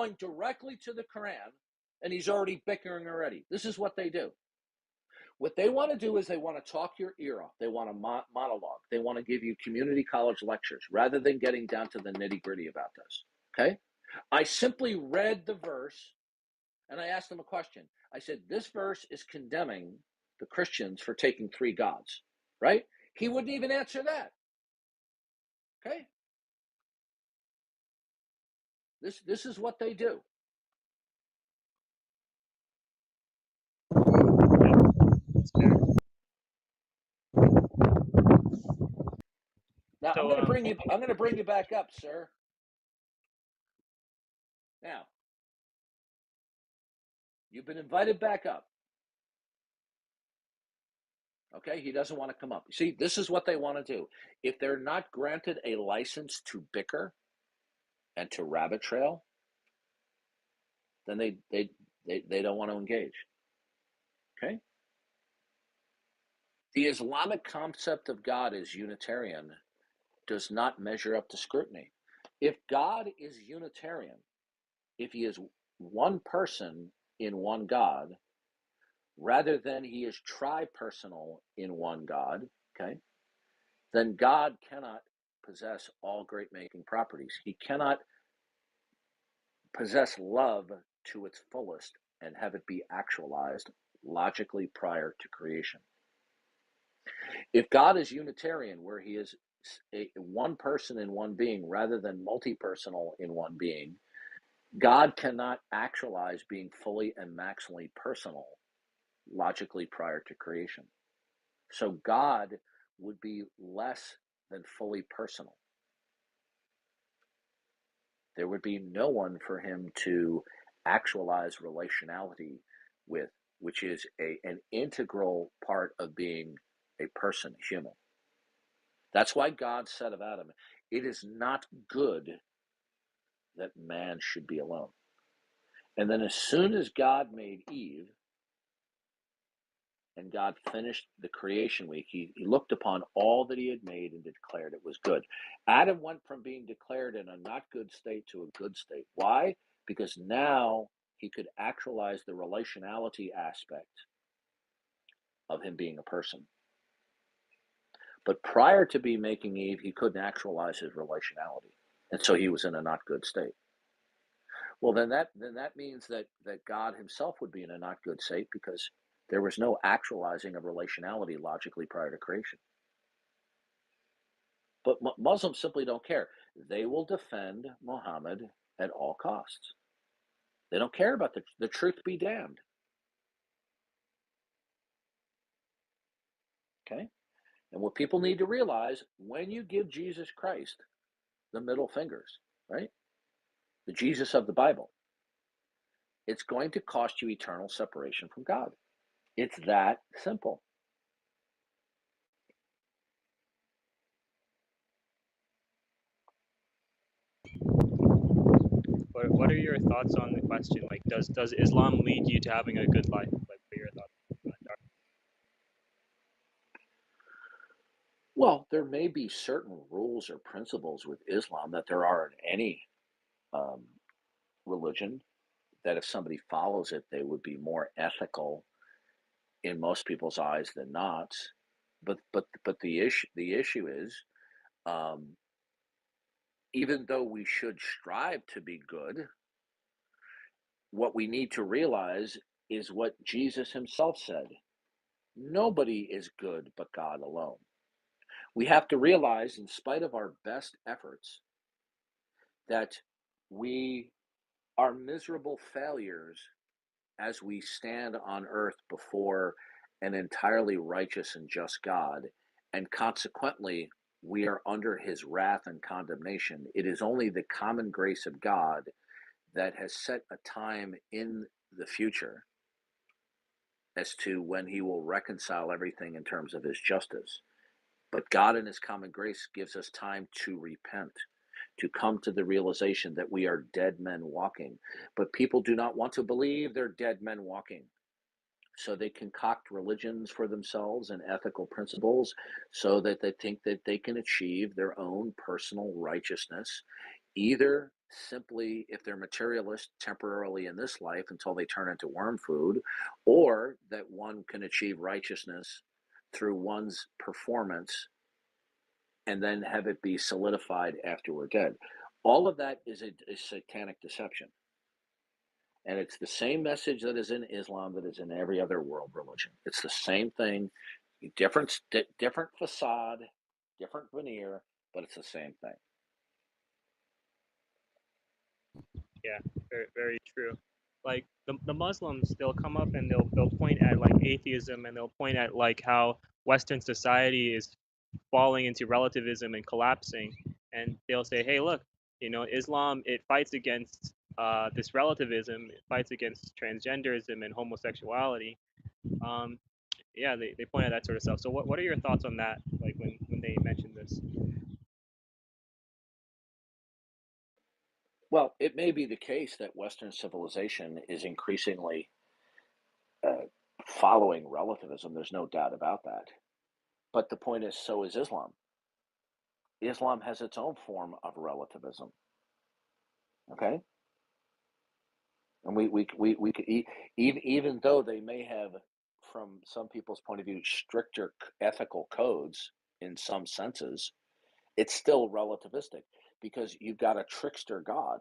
going directly to the Quran, and he's already bickering already. This is what they do. What they want to do is they want to talk your ear off. They want to monologue. They want to give you community college lectures rather than getting down to the nitty-gritty about this. Okay? I simply read the verse, and I asked them a question. I said, this verse is condemning the Christians for taking three gods, right? He wouldn't even answer that. Okay? This is what they do. Now, So, I'm going to bring you back up, sir. Now, you've been invited back up. Okay, he doesn't want to come up. You see, this is what they want to do. If they're not granted a license to bicker and to rabbit trail, then they don't want to engage. Okay? The Islamic concept of God as Unitarian does not measure up to scrutiny. If God is Unitarian, if he is one person in one God, rather than he is tri-personal in one God, okay, then God cannot possess all great-making properties. He cannot possess love to its fullest and have it be actualized logically prior to creation. If God is Unitarian, where he is one person in one being rather than multi-personal in one being, God cannot actualize being fully and maximally personal logically prior to creation. So God would be less than fully personal. There would be no one for him to actualize relationality with, which is an integral part of being a person, human. That's why God said of Adam, it is not good that man should be alone. And then as soon as God made Eve, and God finished the creation week, he looked upon all that he had made and declared it was good. Adam went from being declared in a not good state to a good state. Why? Because now he could actualize the relationality aspect of him being a person. But prior to be making Eve, he couldn't actualize his relationality. And so he was in a not good state. Well, then that means that God himself would be in a not good state because there was no actualizing of relationality logically prior to creation. But Muslims simply don't care. They will defend Muhammad at all costs. They don't care about the truth be damned. Okay? And what people need to realize, when you give Jesus Christ the middle fingers, right? The Jesus of the Bible, it's going to cost you eternal separation from God. It's that simple. what are your thoughts on the question? Like, does Islam lead you to having a good life? Like, what are your thoughts on that? Well, there may be certain rules or principles with Islam that there are in any religion, that if somebody follows it, they would be more ethical in most people's eyes than not. But the issue is, even though we should strive to be good, what we need to realize is what Jesus himself said: nobody is good but God alone. We have to realize, in spite of our best efforts, that we are miserable failures as we stand on earth before an entirely righteous and just God, and consequently, we are under his wrath and condemnation. It is only the common grace of God that has set a time in the future as to when he will reconcile everything in terms of his justice. But God in his common grace gives us time to repent, to come to the realization that we are dead men walking. But people do not want to believe they're dead men walking. So they concoct religions for themselves and ethical principles so that they think that they can achieve their own personal righteousness, either simply if they're materialist temporarily in this life until they turn into worm food, or that one can achieve righteousness through one's performance and then have it be solidified after we're dead. All of that is a satanic deception. And it's the same message that is in Islam that is in every other world religion. It's the same thing, different facade, different veneer, but it's the same thing. Yeah, very, very true. Like the Muslims, they'll come up and they'll point at like atheism, and they'll point at like how Western society is falling into relativism and collapsing, and they'll say, hey, look, Islam, it fights against this relativism, it fights against transgenderism and homosexuality. Um, yeah, they point at that sort of stuff. So what are your thoughts on that? Like when they mention this? Well, it may be the case that Western civilization is increasingly following relativism. There's no doubt about that. But the point is, so is Islam. Islam has its own form of relativism. Okay, and we could even though they may have, from some people's point of view, stricter ethical codes in some senses, it's still relativistic because you've got a trickster God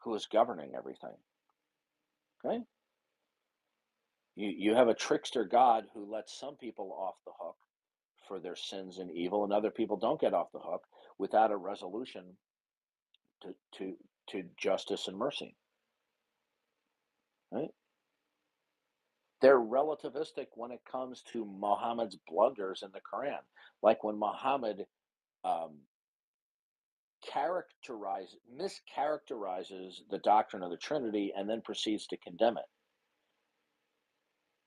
who is governing everything. Okay, you have a trickster God who lets some people off the hook for their sins and evil, and other people don't get off the hook without a resolution to justice and mercy. Right? They're relativistic when it comes to Muhammad's blunders in the Quran, like when Muhammad um, mischaracterizes the doctrine of the Trinity and then proceeds to condemn it.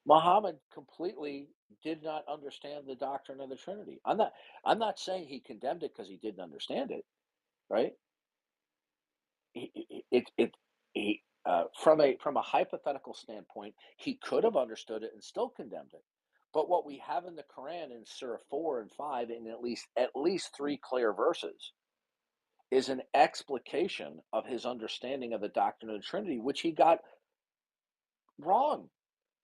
Muhammad completely did not understand the doctrine of the Trinity. I'm not saying he condemned it because he didn't understand it, right? From a hypothetical standpoint, he could have understood it and still condemned it. But what we have in the Quran in Surah 4 and 5, in at least three clear verses, is an explication of his understanding of the doctrine of the Trinity, which he got wrong.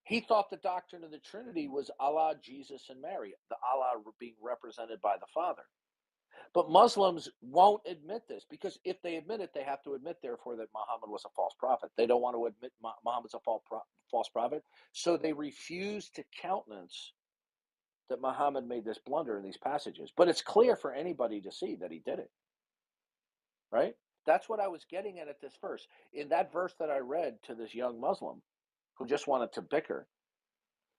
He thought the doctrine of the Trinity was Allah, Jesus, and Mary, the Allah being represented by the Father. But Muslims won't admit this because if they admit it, they have to admit, therefore, that Muhammad was a false prophet. They don't want to admit Muhammad's a false prophet, so they refuse to countenance that Muhammad made this blunder in these passages. But it's clear for anybody to see that he did it, right? That's what I was getting at this verse. In that verse that I read to this young Muslim who just wanted to bicker,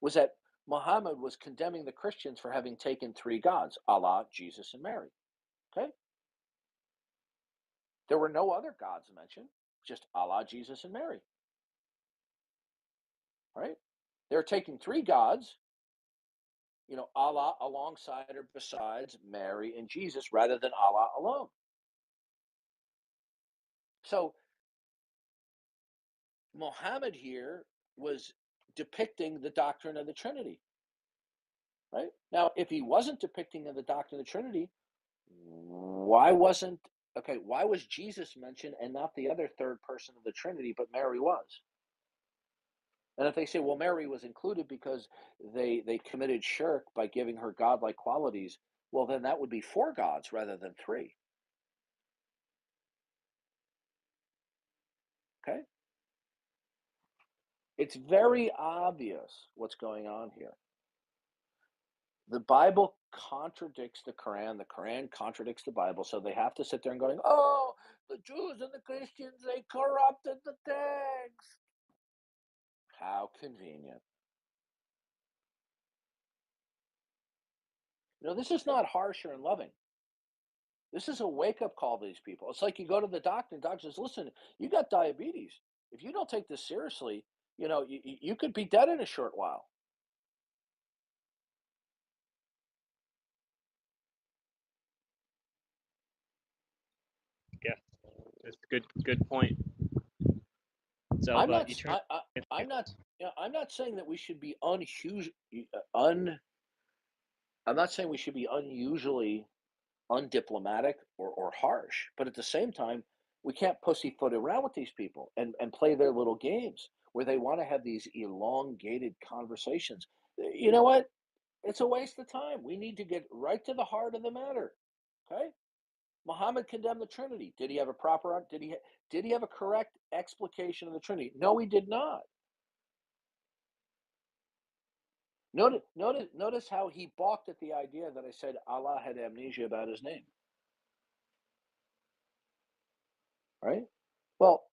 was that Muhammad was condemning the Christians for having taken three gods, Allah, Jesus, and Mary. Okay? There were no other gods mentioned, just Allah, Jesus, and Mary. Right? They're taking three gods, Allah alongside or besides Mary and Jesus, rather than Allah alone. So Muhammad here was depicting the doctrine of the Trinity. Right? Now, if he wasn't depicting the doctrine of the Trinity, why was Jesus mentioned and not the other third person of the Trinity, but Mary was? And if they say, well, Mary was included because they committed shirk by giving her godlike qualities, well, then that would be four gods rather than three. Okay? It's very obvious what's going on here. The Bible contradicts the Quran contradicts the Bible, so they have to sit there and going, oh, the Jews and the Christians, they corrupted the text. How convenient. This is not harsh or unloving. This is a wake-up call to these people. It's like you go to the doctor, and the doctor says, listen, you got diabetes. If you don't take this seriously, you could be dead in a short while. Yeah, that's a good point. So, I'm but not, eternal. I'm not, I'm not saying that we should be I'm not saying we should be unusually undiplomatic or harsh, but at the same time, We can't pussyfoot around with these people and play their little games where they want to have these elongated conversations. You know what? It's a waste of time. We need to get right to the heart of the matter. Okay? Muhammad condemned the Trinity. Did he have a proper did he have a correct explication of the Trinity? No, he did not. Notice how he balked at the idea that I said Allah had amnesia about his name. Right? Well,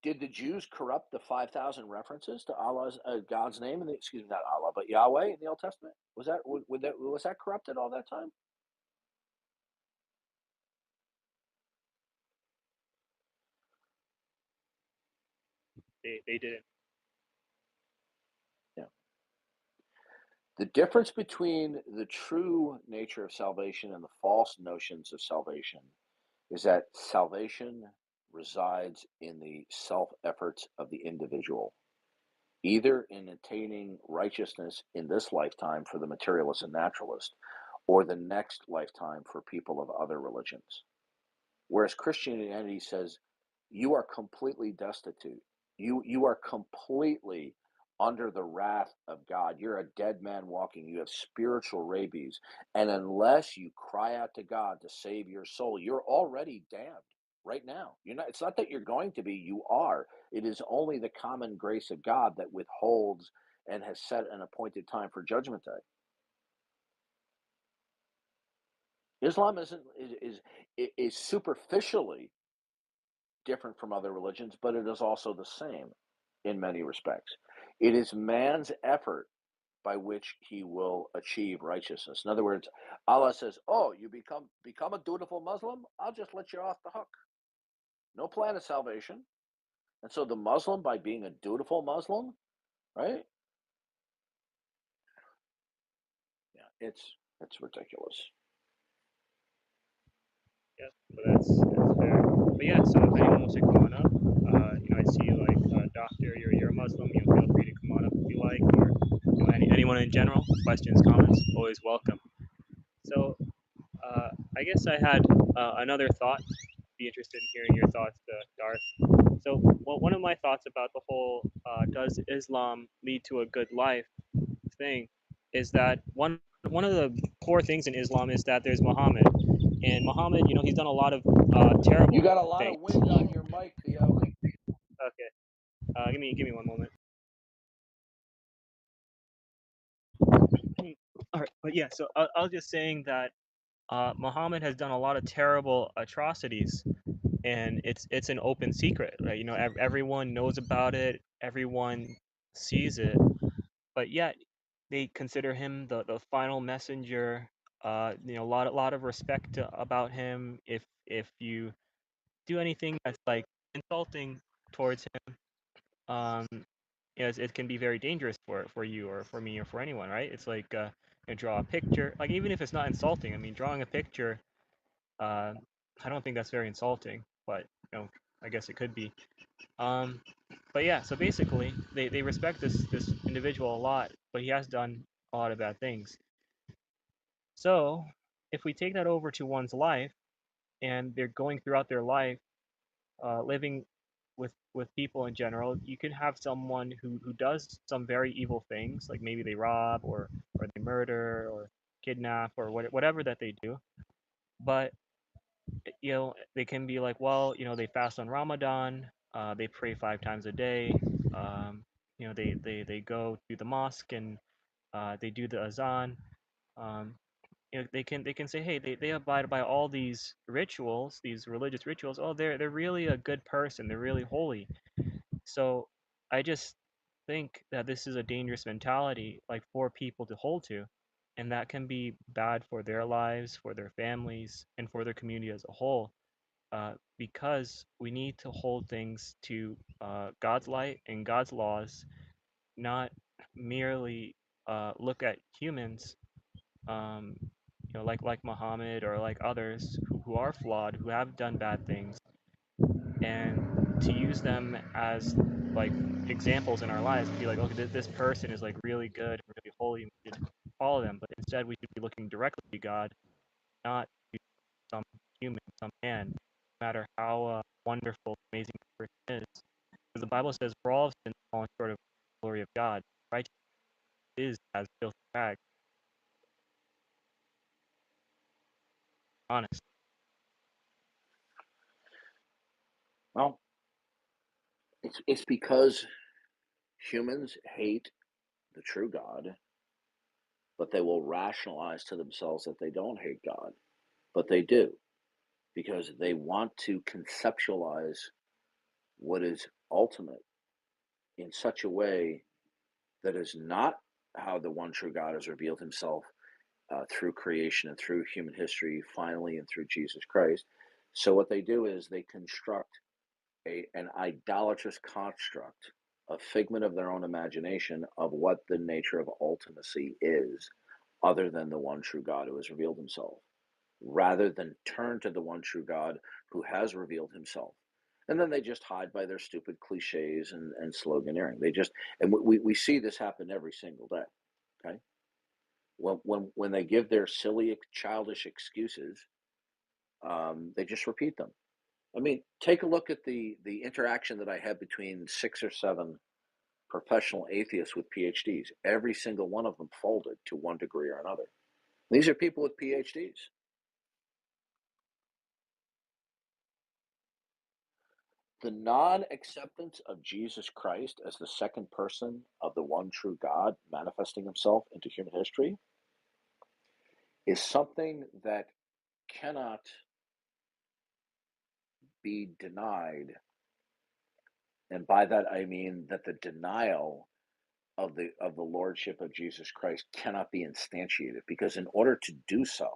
did the Jews corrupt the 5,000 references to Allah's God's name in the excuse me, not Allah, but Yahweh in the Old Testament? Was that corrupted all that time? They didn't. Yeah. The difference between the true nature of salvation and the false notions of salvation is that salvation resides in the self efforts of the individual, either in attaining righteousness in this lifetime for the materialist and naturalist, or the next lifetime for people of other religions. Whereas Christianity says you are completely destitute. You are completely under the wrath of God. You're a dead man walking. You have spiritual rabies. And unless you cry out to God to save your soul, you're already damned right now. You're not, it's not that you're going to be, you are. It is only the common grace of God that withholds and has set an appointed time for judgment day. Islam is superficially different from other religions, but it is also the same in many respects. It is man's effort by which he will achieve righteousness. In other words, Allah says, "Oh, you become a dutiful Muslim? I'll just let you off the hook. No plan of salvation." And so the Muslim, by being a dutiful Muslim, right? Yeah, it's ridiculous. Yeah, but that's fair. But yeah, so if anyone wants to come on up, I see like Doctor, you're a Muslim. Feel free to come on up if you like, or anyone in general. Questions, comments, always welcome. So I guess I had another thought. Be interested in hearing your thoughts, Darth. So one of my thoughts about the whole does Islam lead to a good life thing is that one of the core things in Islam is that there's Muhammad, and Muhammad, he's done a lot of terrible You got a lot things. of wind on your mic, Theo. Okay, give me one moment. All right, but yeah, so I was just saying that Muhammad has done a lot of terrible atrocities, and it's an open secret, right? Everyone knows about it, everyone sees it, but yet they consider him the final messenger. A lot of respect about him. If you do anything that's like insulting towards him, um, it can be very dangerous for you or for me or for anyone, right? It's like draw a picture, like even if it's not insulting. I mean, drawing a picture, I don't think that's very insulting, but I guess it could be. Um, but yeah, so basically, they respect this individual a lot, but he has done a lot of bad things. So if we take that over to one's life, and they're going throughout their life, living with people in general, you can have someone who does some very evil things, like maybe they rob or they murder or kidnap or whatever that they do. But they can be like, well, they fast on Ramadan, they pray 5 times a day, they go to the mosque and they do the azan. Um, they can say, hey, they abide by all these rituals, these religious rituals. Oh, they're really a good person. They're really holy. So I just think that this is a dangerous mentality, like for people to hold to, and that can be bad for their lives, for their families, and for their community as a whole. Because we need to hold things to God's light and God's laws, not merely look at humans, um, like Muhammad or like others who are flawed, who have done bad things, and to use them as like examples in our lives and be like, okay, this person is like really good, really holy, and we should follow them. But instead, we should be looking directly to God, not to some human, some man, no matter how wonderful, amazing the person is. Because the Bible says we're all sinned and fallen short of the glory of God. Righteousness is as filthy rags. Honest. Well, it's because humans hate the true God, but they will rationalize to themselves that they don't hate God, but they do, because they want to conceptualize what is ultimate in such a way that is not how the one true God has revealed himself through creation and through human history, finally, and through Jesus Christ. So what they do is they construct an idolatrous construct, a figment of their own imagination of what the nature of ultimacy is, other than the one true God who has revealed himself, rather than turn to the one true God who has revealed himself. And then they just hide by their stupid cliches and sloganeering. And we see this happen every single day. Okay. When they give their silly, childish excuses, they just repeat them. I mean, take a look at the interaction that I had between 6 or 7 professional atheists with PhDs. Every single one of them folded to one degree or another. These are people with PhDs. The non-acceptance of Jesus Christ as the second person of the one true God manifesting himself into human history is something that cannot be denied. And by that I mean that the denial of the lordship of Jesus Christ cannot be instantiated, because in order to do so,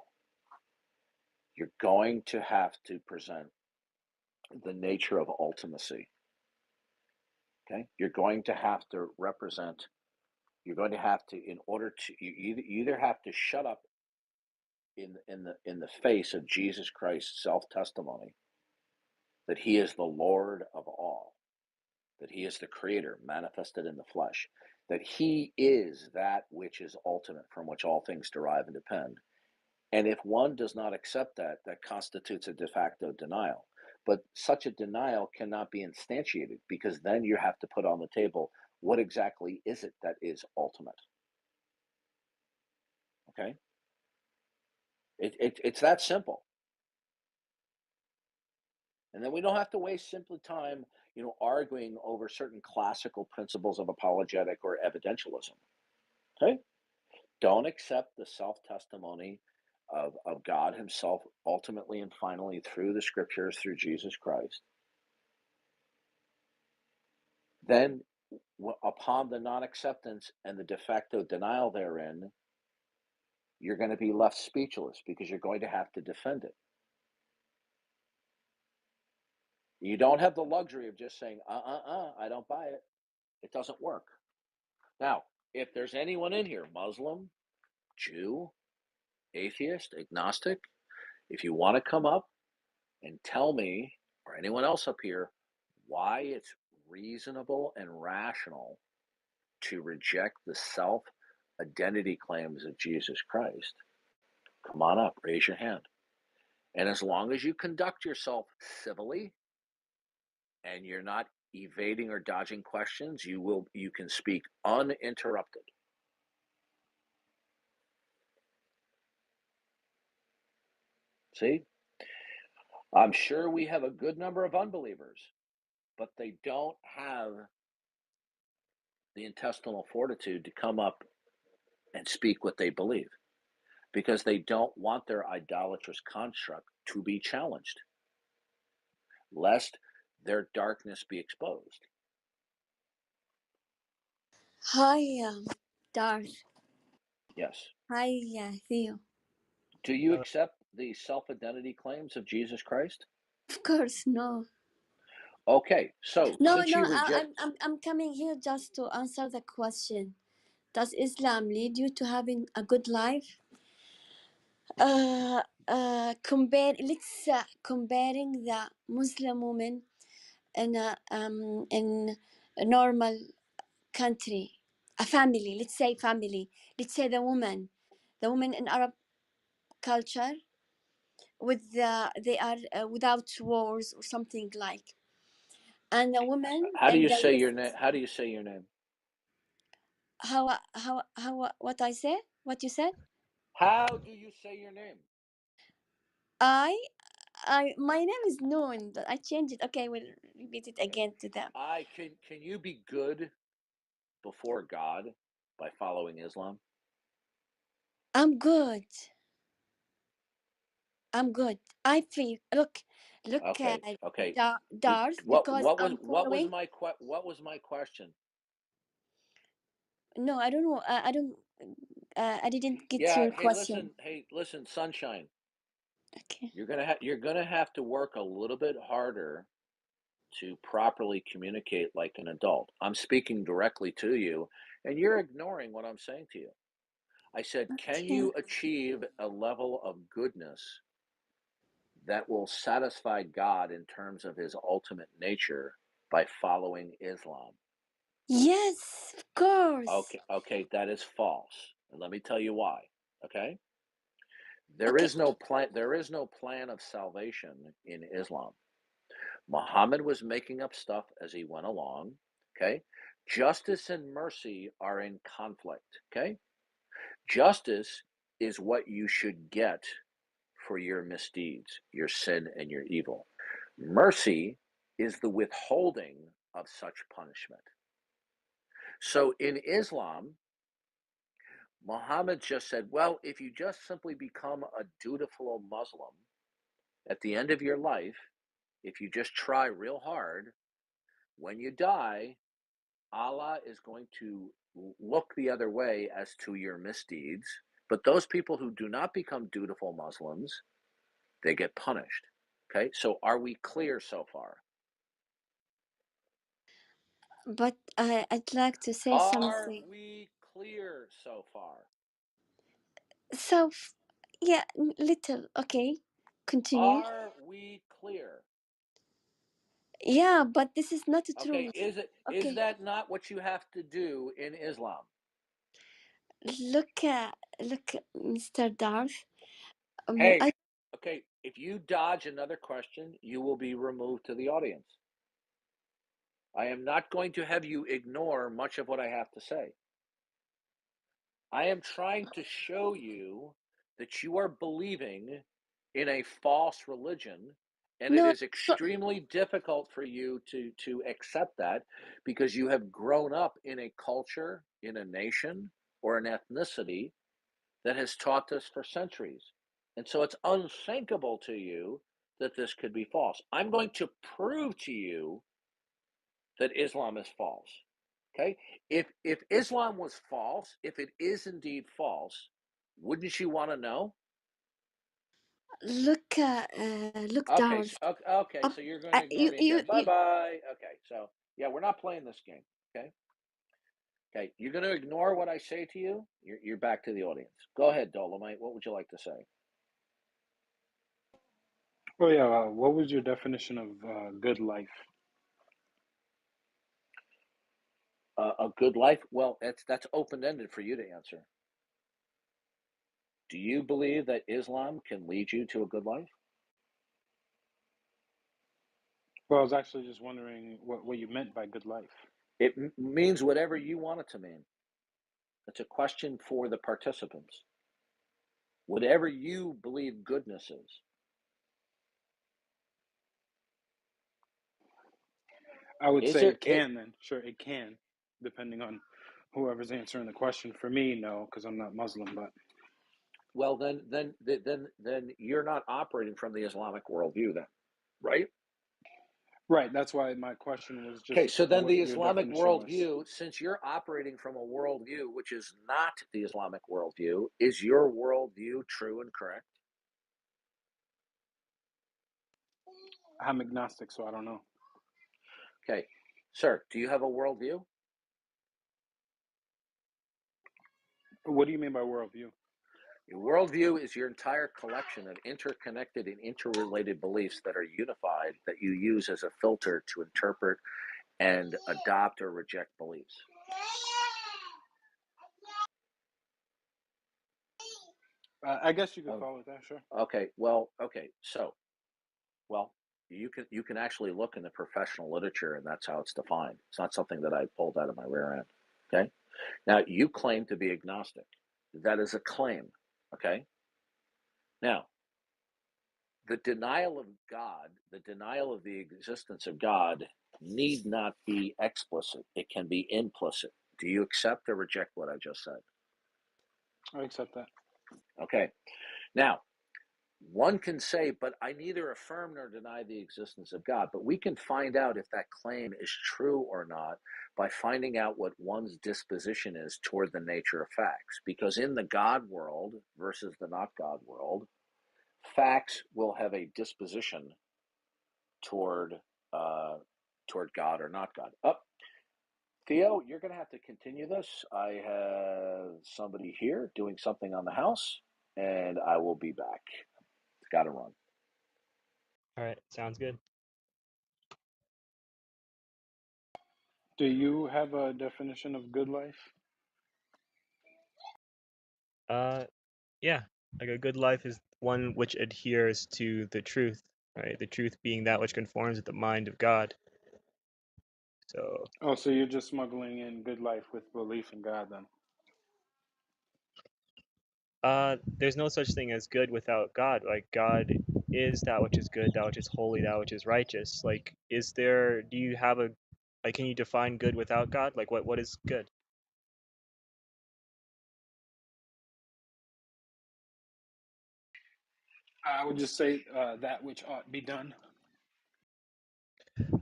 you're going to have to present the nature of ultimacy. Okay, you're going to have to represent. You're going to have to, in order to, you either have to shut up in the face of Jesus Christ's self-testimony that he is the Lord of all, that he is the creator manifested in the flesh, that he is that which is ultimate, from which all things derive and depend. And if one does not accept that, that constitutes a de facto denial. But such a denial cannot be instantiated, because then you have to put on the table, what exactly is it that is ultimate? Okay? It's that simple. And then we don't have to waste simple time, arguing over certain classical principles of apologetic or evidentialism. Okay? Don't accept the self-testimony of God himself, ultimately and finally through the scriptures, through Jesus Christ. Then, upon the non-acceptance and the de facto denial therein, you're going to be left speechless, because you're going to have to defend it. You don't have the luxury of just saying, I don't buy it. It doesn't work. Now, if there's anyone in here, Muslim, Jew, atheist, agnostic, if you want to come up and tell me, or anyone else up here, why it's reasonable and rational to reject the self-identity claims of Jesus Christ, come on up, raise your hand. And as long as you conduct yourself civilly and you're not evading or dodging questions, you can speak uninterrupted. See? I'm sure we have a good number of unbelievers, but they don't have the intestinal fortitude to come up and speak what they believe, because they don't want their idolatrous construct to be challenged, lest their darkness be exposed. Hi, Darth. Yes. Hi, Theo. Do you accept the self-identity claims of Jesus Christ? Of course, no. Okay, so No, since no. you reject, I'm coming here just to answer the question. Does Islam lead you to having a good life? Comparing the Muslim woman in a normal country, a family. Let's say family. Let's say the woman in Arab culture with they are without wars or something like, and the women How do in you the say your West. name? How do you say your name? How what I said? What you said? How do you say your name? I my name is Noon, but I changed it. Okay, we'll repeat it again to them. Can you be good before God by following Islam? I'm good. I'm good. I feel look at Okay. Darth, because I'm What was following. my question? No, I don't know. I don't. I didn't get Yeah. your question. Hey, listen, Sunshine. Okay. You're gonna have to work a little bit harder to properly communicate like an adult. I'm speaking directly to you, and you're ignoring what I'm saying to you. I said, can Okay. you achieve a level of goodness that will satisfy God in terms of his ultimate nature by following Islam? Yes, of course. Okay, that is false. And let me tell you why. Okay? There Okay. is no plan of salvation in Islam. Muhammad was making up stuff as he went along. Okay? Justice and mercy are in conflict. Okay? Justice is what you should get for your misdeeds, your sin, and your evil. Mercy is the withholding of such punishment. So in Islam, Muhammad just said, well, if you just simply become a dutiful Muslim at the end of your life, if you just try real hard, when you die, Allah is going to look the other way as to your misdeeds. But those people who do not become dutiful Muslims, they get punished. Okay, so are we clear so far? But I'd like to say Are something. we clear so far? So, yeah, little. Okay, continue. Are we clear? Yeah, but this is not Okay, true. is Okay, that not what you have to do in Islam? look, Mr. Darth. Hey, I okay, if you dodge another question, you will be removed to the audience. I am not going to have you ignore much of what I have to say. I am trying to show you that you are believing in a false religion, and it no. is extremely difficult for you to accept that because you have grown up in a culture, in a nation, or an ethnicity that has taught this for centuries. And so it's unthinkable to you that this could be false. I'm going to prove to you that Islam is false. Okay? If Islam was false, if it is indeed false, wouldn't you want to know? Look, Okay, Darth. so you're going to ignore me again. Bye bye. Okay, so yeah, we're not playing this game. Okay, okay, you're going to ignore what I say to you. You're back to the audience. Go ahead, Dolomite. What would you like to say? Oh yeah, what was your definition of good life? A good life? Well, that's open ended for you to answer. Do you believe that Islam can lead you to a good life? Well, I was actually just wondering what you meant by good life. It means whatever you want it to mean. It's a question for the participants. Whatever you believe goodness is. I would Is say it it can then. Sure, it can, depending on whoever's answering the question. For me, no, because I'm not Muslim, but well then you're not operating from the Islamic worldview then, right? right, that's why my question was Okay, just so then what the your Islamic definition was. worldview, since you're operating from a worldview which is not the Islamic worldview, is your worldview true and correct? I'm agnostic, so I don't know. Okay, sir, do you have a worldview? What do you mean by worldview? Your worldview is your entire collection of interconnected and interrelated beliefs that are unified, that you use as a filter to interpret and adopt or reject beliefs. I guess you could call it that, sure. Okay. So, well, you can actually look in the professional literature, and that's how it's defined. It's not something that I pulled out of my rear end. Okay. Now, you claim to be agnostic. That is a claim. Okay. Now, the denial of God, the denial of the existence of God, need not be explicit. It can be implicit. Do you accept or reject what I just said? I accept that. Okay. Now, one can say, but I neither affirm nor deny the existence of God. But we can find out if that claim is true or not by finding out what one's disposition is toward the nature of facts. Because in the God world versus the not God world, facts will have a disposition toward toward God or not God. Theo, you're going to have to continue this. I have somebody here doing something on the house, and I will be back. It's got to run. All right, sounds good. Do you have a definition of good life? Yeah, like a good life is one which adheres to the truth, right? The truth being that which conforms with the mind of God. So, Oh, so you're just smuggling in good life with belief in God then? there's no such thing as good without God. Like God is that which is good, that which is holy, that which is righteous. Like, do you have like, can you define good without God? Like, what is good? I would just say that which ought be done.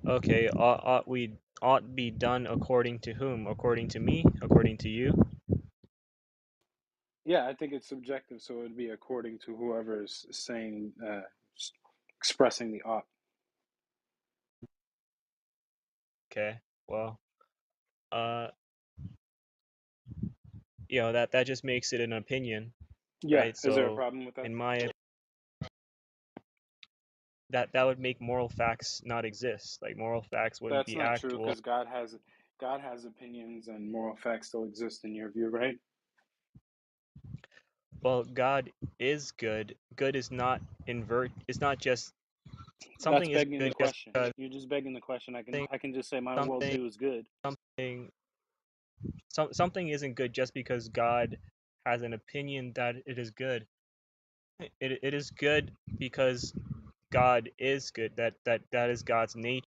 Okay, ought be done according to whom? According to me? According to you? Yeah, I think it's subjective, so it would be according to whoever is saying, expressing the ought. Okay, well, uh, that just makes it an opinion, Yeah, right? is there a So, problem with that? in my that would make moral facts not exist. Like moral facts wouldn't That's be not true actual. because God has opinions and moral facts still exist in your view, right? Well, God is good. Good is not It's not just That's something isn't begging the good just question. because You're just begging the question. something I can just say my something worldview is good. something something isn't good just because God has an opinion that it is good. It is good because God is good. That is God's nature.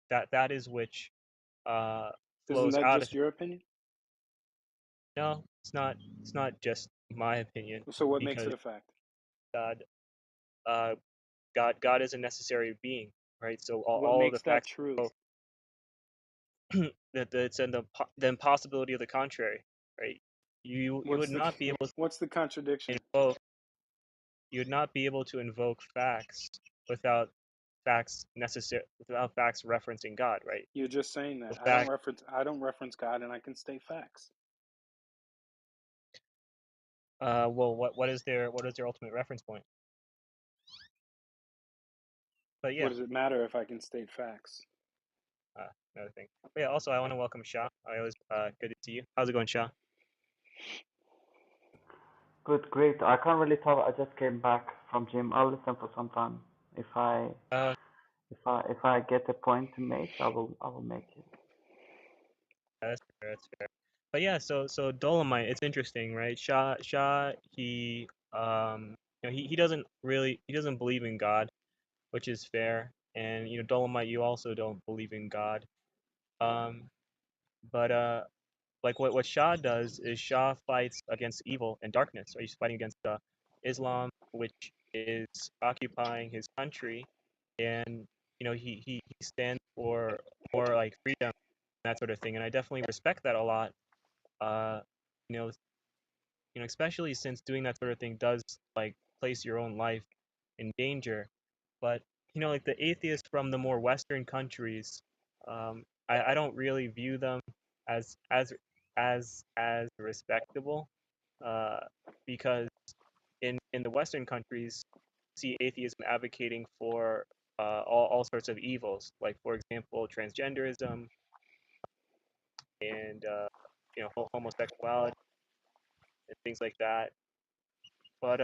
That is which uh Isn't flows that out of just him. your opinion? No, it's not just my opinion, So what makes because it a fact? God uh God is a necessary being, right? So What all of the makes that facts true? that it's in the impossibility of the contrary, right? You would not be able to What's the contradiction? invoke you would not be able to invoke facts without without facts referencing God, right? You're just saying that. The fact I don't reference God and I can state facts. well, what is their ultimate reference point? But What yeah, does it matter if I can state facts? another thing. But yeah, also I want to welcome Shah. I always good to see you. How's it going, Shah? Good, great. I can't really tell. I just came back from gym. I'll listen for some time. If I Uh, if I get a point to make, I will make it. that's fair. That's fair. But yeah, so Dolomite, it's interesting, right? Shah, he doesn't believe in God, which is fair. And Dolomite, you also don't believe in God. Um, but like what Shah does is Shah fights against evil and darkness. Right? He's fighting against Islam, which is occupying his country, and he stands for more like freedom, that sort of thing. And I definitely respect that a lot. Uh, you know, especially since doing that sort of thing does like place your own life in danger. But like the atheists from the more Western countries, I don't really view them as as respectable, uh, because in the Western countries, see atheism advocating for all sorts of evils, like for example transgenderism and homosexuality and things like that. But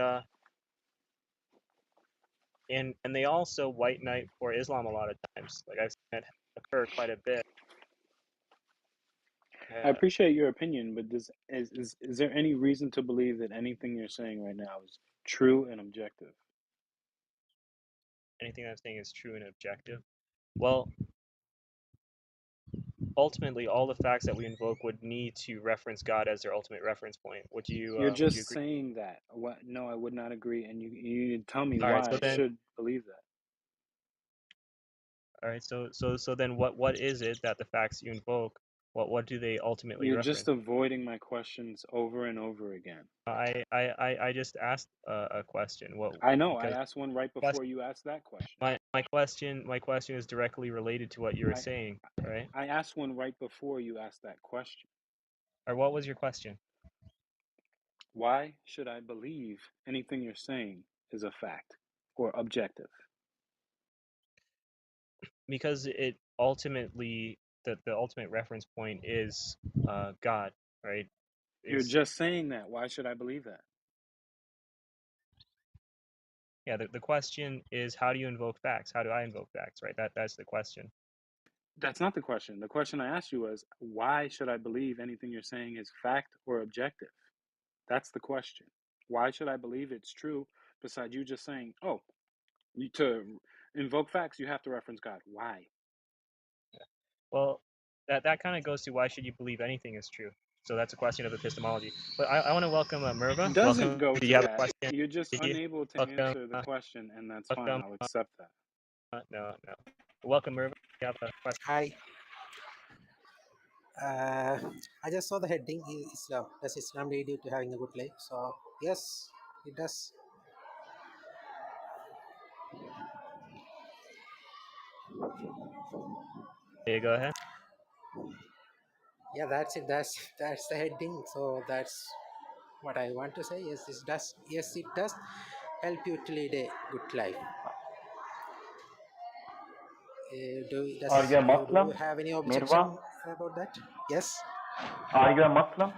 and they also white knight for Islam a lot of times. Like I've seen it occur quite a bit. I appreciate your opinion, but is there any reason to believe that anything you're saying right now is true and objective? Anything I'm saying is true and objective. Well, ultimately, all the facts that we invoke would need to reference God as their ultimate reference point. Would you You're would you just agree? saying that. What? No, I would not agree, and you need to tell me All right. why So I then, should believe that. all right. So then, what is it that the facts you invoke? What do they ultimately You're reference? just avoiding my questions over and over again. I just asked a question. What I know. I because asked one right before you asked that question. my question is directly related to what you were I saying, right? I asked one right before you asked that question. Or what was your question? Why should I believe anything you're saying is a fact or objective? Because it ultimately the ultimate reference point is God, right? You're Is just saying that. Why should I believe that? yeah. The question is, how do you invoke facts? How do I invoke facts? Right. That's the question. That's not the question. The question I asked you was, why should I believe anything you're saying is fact or objective? That's the question. Why should I believe it's true besides you just saying, oh, to invoke facts, you have to reference God? Why? Well, that kind of goes to why should you believe anything is true? So that's a question of epistemology. But I want to welcome Merva. Doesn't Welcome. go Do to you have a that. question? You're just Did you? unable to Welcome. answer the question, and that's fine. Welcome. I'll accept that. No. Welcome, Merva. You have a question. Hi. I just saw the heading Islam. Does Islam lead you to having a good life? So, yes, it does. There you go ahead. Yeah, that's it. That's the heading. So that's what I want to say. Yes, it does. Yes, it does help you to lead a good life. Are you a Do you Muslim, have any Mirva? objection about that? Yes. Are you a Muslim?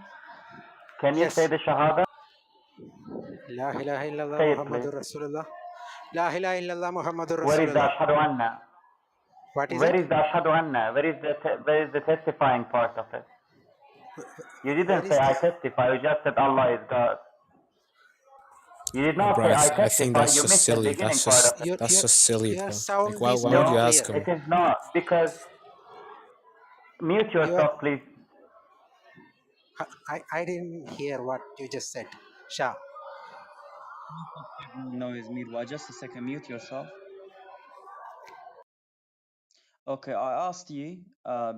Can you say Yes. the Shahada? La ilaha illallah Say it, please. Muhammadur Rasulullah. La ilaha illallah Muhammadur Where is the Rasulullah. Ashhadu Anna? What is Where it? is the Ashhadu Anna? Where is the testifying part of it? You Where didn't say is I the? testify. You just said Allah is God. You did not Bro, say I I think testify. that's You just missed the silly. beginning part of it. That's just silly, Your bro. Like, sound why is why would not you No, ask clear. him? it is not. Because mute Your yourself, please. I didn't hear what you just said. Shah. Noise, Mirwa. Just a second, mute yourself. Okay, I asked you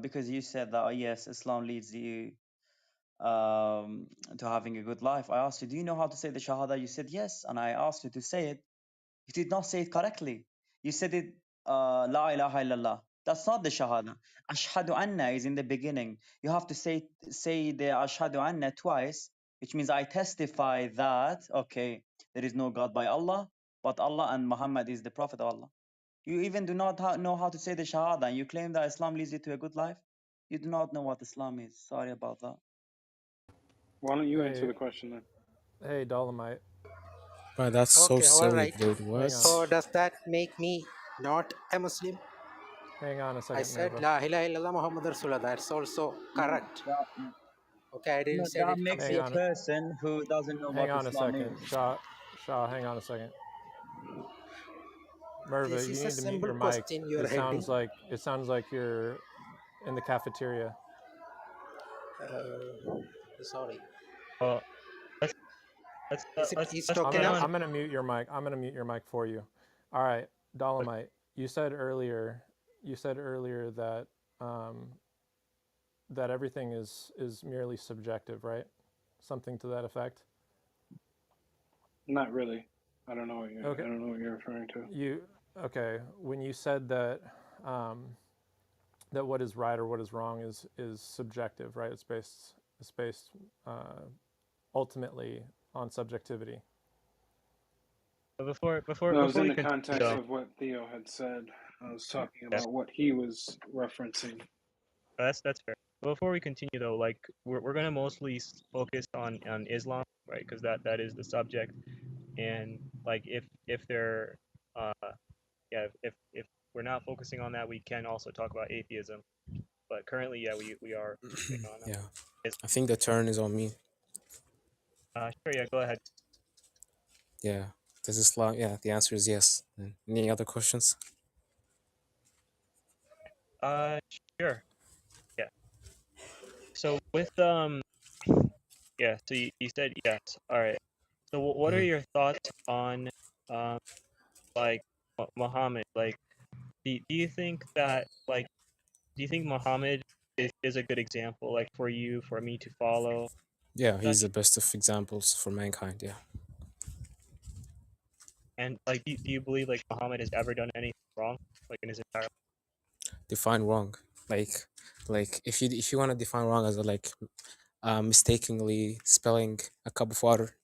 because you said that yes, Islam leads you to having a good life. I asked you, do you know how to say the Shahada? You said yes, and I asked you to say it. You did not say it correctly. You said it La ilaha illallah. That's not the Shahada. Ashhadu anna is in the beginning. You have to say the Ashhadu anna twice, which means I testify that okay, there is no God by Allah, but Allah and Muhammad is the Prophet of Allah. You even do not know how to say the Shahada, and you claim that Islam leads you to a good life. You do not know what Islam is. Sorry about that. Why don't you answer Hey, the question then? hey, Dolomite. Bro, that's so Okay, all silly, right. dude. What? Hang on. So does that make me not a Muslim? Hang on a I second, said Mirva. La ilaha illallah Muhammadur Rasulullah. That's also No, correct. that, Okay, I no, didn't say that it makes Hang you completely. a on. person who doesn't know Hang what on a Islam second. is. Shah, hang on a second. Merva, This you is a need to mute simple your mic. question you're It heading. sounds like you're in the cafeteria. Sorry. Well, let's Is it I'm okay stay gonna now? on. I'm gonna mute your mic. I'm gonna mute your mic for you. All right, Dolomite. You said earlier that that everything is merely subjective, right? Something to that effect. Not really. I don't know Okay. what you're referring to. Okay? When you said that that what is right or what is wrong is subjective, right? It's based ultimately on subjectivity. But No, it was before in we the continue, context though, of what Theo had said. I was talking yeah, about what he was referencing. that's fair. Before we continue, though, like we're gonna mostly focus on Islam, right? Because that is the subject. And like if they're yeah, if we're not focusing on that, we can also talk about atheism. But currently, yeah, we are focusing on Yeah, Islam. I think the turn is on me. Sure, yeah, go ahead. Yeah, does Islam? Yeah, the answer is yes. And any other questions? Uh, sure, yeah. So with yeah, so you said yes. All right. So what are Mhm. your thoughts on um like Muhammad? Like, do you think that like do you think Muhammad is a good example like for you, for me to follow? Yeah, he's Such the best of examples for mankind. Yeah, and like do you believe like Muhammad has ever done anything wrong like in his entire define wrong. Like, if you want to define wrong as like mistakenly spelling a cup of water,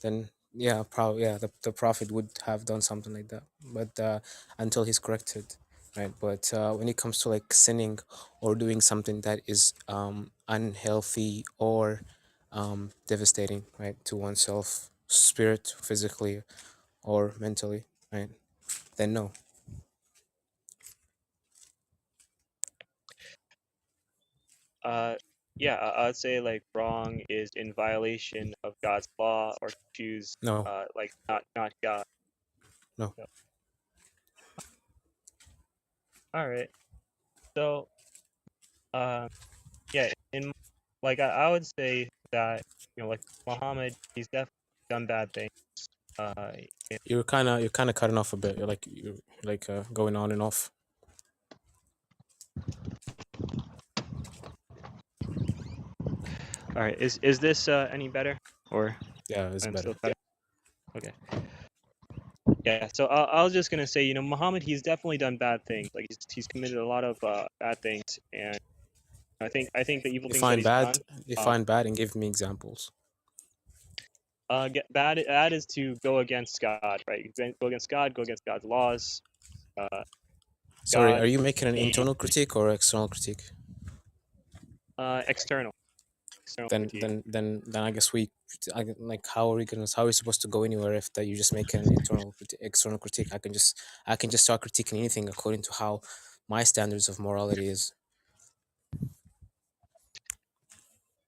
then yeah, probably yeah, the prophet would have done something like that. But until he's corrected, right? But when it comes to like sinning or doing something that is unhealthy or devastating, right, to oneself, spirit, physically, or mentally, right? Then no. yeah, I'd say like wrong is in violation of God's law or choose No, like not God. no. So, all right. So yeah, in like I would say that like Muhammad, he's definitely done bad things. Uh, yeah. You're kind of cutting off a bit. You're like going on and off. All right. Is this any better or Yeah, it's I'm better. still cutting? Okay. Yeah. So I was just gonna say, Muhammad, he's definitely done bad things. Like he's committed a lot of bad things, and I think the evil things that Define he's bad. done. Define bad and give me examples. Bad is to go against God, right? Go against God, go against God's laws. Uh, Sorry, are God you making an and internal critique or external critique? external Then, critique. then, then, then I guess like how are we gonna? How are we supposed to go anywhere if that you just make an external critique? I can just start critiquing anything according to how my standards of morality is.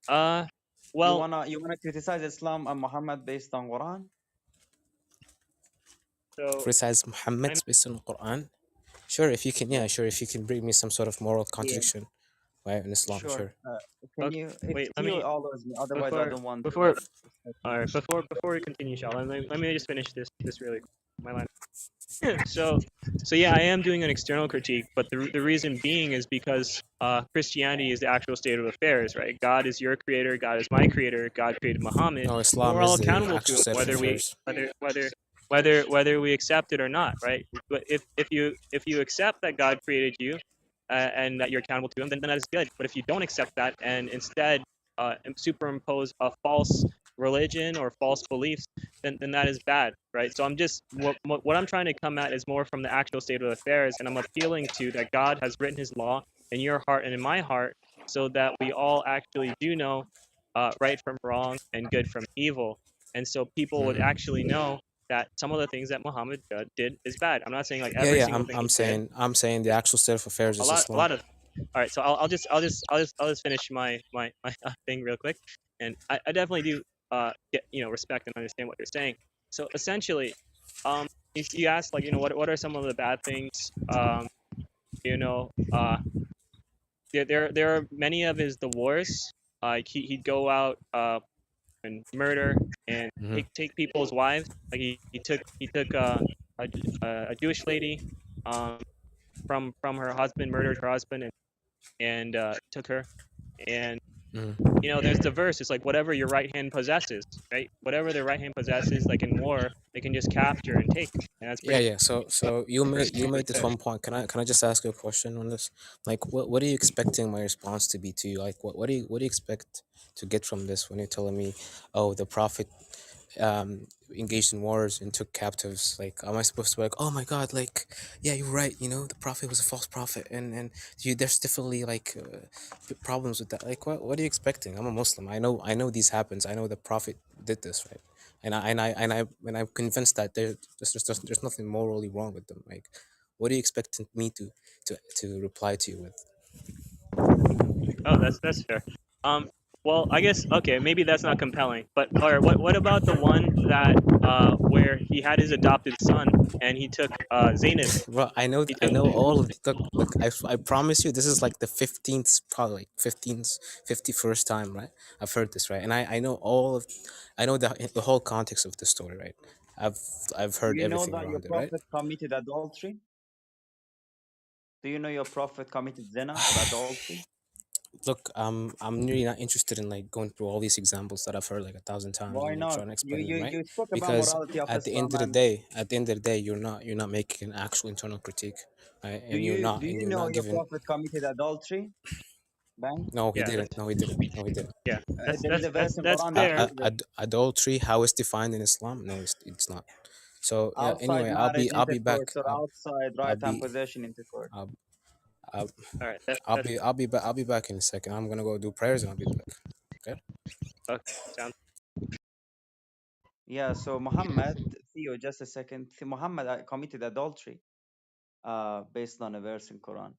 You Well, wanna criticize Islam and Muhammad based on Quran? so Criticize I'm Muhammad based on the Quran. Sure, if you can, yeah, Yeah. sure, if you can bring me some sort of moral Yeah. contradiction, right, in Islam, Sure. sure. Can okay. you? It's Wait, let you me always me. Otherwise, I before don't want to before like. all right before we continue, Shala, let me just finish this really quick. My line. So yeah, I am doing an external critique, but the reason being is because Christianity is the actual state of affairs, right? God is your creator, God is my creator, God created Muhammad, No, and we're Islam all is the accountable to actual him, set of whether we affairs. whether we accept it or not, right? But if you accept that God created you and that you're accountable to him, then that is good. But if you don't accept that and instead superimpose a false religion or false beliefs, then that is bad, right? So I'm just what I'm trying to come at is more from the actual state of affairs, and I'm appealing to that God has written His law in your heart and in my heart, so that we all actually do know right from wrong and good from evil, and so people would Mm. actually know that some of the things that Muhammad did is bad. I'm not saying like Yeah, every yeah. single I'm thing I'm he did. saying I'm saying the actual state of affairs A is lot, a Islam. lot of. All right, so I'll just finish my thing real quick, and I definitely do get respect and understand what you're saying. So essentially, you asked like what are some of the bad things you know there are many of his the wars like he'd go out and murder and Hmm. take people's wives like he took a, a Jewish lady um from her husband, murdered her husband, and took her. And Hmm. there's the verse. It's like whatever your right hand possesses, right? Whatever their right hand possesses, like in war, they can just capture and take. And that's Yeah, pretty yeah. So you made this good. one point. Can I just ask you a question on this? Like, what are you expecting my response to be to you? Like, what do you expect to get from this when you're telling me, oh, the prophet engaged in wars and took captives? Like, am I supposed to be like, oh my god, like, yeah, you're right, the prophet was a false prophet, and there's definitely like problems with that. Like, what are you expecting? I'm a Muslim. I know these happens. I know the prophet did this, right? and I'm convinced that there's nothing morally wrong with them. Like, what do you expect me to reply to you with? Oh, that's fair. Well, I guess okay, maybe that's not compelling. But or what about the one that where he had his adopted son and he took Zainab? Well, He I took know all of the look. I promise you, this is like the 15th, probably like 15th, 51st time, right? I've heard this, right? And I know all of, I know the whole context of the story, right? I've I've Do heard you know everything that your around it, right? prophet committed adultery? Do you know your prophet committed zina or adultery? Look, I'm really not interested in like going through all these examples that I've heard like 1,000 times Why and like not? trying to You explain you them, right? you spoke about Because morality of at the Islam, end of the and day, you're not making an actual internal critique, right? do And you you're know not your giving. prophet committed adultery? Bang. No, he yeah, didn't. No, he didn't. No, he didn't. yeah. There is a verse in That's Quran that fair. proves it. Adultery, how it's defined in Islam? No, it's not. So yeah. Outside Anyway, marriage I'll be back. intercourse or outside I'll right hand be possession intercourse. I'll, I'll, All right, that's I'll be back in a second. I'm gonna go do prayers and I'll be back. Okay. okay. Sounds Yeah, so Muhammad, Theo, just a second. Muhammad committed adultery based on a verse in Quran.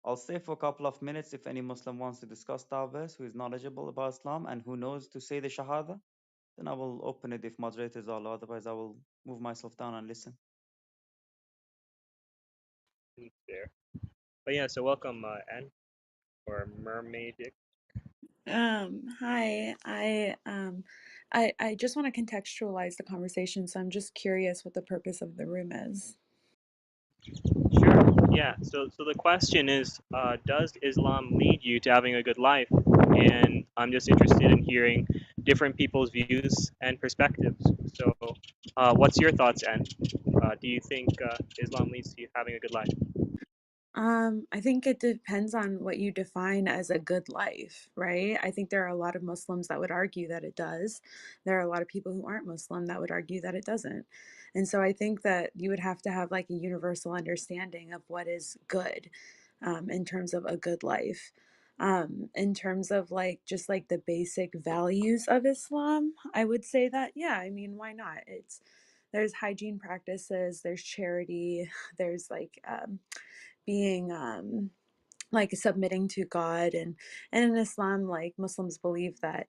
I'll stay for a couple of minutes if any Muslim wants to discuss that verse, who is knowledgeable about Islam and who knows to say the Shahada. Then I will open it if moderators allow. Otherwise, I will move myself down and listen. fair. But yeah, so welcome, Anne or Mermaid. Hi. I just want to contextualize the conversation, so I'm just curious what the purpose of the room is. Sure. Yeah. So the question is, does Islam lead you to having a good life? And I'm just interested in hearing different people's views and perspectives. So, what's your thoughts, Anne? Do you think Islam leads to you having a good life? I think it depends on what you define as a good life, right? I think there are a lot of Muslims that would argue that it does. There are a lot of people who aren't Muslim that would argue that it doesn't. And so I think that you would have to have like a universal understanding of what is good, in terms of a good life. In terms of like just like the basic values of Islam, I would say that, yeah, I mean, why not? There's hygiene practices, there's charity, there's like, being like submitting to God, and in Islam, like Muslims believe that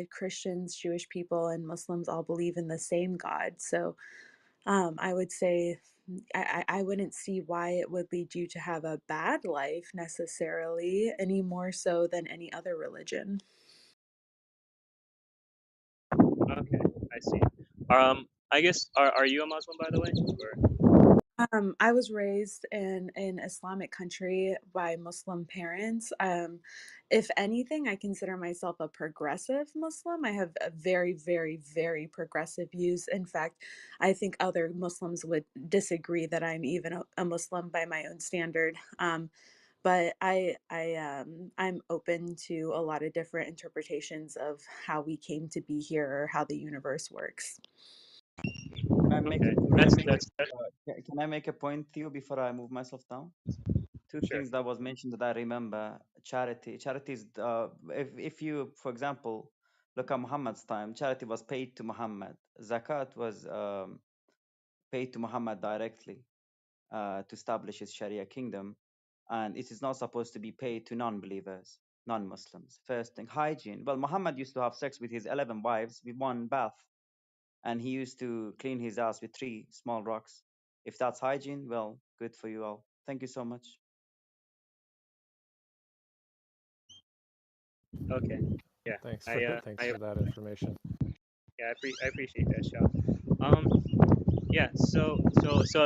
Christians, Jewish people, and Muslims all believe in the same God. So I would say I wouldn't see why it would lead you to have a bad life necessarily, any more so than any other religion. Okay, I see. I guess are you a Muslim, by the way? Or? I was raised in an Islamic country by Muslim parents. If anything, I consider myself a progressive Muslim. I have a very, very, very progressive views. In fact, I think other Muslims would disagree that I'm even a Muslim by my own standard. But I'm open to a lot of different interpretations of how we came to be here or how the universe works. Can I make Okay, that's can I make a point, Theo, before I move myself down? Two sure. things that was mentioned that I remember. Charity is if you, for example, look at Muhammad's time, charity was paid to Muhammad. Zakat was paid to Muhammad directly to establish his Sharia kingdom, and it is not supposed to be paid to non-believers, non-Muslims. First thing, hygiene. Well, Muhammad used to have sex with his 11 wives with one bath, and he used to clean his ass with 3 small rocks. If that's hygiene, well, good for you all. Thank you so much. Okay. Yeah. Thanks I uh thanks I for that information. yeah I appreciate that, Shah. Yeah.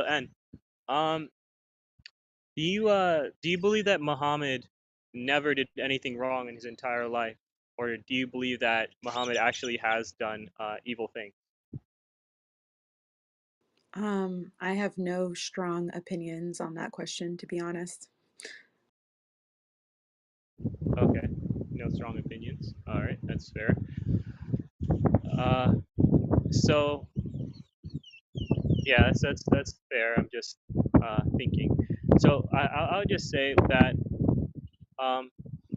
And um do you believe that Muhammad never did anything wrong in his entire life, or do you believe that Muhammad actually has done evil things? I have no strong opinions on that question, to be honest. Okay. No strong opinions. All right, that's fair. Uh, so yeah, that's fair. I'm just thinking. So I'll just say that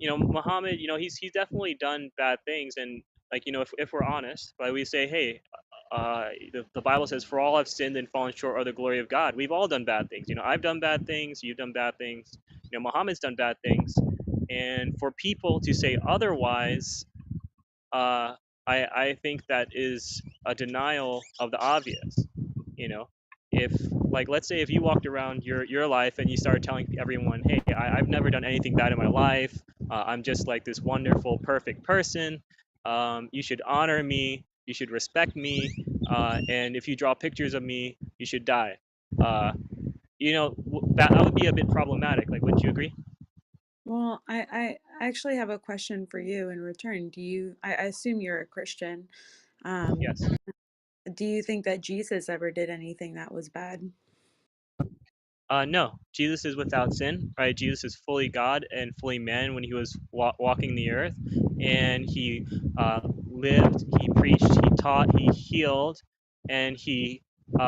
Muhammad, he's definitely done bad things, and like if we're honest, like we say, hey, the Bible says, "For all have sinned and fallen short of the glory of God." We've all done bad things. I've done bad things. You've done bad things. Muhammad's done bad things. And for people to say otherwise, uh, I think that is a denial of the obvious. If, like, let's say if you walked around your life and you started telling everyone, "Hey, I've never done anything bad in my life. I'm just like this wonderful, perfect person. You should honor me. You should respect me. And if you draw pictures of me, you should die." Uh, that would be a bit problematic. Like, wouldn't you agree? Well, I actually have a question for you in return. I assume you're a Christian. Yes. Do you think that Jesus ever did anything that was bad? No, Jesus is without sin, right? Jesus is fully God and fully man when he was walking the earth, and he lived, he preached, he taught, he healed, and he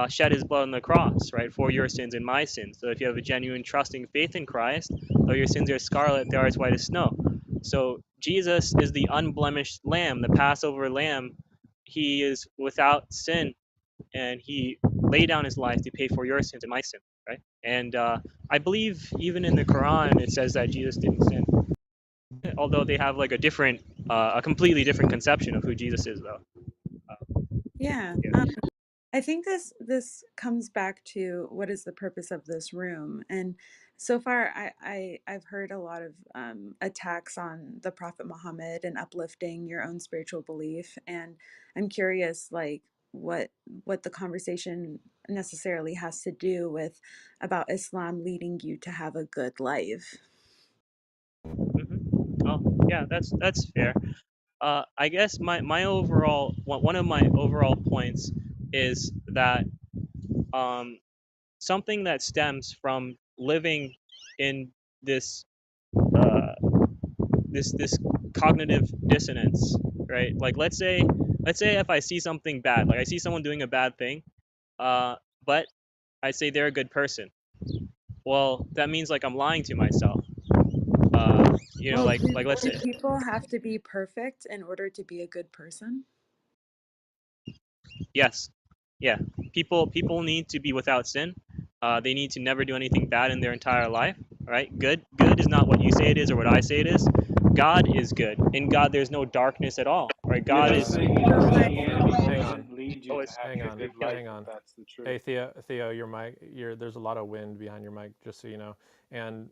shed his blood on the cross, right, for your sins and my sins. So if you have a genuine trusting faith in Christ, though your sins are scarlet, they are as white as snow. So Jesus is the unblemished lamb, the Passover lamb. He is without sin, and he laid down his life to pay for your sins and my sin, right? And I believe even in the Quran it says that Jesus didn't sin, although they have like a completely different conception of who Jesus is, though. Yeah. Yeah. I think this comes back to what is the purpose of this room. And so far, I've heard a lot of attacks on the Prophet Muhammad and uplifting your own spiritual belief. And I'm curious, like, what the conversation necessarily has to do with about Islam leading you to have a good life. Oh, yeah, that's fair. I guess my overall one of my overall points is that something that stems from living in this uh, this cognitive dissonance, right? Like, let's say if I see something bad, like I see someone doing a bad thing, but I say they're a good person. Well, that means like I'm lying to myself. Well, Like let's do say, people have to be perfect in order to be a good person? yes, yeah. People need to be without sin. They need to never do anything bad in their entire life. Right? Good is not what you say it is or what I say it is. God is good. In God, there's no darkness at all. Right? You're God just is. saying So, like, Christianity Hang on, doesn't lead you Oh, to it's hang having a on, good life, hang if on. that's the truth. Hey, Theo, your mic, there's a lot of wind behind your mic, just so you know. And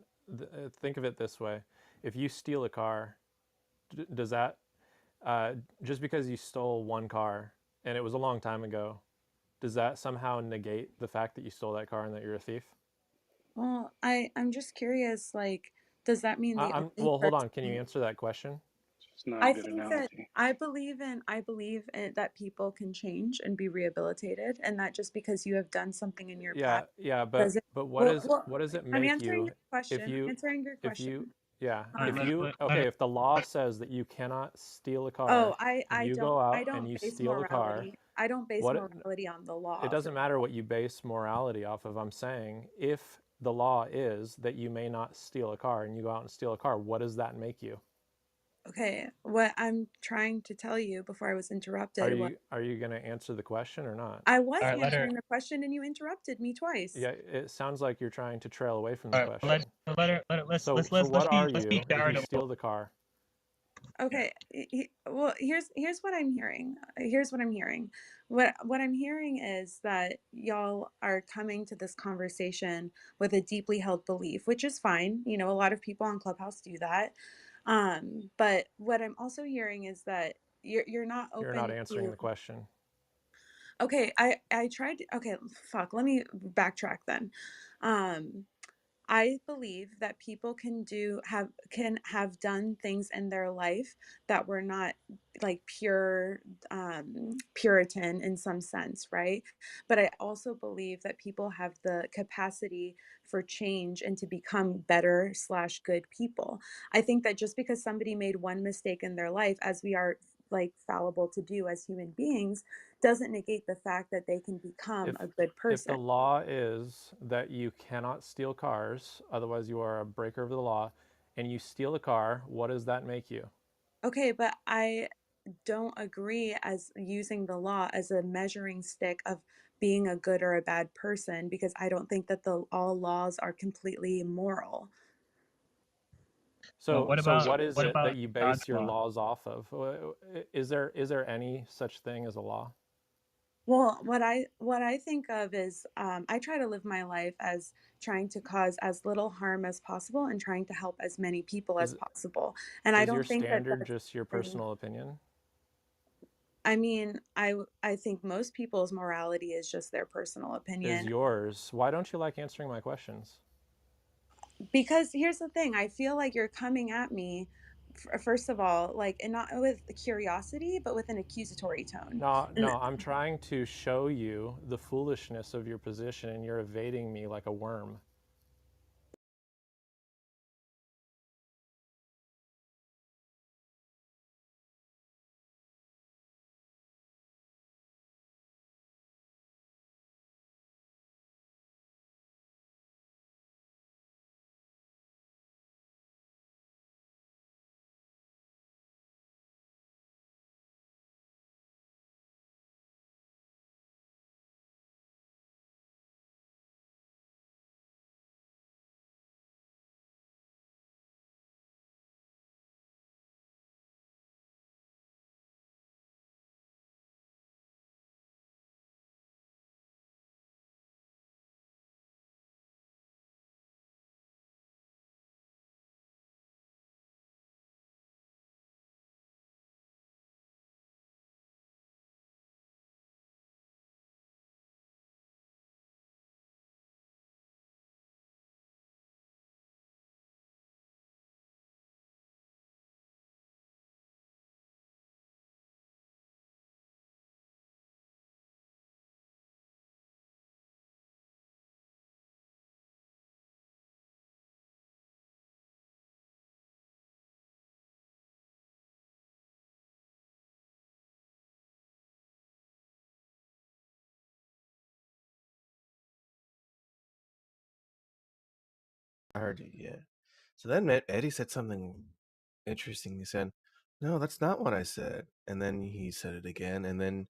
think of it this way: if you steal a car, does that just because you stole one car and it was a long time ago, does that somehow negate the fact that you stole that car and that you're a thief? well, I'm just curious, like, does that mean the only Well, hold on. Can you person? answer that question? It's not a I good think that analogy. I believe in that people can change and be rehabilitated, and that just because you have done something in your past Yeah, but doesn't. what Well, is well, what does it I'm make answering you your question. if I'm you answering your if question. you yeah if Um, you okay if the law says that you cannot steal a oh, car I and I you don't go I out and don't you base steal a car, morality. I don't base what morality on the it law. For doesn't matter what you base morality off of. I'm saying if the law is that you may not steal a car and you go out and steal a car, what does that make you? okay, what I'm trying to tell you before I was Are interrupted was you are you going to answer the question or not? I was all right. answering the question and you interrupted me twice. Yeah, it sounds like you're trying to trail away from the All right. question. Let it So what are let's be you if you charitable. steal the car? Okay. Well, here's what I'm hearing. Here's what I'm hearing. What I'm hearing is that y'all are coming to this conversation with a deeply held belief, which is fine. A lot of people on Clubhouse do that. But what I'm also hearing is that you're not You're not open answering to. the question. Okay, I tried. Okay, fuck. Let me backtrack then. Um, I believe that people can have done things in their life that were not like pure Puritan in some sense, right? But I also believe that people have the capacity for change and to become better slash good people. I think that just because somebody made one mistake in their life, as we are like fallible to do as human beings, doesn't negate the fact that they can become a If good if person. the law is that you cannot steal cars, otherwise you are a breaker of the law, and you steal a car, what does that make you? Okay, but don't agree as using the law as a measuring stick of being a good or a bad person, because I don't think that all laws are completely moral. So, what so about what is what it that about you God's base your law? laws off of? Is there any such thing as a law? Well, what I think of is I try to live my life as trying to cause as little harm as possible and trying to help as many people as Is possible. And I is your don't think that standard that's just your something. personal opinion? I mean, I think most people's morality is just their personal Is opinion. yours? Why don't you like answering my questions? Because here's the thing, I feel like you're coming at me, first of all, like, and not with curiosity, but with an accusatory tone. No, And no, I'm trying to show you the foolishness of your position, and you're evading me like a worm. I heard you, yeah. So then Eddie said something interesting. He said, "No, that's not what I said." And then he said it again, and then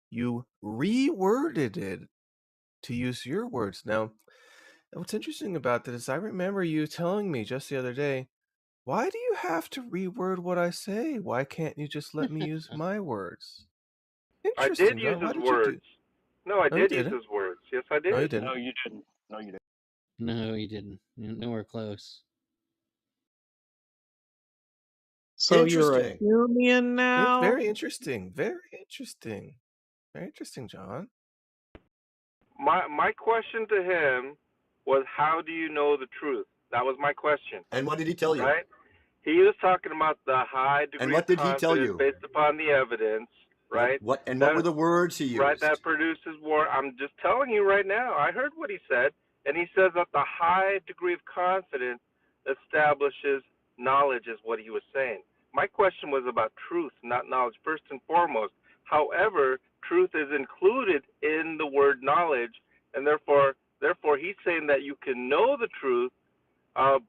you reworded it to use your words. Now, what's interesting about that is I remember you telling me just the other day, "Why do you have to reword what I say? Why can't you just let me use my words?" I did Interesting, use John. Why his did you words. do? No, I No, you did use didn't. his words. Yes, I No, you did. didn't. No, you didn't. No, you didn't. No, you didn't. Nowhere close. So you're a Interesting. Humean It's now? very interesting. Very interesting. Very interesting, John. My question to him was, how do you know the truth? That was my question. And what did he tell you? Right? He was talking about the high And degree what of did he tell confidence you? based upon the evidence, right? What That, were the words he used? right, that produces war. I'm just telling you right now. I heard what he said, and he says that the high degree of confidence establishes knowledge, is what he was saying. My question was about truth, not knowledge, first and foremost. However, truth is included in the word knowledge, and therefore he's saying that you can know the truth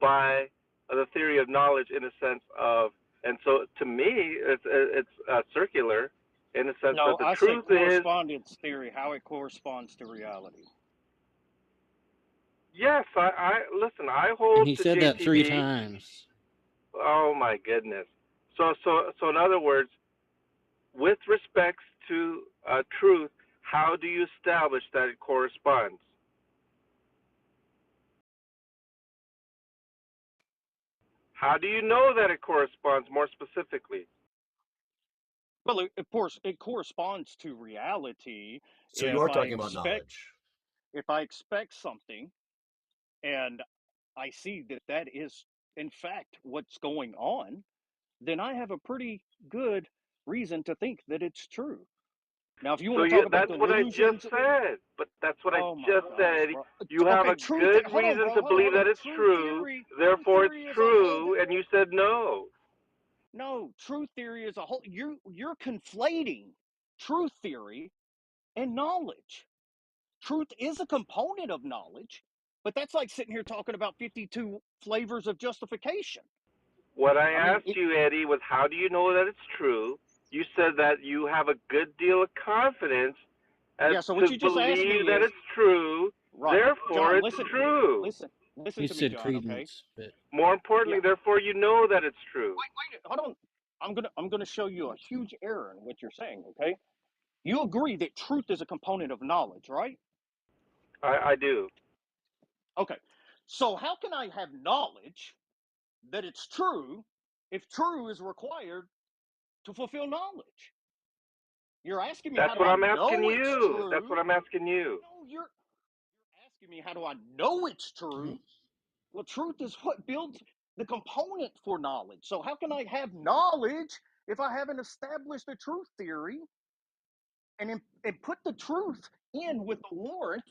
by the theory of knowledge, in a sense of, and so to me it's circular in the sense No, that the I said truth is, correspondence theory, how it corresponds to reality. yes, I listen, I And hold he to said that 3 JTB. times. Oh my goodness. So in other words, with respects to truth, how do you establish that it corresponds? How do you know that it corresponds more specifically? Well, of course, it corresponds to reality. So you are talking about knowledge. If I expect something and I see that that is, in fact, what's going on, then I have a pretty good reason to think that it's true. Now, if you So want to talk about that's what I just delusions, said. But that's what I oh my just gosh, said. bro. You have Okay, a good hold on, reason bro. to believe Hold that on. it's true, Truth therefore it's theory is a whole true, and you said no. no, truth theory is a whole you're conflating truth theory and knowledge. Truth is a component of knowledge, but that's like sitting here talking about 52 flavors of justification. What I I mean, asked you, Eddie, was how do you know that it's true? You said that you have a good deal of confidence as So what to you just asked me believe that is it's true. right. Therefore, John, it's true. listen He to me, said John. Okay. credence, but More importantly, therefore, you know that it's true. Wait, hold on. I'm gonna show you a huge error in what you're saying. Okay. You agree that truth is a component of knowledge, right? I do. Okay. So how can I have knowledge that it's true if true is required to fulfill knowledge? You're asking me That's how do what I I'm asking know it's you. That's what true? I'm asking you. No, you're asking me how do I know it's true? Well, truth is what builds the component for knowledge. So how can I have knowledge if I haven't established a truth theory and put the truth in with the warrant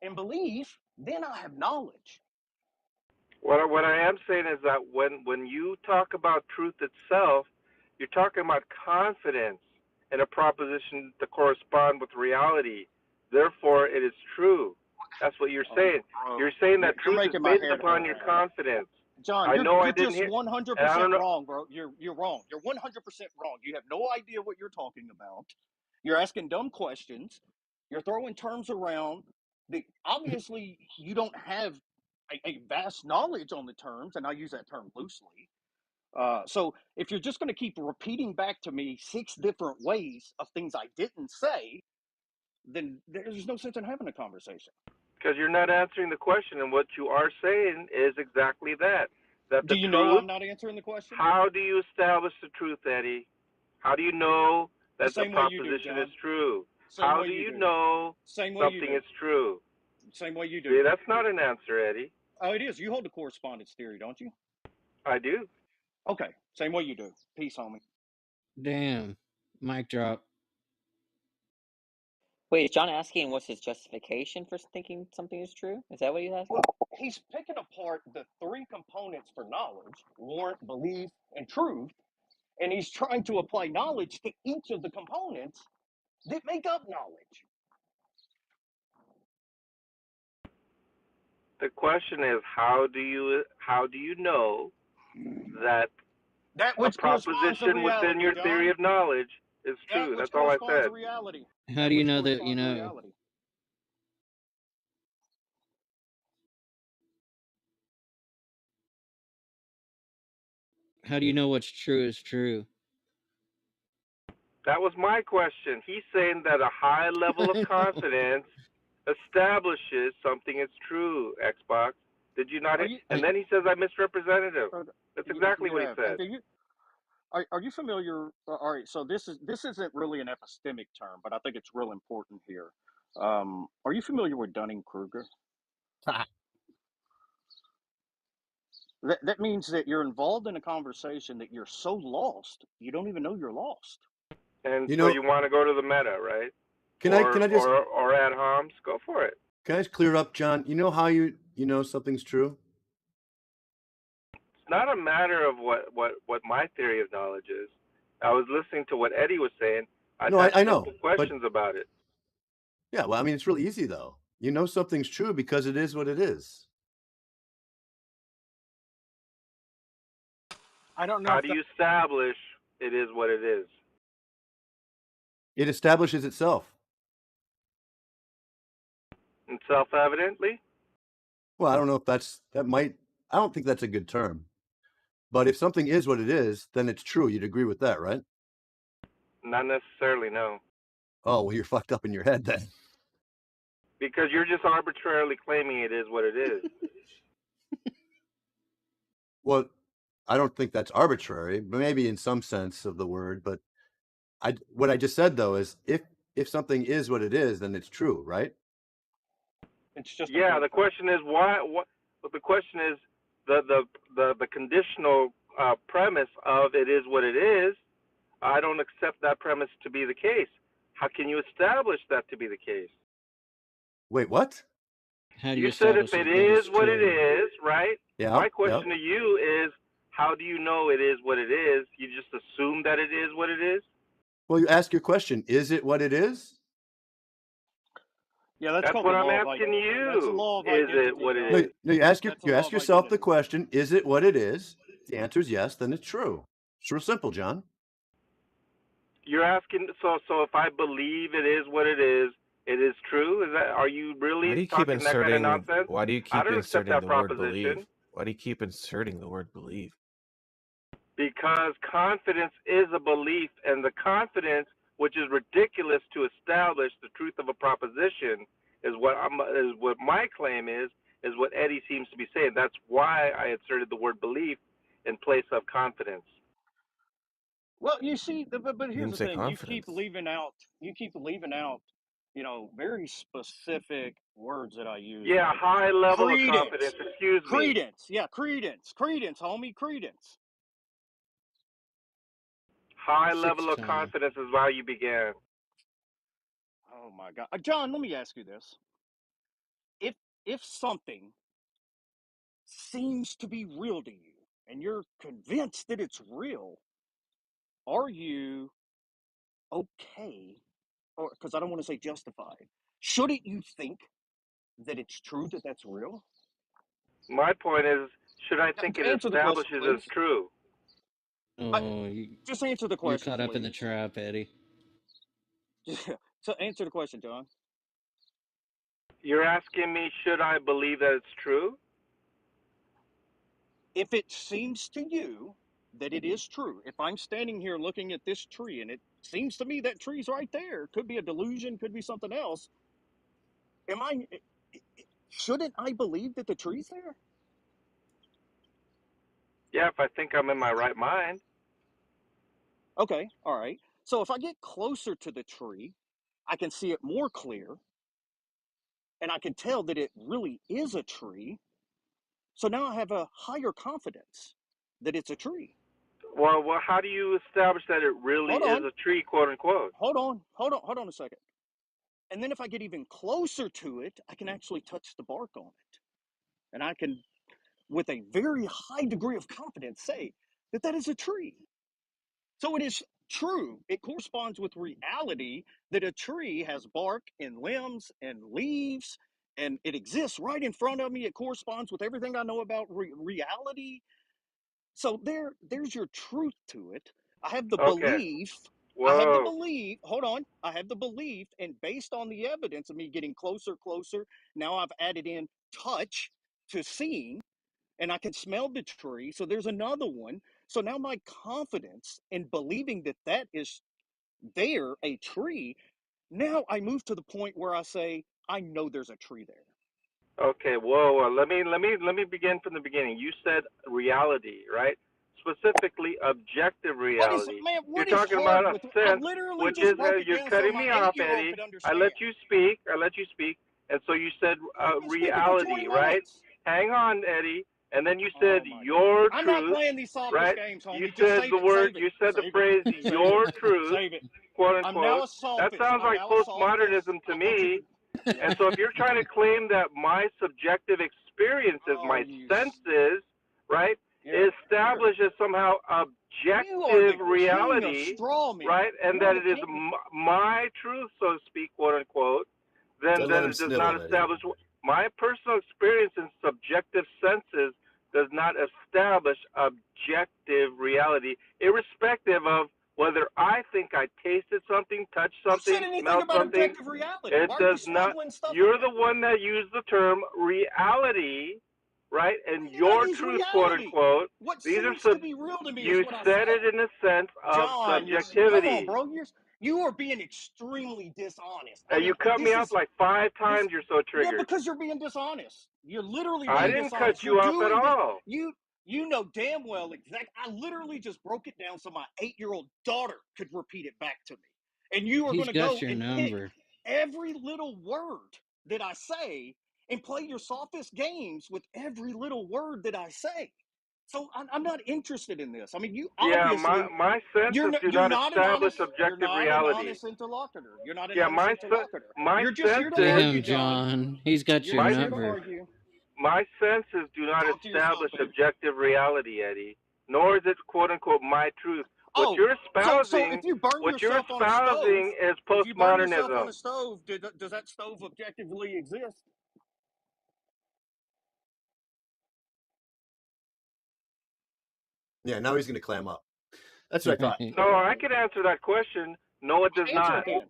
and belief? Then I have knowledge. What I am saying is that when you talk about truth itself, you're talking about confidence in a proposition to correspond with reality. Therefore, it is true. That's what you're saying. You're saying that truth is based upon your confidence. John, you're just 100% wrong, bro. You're wrong. You're 100% wrong. You have no idea what you're talking about. You're asking dumb questions. You're throwing terms around. Obviously, you don't have a vast knowledge on the terms, and I use that term loosely. So if you're just going to keep repeating back to me 6 different ways of things I didn't say, then there's no sense in having a conversation. Because you're not answering the question, and what you are saying is exactly that. Do you know I'm not answering the question? How do you establish the truth, Eddie? How do you know that the proposition is true? How do you know something is true? Same way you do. See, that's not an answer, Eddie. Oh, it is. You hold the correspondence theory, don't you? I do. Okay, same way you do. Peace, homie. damn, mic drop. Wait, is John asking what's his justification for thinking something is true? Is that what he's asking? Well, he's picking apart the 3 components for knowledge: warrant, belief, and truth. And he's trying to apply knowledge to each of the components that make up knowledge. The question is, how do you know that a proposition within your theory of knowledge is true? That's all I said. How do you know that you know? How do you know what's true is true? That was my question. He's saying that a high level of confidence establishes something is true, Xbox. Did you not? And then he says I misrepresented him. That's exactly what he said. Are you familiar? All right, so this isn't really an epistemic term, but I think it's real important here. Are you familiar with Dunning-Kruger? That means that you're involved in a conversation that you're so lost you don't even know you're lost. And so you want to go to the meta, right? Can I just or ad homs? Go for it. Can I just clear up, John? You know how you know something's true? It's not a matter of what my theory of knowledge is. I was listening to what Eddie was saying. I know questions about it. Yeah, well, I mean, it's really easy though. You know something's true because it is what it is. I don't know. How do you establish it is what it is? It establishes itself. And self-evidently? Well, I don't know if I don't think that's a good term. But if something is what it is, then it's true. You'd agree with that, right? Not necessarily, no. Oh, well, you're fucked up in your head then. Because you're just arbitrarily claiming it is what it is. Well, I don't think that's arbitrary, but maybe in some sense of the word. But what I just said though is if something is what it is, then it's true, right? It's just the question is why. But the question is the conditional premise of it is what it is. I don't accept that premise to be the case. How can you establish that to be the case? Wait, what? How do you said if it is what it is, right? Yeah. My question to you is, how do you know it is what it is? You just assume that it is what it is? Well, you ask your question, is it what it is? Yeah, that's what I'm asking you. That's the law of is it what it is? No, you ask yourself the question, is it what it is? The answer is yes, then it's true. It's real simple, John. You're asking, so if I believe it is what it is true? Is that, are you Why really do you keep talking that kind of inserting? nonsense? Why do you I keep don't accept inserting that the word believe? proposition Why do you keep inserting the word believe? because confidence is a belief, and the confidence, which is ridiculous to establish the truth of a proposition, is what my claim is what Eddie seems to be saying. That's why I inserted the word belief in place of confidence. Well, you see, but You here's didn't the say thing: you keep confidence. leaving out, very specific words that I use, Yeah, like high level of confidence. credence, Excuse me. credence, homie, credence. High Sixth level of time. confidence is how you began. Oh my God, John, let me ask you this: if something seems to be real to you, and you're convinced that it's real, are you okay, or because I don't want to say justified, shouldn't you think that it's true that that's real? My point is, should I think it Answer the question, establishes as please. true? Oh, Just answer the you're question, caught up in the please. trap, Eddie. So answer the question, John. You're asking me, should I believe that it's true? If it seems to you that it is true, if I'm standing here looking at this tree and it seems to me that tree's right there, could be a delusion, could be something else, shouldn't I believe that the tree's there? Yeah, if I think I'm in my right mind. Okay, all right. So if I get closer to the tree, I can see it more clear, and I can tell that it really is a tree. So now I have a higher confidence that it's a tree. Well, how do you establish that it really Hold is on, a tree, quote unquote? hold on a second. And then if I get even closer to it, I can actually touch the bark on it. And I can, with a very high degree of confidence, say that that is a tree. So it is true. It corresponds with reality that a tree has bark and limbs and leaves, and it exists right in front of me. It corresponds with everything I know about reality. So there's your truth to it. I have the Okay. belief. Whoa. Hold on. I have the belief, and based on the evidence of me getting closer, now I've added in touch to seeing, and I can smell the tree. So there's another one. So now my confidence in believing that that is there, a tree, now I move to the point where I say, I know there's a tree there. Okay. Whoa. Let me begin from the beginning. You said reality, right? Specifically, objective reality. You're What is talking about hard a with, I sense, literally which just is broke it you're down so cutting my me off, 8-year-old Eddie. could I understand. let you speak. And so you said I've been speaking for 20 reality, right? minutes. Hang on, Eddie. And then you said Oh my God. your I'm not truth, playing these sophist right? games, You homie. Just said save the it, word. save it, You said the save it, phrase save it, your truth, save it. quote I'm now unquote. a That sophist. sounds like postmodernism to I want you me. to, yeah. And so if you're trying to claim that my subjective experiences, Oh, my senses, right, yeah. establishes somehow You are the objective king of reality, straw men. right, and You're that the it is king. my truth, so to speak, quote unquote, then Don't let him it does snittle, not Eddie. establish my personal experience and subjective senses does not establish objective reality, irrespective of whether I think I tasted something, touched Who said something, anything smelled about something. objective reality? It Why are you does not. smuggling stuff You're in the there? one that used the term reality, right? And Why did I your use truth, quote reality? unquote. What These are seems to be real to me is You what I said said. it in a sense of John, come on, subjectivity. bro. You are being extremely dishonest. I You mean, cut me this off is like 5 this. times. You're so Yeah, triggered. because you're being dishonest. You're literally I being didn't cut dishonest. you You're off at doing this. all. You know damn well exact. I literally just broke it down so my 8-year-old daughter could repeat it back to me. And you are going He's to got go your and pick number. every little word that I say and play your sophist games with every little word that I say. So I'm not interested in this. I mean, you Yeah, obviously my senses do you're not not an establish honest objective reality. interlocutor. You're not an Yeah, honest interlocutor. my You're just here to Get senses argue, him, John. John. He's got You're your my just here to number. argue. my senses do not Talk to yourself, establish baby. objective reality, Eddie. Nor is it quote unquote my truth. What Oh, you're so espousing, if you burn what you're yourself on a stove, espousing is postmodernism. does that stove objectively exist? Yeah, now he's going to clam up. That's what I thought. No, I can answer that question. No, it does Answer not. it then.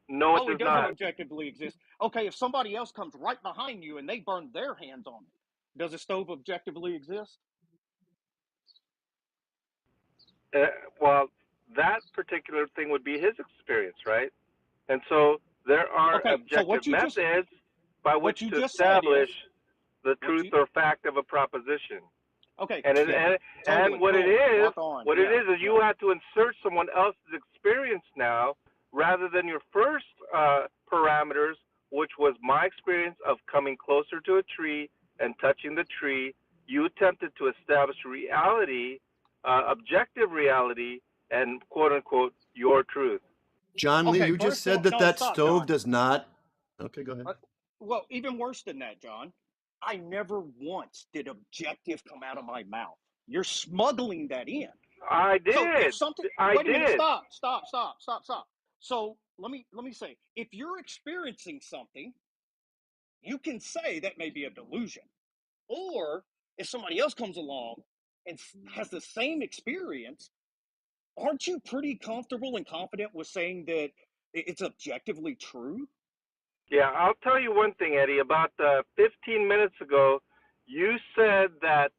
No, it Oh, it does doesn't not. objectively exist. Okay, if somebody else comes right behind you and they burn their hands on it, does a stove objectively exist? Well, that particular thing would be his experience, right? And so there are Okay, so objective methods by which to just said establish is the truth or fact of a proposition. okay, And totally what cool. it is, Rock on. what it is you have to insert someone else's experience now, rather than your first parameters, which was my experience of coming closer to a tree and touching the tree. You attempted to establish reality, objective reality, and quote unquote your truth. John Lee, Okay, you just first said of all, that no, that stop, stove John. does not. Okay, go ahead. Well, even worse than that, John. I never once did objective come out of my mouth. You're smuggling that in. I did. So if something, wait a minute, did. Stop. So let me say, if you're experiencing something, you can say that may be a delusion. Or if somebody else comes along and has the same experience, aren't you pretty comfortable and confident with saying that it's objectively true? Yeah, I'll tell you one thing, Eddie. About 15 minutes ago, you said that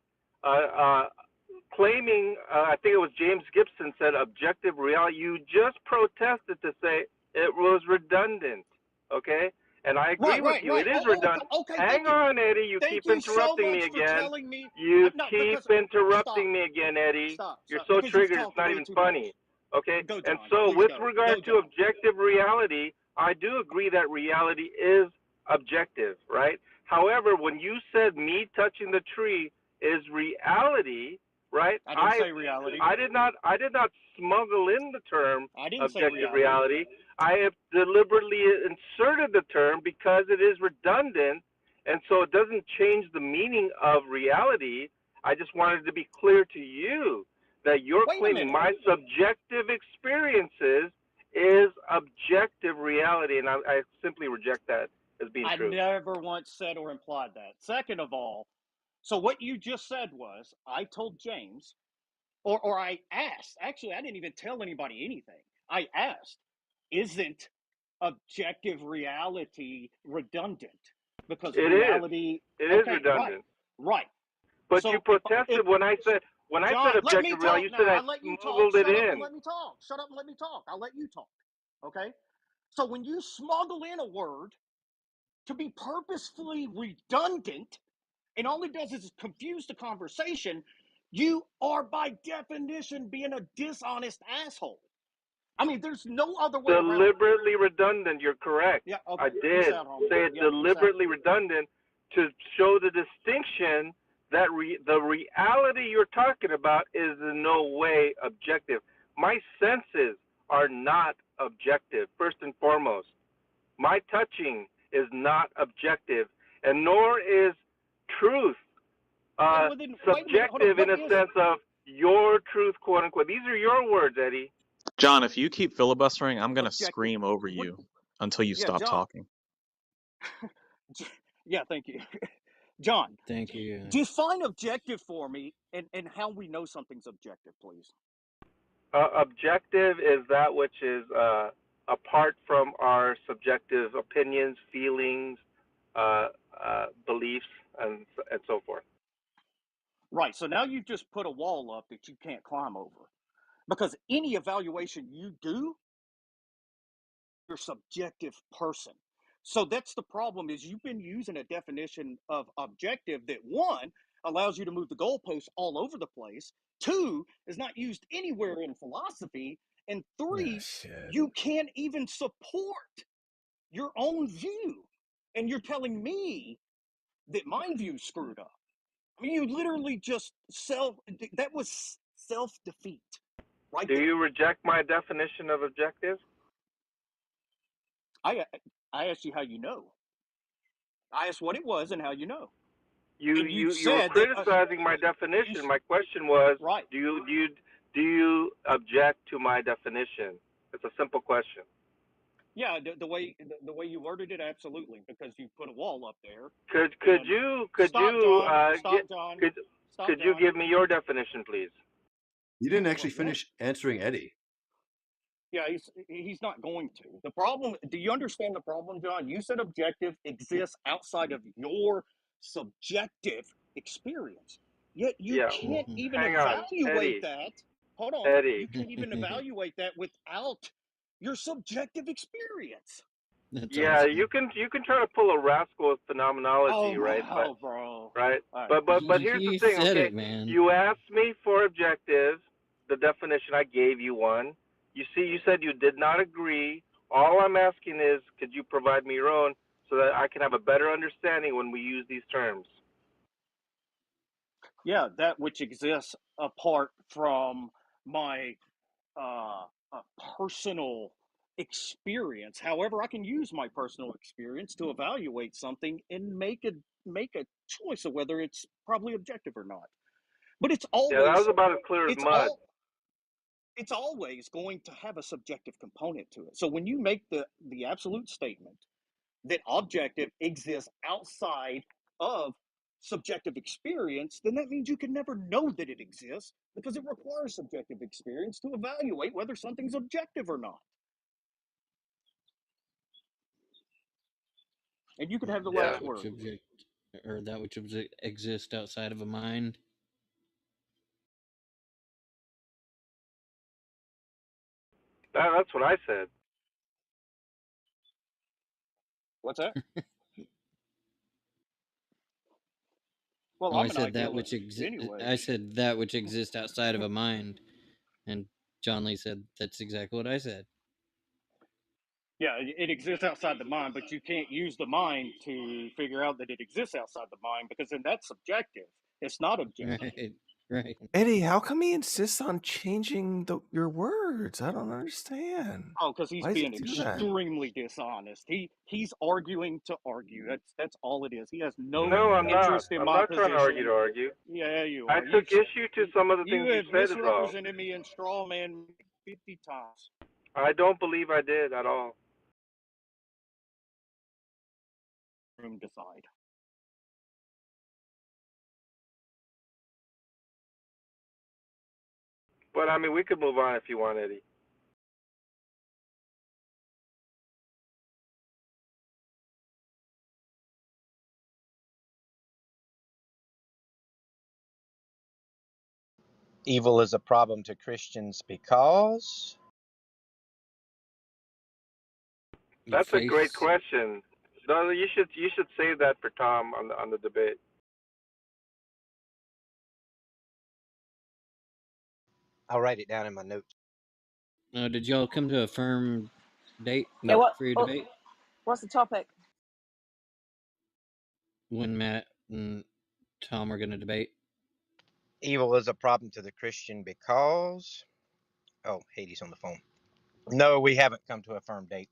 claiming, I think it was James Gibson said objective reality. You just protested to say it was redundant, okay? And I agree with you. It is redundant. Okay, Hang on, Eddie. You keep interrupting me again. You keep interrupting me again, Eddie. You're so triggered, it's not even funny. Okay? And so with regard to objective reality, I do agree that reality is objective, right? However, when you said me touching the tree is reality, right? I didn't say reality. I did not smuggle in the term objective reality. I have deliberately inserted the term because it is redundant, and so it doesn't change the meaning of reality. I just wanted to be clear to you that you're claiming my subjective experiences is objective reality, and I simply reject that as being true. I never once said or implied that. Second of all, so what you just said was, I told James, or I asked, actually, I didn't even tell anybody anything. I asked, isn't objective reality redundant? Because reality is redundant. Right. But so you protested when I said objective reality, you said I smuggled it in. Let me talk. Shut up and let me talk. I'll let you talk. Okay? So when you smuggle in a word to be purposefully redundant, and all it does is confuse the conversation, you are by definition being a dishonest asshole. I mean, there's no other way around. Deliberately redundant, you're correct. Yeah, okay. I did say it deliberately redundant to show the distinction that the reality you're talking about is in no way objective. My senses are not objective, first and foremost. My touching is not objective, and nor is truth subjective in a sense of your truth, quote unquote. These are your words, Eddie. John, if you keep filibustering, I'm going to scream over you until you stop talking. Yeah, thank you. John, thank you. Define objective for me and how we know something's objective, please. Objective is that which is apart from our subjective opinions, feelings, beliefs, and so forth. Right. So now you've just put a wall up that you can't climb over. Because any evaluation you do, you're a subjective person. So that's the problem, is you've been using a definition of objective that, one, allows you to move the goalposts all over the place, two, is not used anywhere in philosophy, and three, you can't even support your own view. And you're telling me that my view's screwed up. I mean, you literally just that was self-defeat. Right. Do you reject my definition of objective? I asked you how you know. I asked what it was and how you know. You were criticizing my definition. My question was, do you object to my definition? It's a simple question. Yeah, the way you worded it, absolutely, because you put a wall up there. Could you give me your definition, please? You didn't actually finish answering Eddie. Yeah, he's not going to. The problem, do you understand the problem, John? You said objective exists outside of your subjective experience. Yet you Yeah. can't even Hang on, evaluate Eddie. that. Hold on. Eddie. You can't even evaluate that without your subjective experience. That's Yeah, awesome. you can try to pull a rascal with phenomenology, right? Wow, bro. Right. All But right. here's the You thing, said okay? it, man. You asked me for objective, the definition, I gave you one. You see, you said you did not agree. All I'm asking is, could you provide me your own so that I can have a better understanding when we use these terms? Yeah, that which exists apart from my personal experience. However, I can use my personal experience to evaluate something and make a choice of whether it's probably objective or not. But it's Yeah, that was always about as clear as mud. It's always going to have a subjective component to it. So when you make the absolute statement that objective exists outside of subjective experience, then that means you can never know that it exists because it requires subjective experience to evaluate whether something's objective or not. And you can have the last word. That which exists outside of a mind. That's what I said. What's that? Well, I I'm an said that idealist anyway. I said that which exists outside of a mind, and John Lee said that's exactly what I said. Yeah, it exists outside the mind, but you can't use the mind to figure out that it exists outside the mind because then that's subjective. It's not objective. Right. Eddie, how come he insists on changing your words? I don't understand. Oh, because he's Why does he being do that? extremely dishonest. He's arguing to argue. That's all it is. He has no I'm not. interest in I'm my not trying position. to argue. Yeah, you I are. took issue to some of the things You you have said is all. misrepresented me and straw man 50 times. I don't believe I did at all. Room decide. But I mean, we could move on if you want, Eddie. Evil is a problem to Christians because... That's a great question. No, you should save that for Tom on the debate. I'll write it down in my notes. Did y'all come to a firm date Yeah, for your debate? What's the topic? When Matt and Tom are going to debate? Evil is a problem to the Christian because... Oh, Hades on the phone. No, we haven't come to a firm date.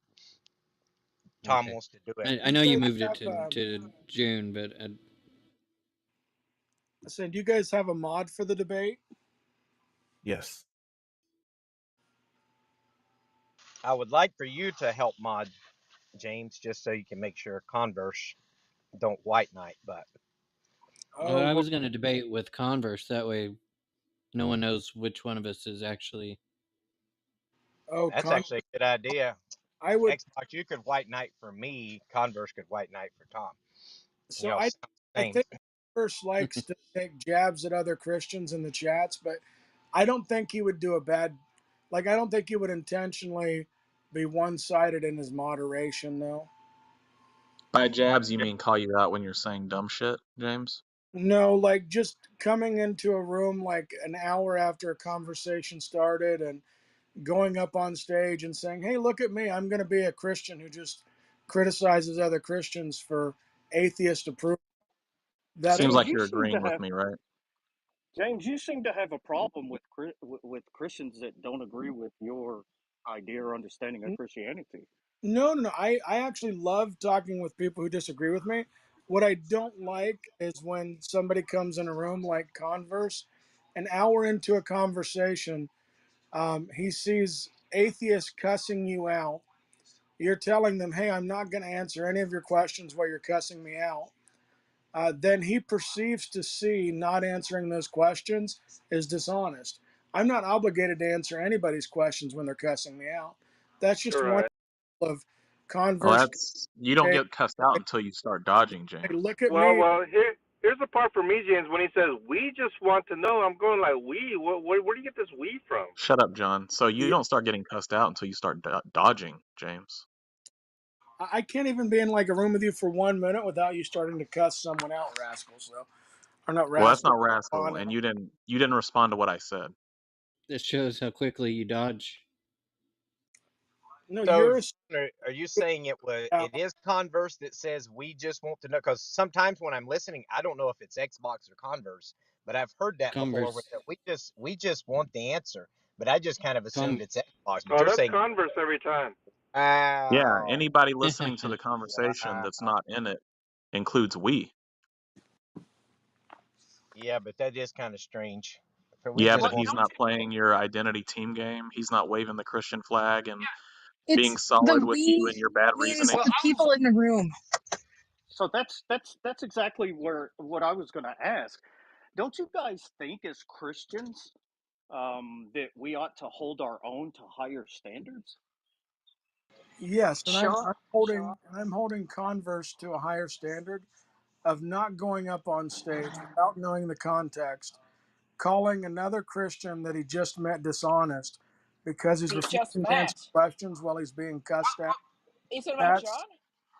Tom wants to do it. I know you moved it to June, but... I said, do you guys have a mod for the debate? Yes. I would like for you to help mod, James, just so you can make sure Converse don't white knight, but... I was going to debate with Converse. That way no one knows which one of us is actually... Oh, that's actually a good idea. I would... Xbox, you could white knight for me. Converse could white knight for Tom. So I think Converse likes to take jabs at other Christians in the chats, but I don't think he would do a bad... I don't think he would intentionally be one-sided in his moderation, though. By jabs, you mean call you out when you're saying dumb shit, James? No, just coming into a room an hour after a conversation started and going up on stage and saying, hey, look at me, I'm going to be a Christian who just criticizes other Christians for atheist approval. Seems like you're agreeing with me, right? James, you seem to have a problem with Christians that don't agree with your idea or understanding of Christianity. No. I actually love talking with people who disagree with me. What I don't like is when somebody comes in a room like Converse, an hour into a conversation, he sees atheists cussing you out. You're telling them, hey, I'm not going to answer any of your questions while you're cussing me out. Then he perceives to see not answering those questions is dishonest. I'm not obligated to answer anybody's questions when they're cussing me out. That's just one Right. of Well, converse. that's you don't Hey, get cussed out until you start dodging, James. look at Well, me. here's the part for me, James. When he says we just want to know, I'm going like we. Where do you get this we from? Shut up, John. So you Yeah, don't start getting cussed out until you start dodging, James. I can't even be in like a room with you for 1 minute without you starting to cuss someone out, rascals. So, or not Well, that's rascal. not rascal, On and you didn't respond to what I said. This shows how quickly you dodge. no, So, you're are you saying it is Converse that says we just want to know? Because sometimes when I'm listening, I don't know if it's Xbox or Converse, but I've heard that before. Where Converse. we just want the answer, but I just kind of assumed it's Xbox. But Oh, you're that's saying, Converse every time. Yeah, oh, anybody listening to the conversation wow. that's not in it includes we. Yeah, but that is kind of strange. For we Yeah, just but want he's to not know. playing your identity team game. He's not waving the Christian flag and being It's solid the with you we and your bad means reasoning. Well, the people in the room. so that's exactly what I was going to ask. Don't you guys think as Christians that we ought to hold our own to higher standards? yes, and Sure. I'm holding Converse to a higher standard of not going up on stage without knowing the context, calling another Christian that he just met dishonest because he's He's just refusing to answer met. questions while he's being cussed at. Is it about That's John?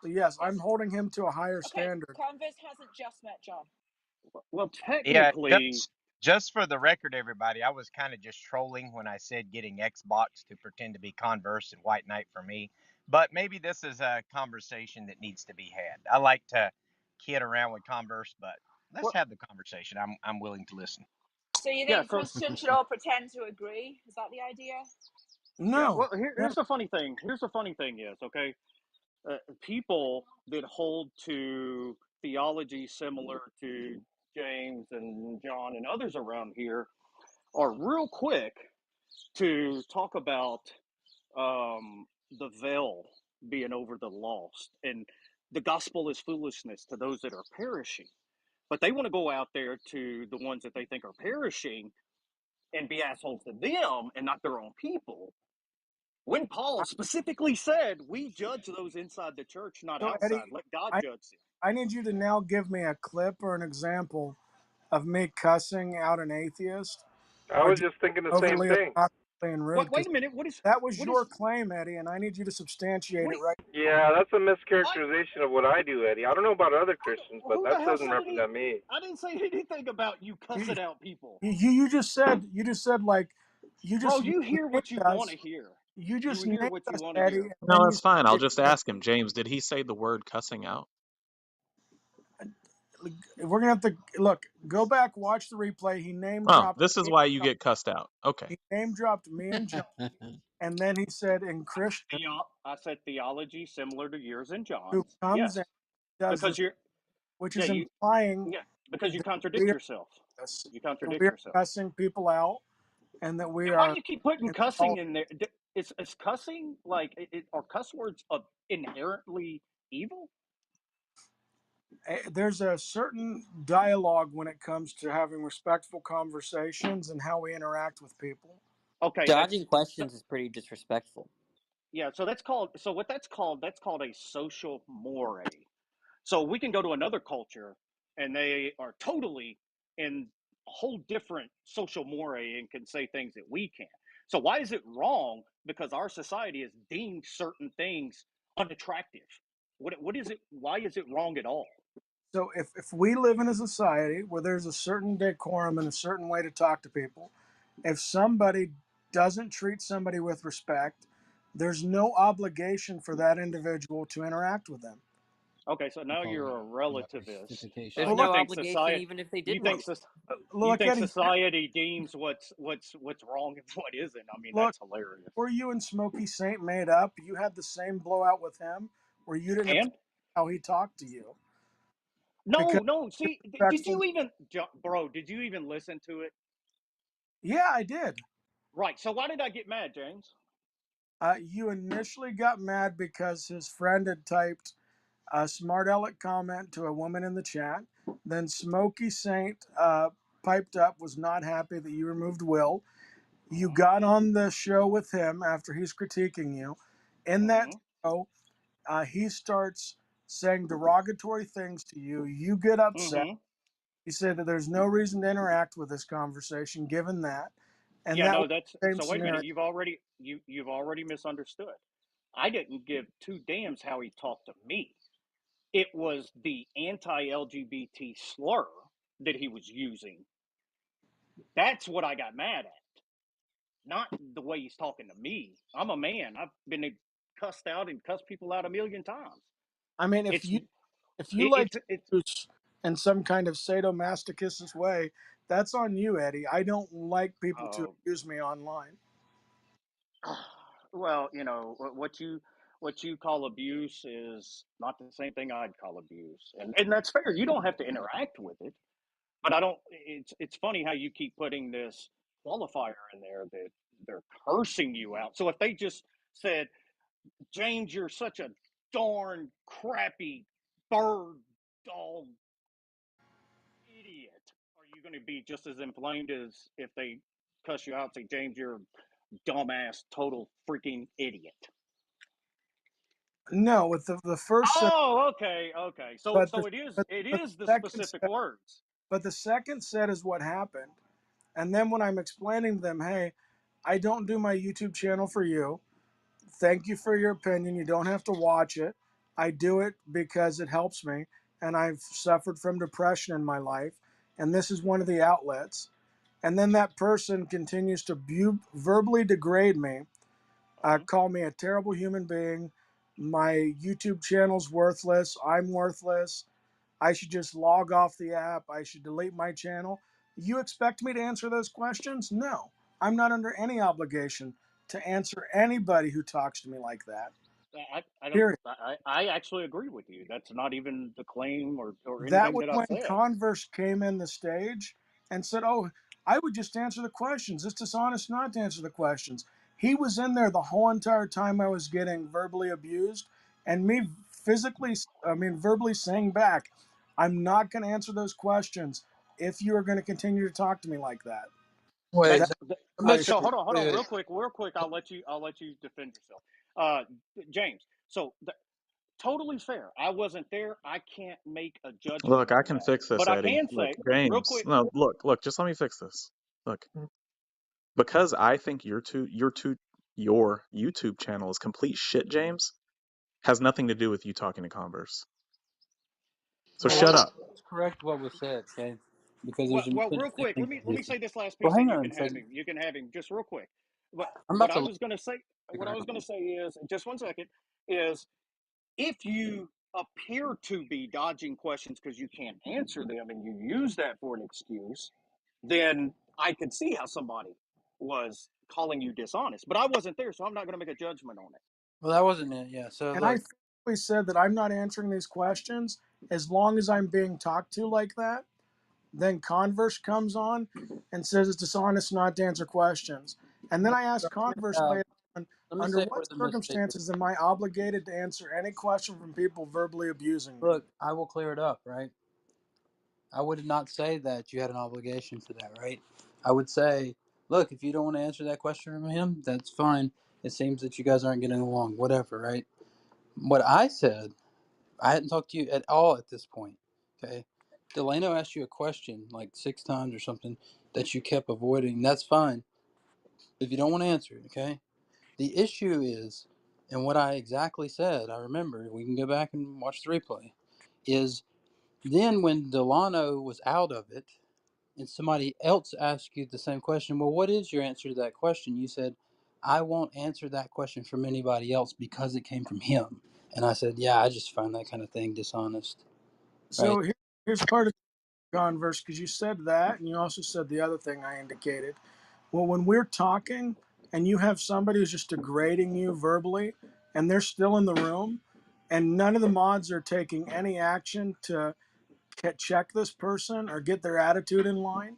yes, I'm Yes. holding him to a higher Okay, standard. Converse hasn't just met John. Well, Yeah, technically, just for the record, everybody, I was kind of just trolling when I said getting Xbox to pretend to be Converse and White Knight for me. But maybe this is a conversation that needs to be had. I like to kid around with Converse, but let's well, have the conversation. I'm willing to listen. So you yeah. think So Christians should all pretend to agree? Is that the idea? yeah. No, Well, here's the funny thing. Here's the funny thing is, okay, people that hold to theology similar to James and John and others around here are real quick to talk about the veil being over the lost and the gospel is foolishness to those that are perishing. But they want to go out there to the ones that they think are perishing and be assholes to them and not their own people. When Paul specifically said, we judge those inside the church, not so outside. Eddie, Let God I judge them. I need you to now give me a clip or an example of me cussing out an atheist I or was just just thinking the same overly thing. obnoxiously and rude, What? because Wait a minute. that was What your is? claim, Eddie, and I need you to substantiate What? it right. Yeah, that's a I, mischaracterization of what I do, Eddie. I don't know about other Christians, but who the that hell doesn't said any? represent me. I didn't say anything about you You, cussing out people, you just said like bro. you You hear named what you want us. to hear. You You just hear named what you us, want to Eddie, hear. and No, then you that's fine. I'll said just ask him. James, did he say the word cussing out? we're gonna have to look. Go back, watch the replay. He name Oh, dropped. this is why you get cussed out. Okay. He name dropped me and John, and then he said in Christian I said theology similar to yours and who John's. comes Yes, and does because this, you're. which Yeah, is you. implying Yeah, because you that contradict we are yourself. us, You that contradict we are yourself. cussing people out, and that we And why do are you keep putting cussing installed. in there? Is cussing like are cuss words inherently evil? There's a certain dialogue when it comes to having respectful conversations and how we interact with people. Okay, Dodging questions is pretty disrespectful. yeah. So that's called. So what that's called a social moray. So we can go to another culture and they are totally in a whole different social moray and can say things that we can't. So why is it wrong? Because our society has deemed certain things unattractive. What is it? Why is it wrong at all? So if we live in a society where there's a certain decorum and a certain way to talk to people, if somebody doesn't treat somebody with respect, there's no obligation for that individual to interact with them. Okay, so now Call you're a relativist. justification. There's Well, no look, obligation even if they did want to. You look, think Eddie, society deems what's wrong and what isn't. I mean, look, that's hilarious. were you and Smokey Saint made up? You had the same blowout with him where you didn't And appreciate how he talked to you. no, Because no. See, did respectful. you even, bro? Did you even listen to it? Yeah, I did. Right. So why did I get mad, James? You initially got mad because his friend had typed a smart aleck comment to a woman in the chat. Then Smokey Saint piped up, was not happy that you removed Will. You got on the show with him after he's critiquing you. In that show, he starts saying derogatory things to you. You get upset. You say that there's no reason to interact with this conversation, given that, and Yeah, that was no, that's the same so. Wait a minute, scenario. you've already misunderstood. I didn't give two damns how he talked to me. It was the anti-LGBT slur that he was using. That's what I got mad at, not the way he's talking to me. I'm a man. I've been cussed out and cussed people out a million times. I mean, if you like to use in some kind of sadomasochistic way, that's on you, Eddie. I don't like people to abuse me online. Well, you know what you call abuse is not the same thing I'd call abuse, and that's fair. You don't have to interact with it, but I don't. It's funny how you keep putting this qualifier in there that they're cursing you out. So if they just said, "James, you're such a darn crappy bird dog idiot," are you going to be just as inflamed as if they cuss you out and say, "James, you're a dumbass, total freaking idiot"? No, with the first. Oh, okay. So it is the specific set, words. But the second set is what happened, and then when I'm explaining to them, hey, I don't do my YouTube channel for you. Thank you for your opinion. You don't have to watch it. I do it because it helps me, and I've suffered from depression in my life, and this is one of the outlets. And then that person continues to verbally degrade me, call me a terrible human being. My YouTube channel's worthless. I'm worthless. I should just log off the app. I should delete my channel. You expect me to answer those questions? No. I'm not under any obligation to answer anybody who talks to me like that. Period. I actually agree with you. That's not even the claim or That anything was that I when said. Converse came in the stage and said, oh, I would just answer the questions. It's dishonest not to answer the questions. He was in there the whole entire time I was getting verbally abused, and me verbally saying back, I'm not going to answer those questions if you are going to continue to talk to me like that. Wait, So hold on, real quick. I'll let you defend yourself, James. So totally fair. I wasn't there. I can't make a judgment. Look, I on can that. fix this, But I Eddie. can Look, say real James. quick. No, look. Just let me fix this. Look, because I think your YouTube channel is complete shit, James, has nothing to do with you talking to Converse. So shut up. Let's correct what was said, okay? Because there's Well, real quick. Let me say this last piece. Well, hang and on you a can have second. him. You can have him just real quick. I'm What about I to was going to say. What I was going to say is just 1 second. Is if you appear to be dodging questions because you can't answer them and you use that for an excuse, then I could see how somebody was calling you dishonest. But I wasn't there, so I'm not going to make a judgment on it. Well, that wasn't it. Yeah. So And look, I said that I'm not answering these questions as long as I'm being talked to like that. Then Converse comes on and says it's dishonest not to answer questions. And then I asked Converse later on, let me under say what where the mistake is. circumstances am I obligated to answer any question from people verbally abusing me? Look, I will clear it up, right? I would not say that you had an obligation to that, right? I would say, look, if you don't want to answer that question from him, that's fine. It seems that you guys aren't getting along, whatever, right? What I said, I hadn't talked to you at all at this point, okay? Delano asked you a question like 6 times or something that you kept avoiding. That's fine if you don't want to answer it, okay? The issue is, and what I exactly said, I remember, we can go back and watch the replay, is then when Delano was out of it and somebody else asked you the same question, well, what is your answer to that question? You said, I won't answer that question from anybody else because it came from him. And I said, yeah, I just find that kind of thing dishonest. So Right? here's part of Converse, because you said that and you also said the other thing I indicated. Well, when we're talking and you have somebody who's just degrading you verbally and they're still in the room and none of the mods are taking any action to check this person or get their attitude in line,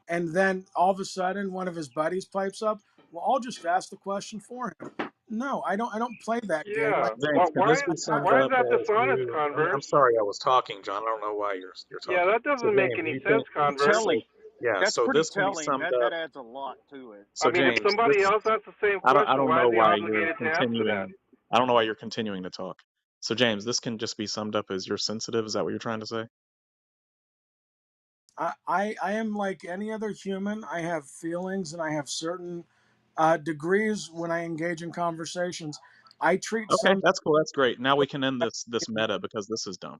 and then all of a sudden one of his buddies pipes up, well, I'll just ask the question for him. No, I don't play that game. Yeah. James, can this be summed Why is up that as dishonest, you? I'm Converse? sorry, I was talking, John. I don't know why you're Yeah, talking. that So doesn't make James, any you sense, think Converse. Yeah. That's So pretty this can be telling. summed That up. adds a lot to it. So I mean, if James, somebody this else asks the same I question, don't why know are they why you're obligated to answer that? continuing. I don't know why you're continuing to talk. So James, this can just be summed up as you're sensitive. Is that what you're trying to say? I am like any other human. I have feelings and I have certain degrees when I engage in conversations. I treat Okay, some. that's cool. That's great. Now we can end this meta because this is dumb.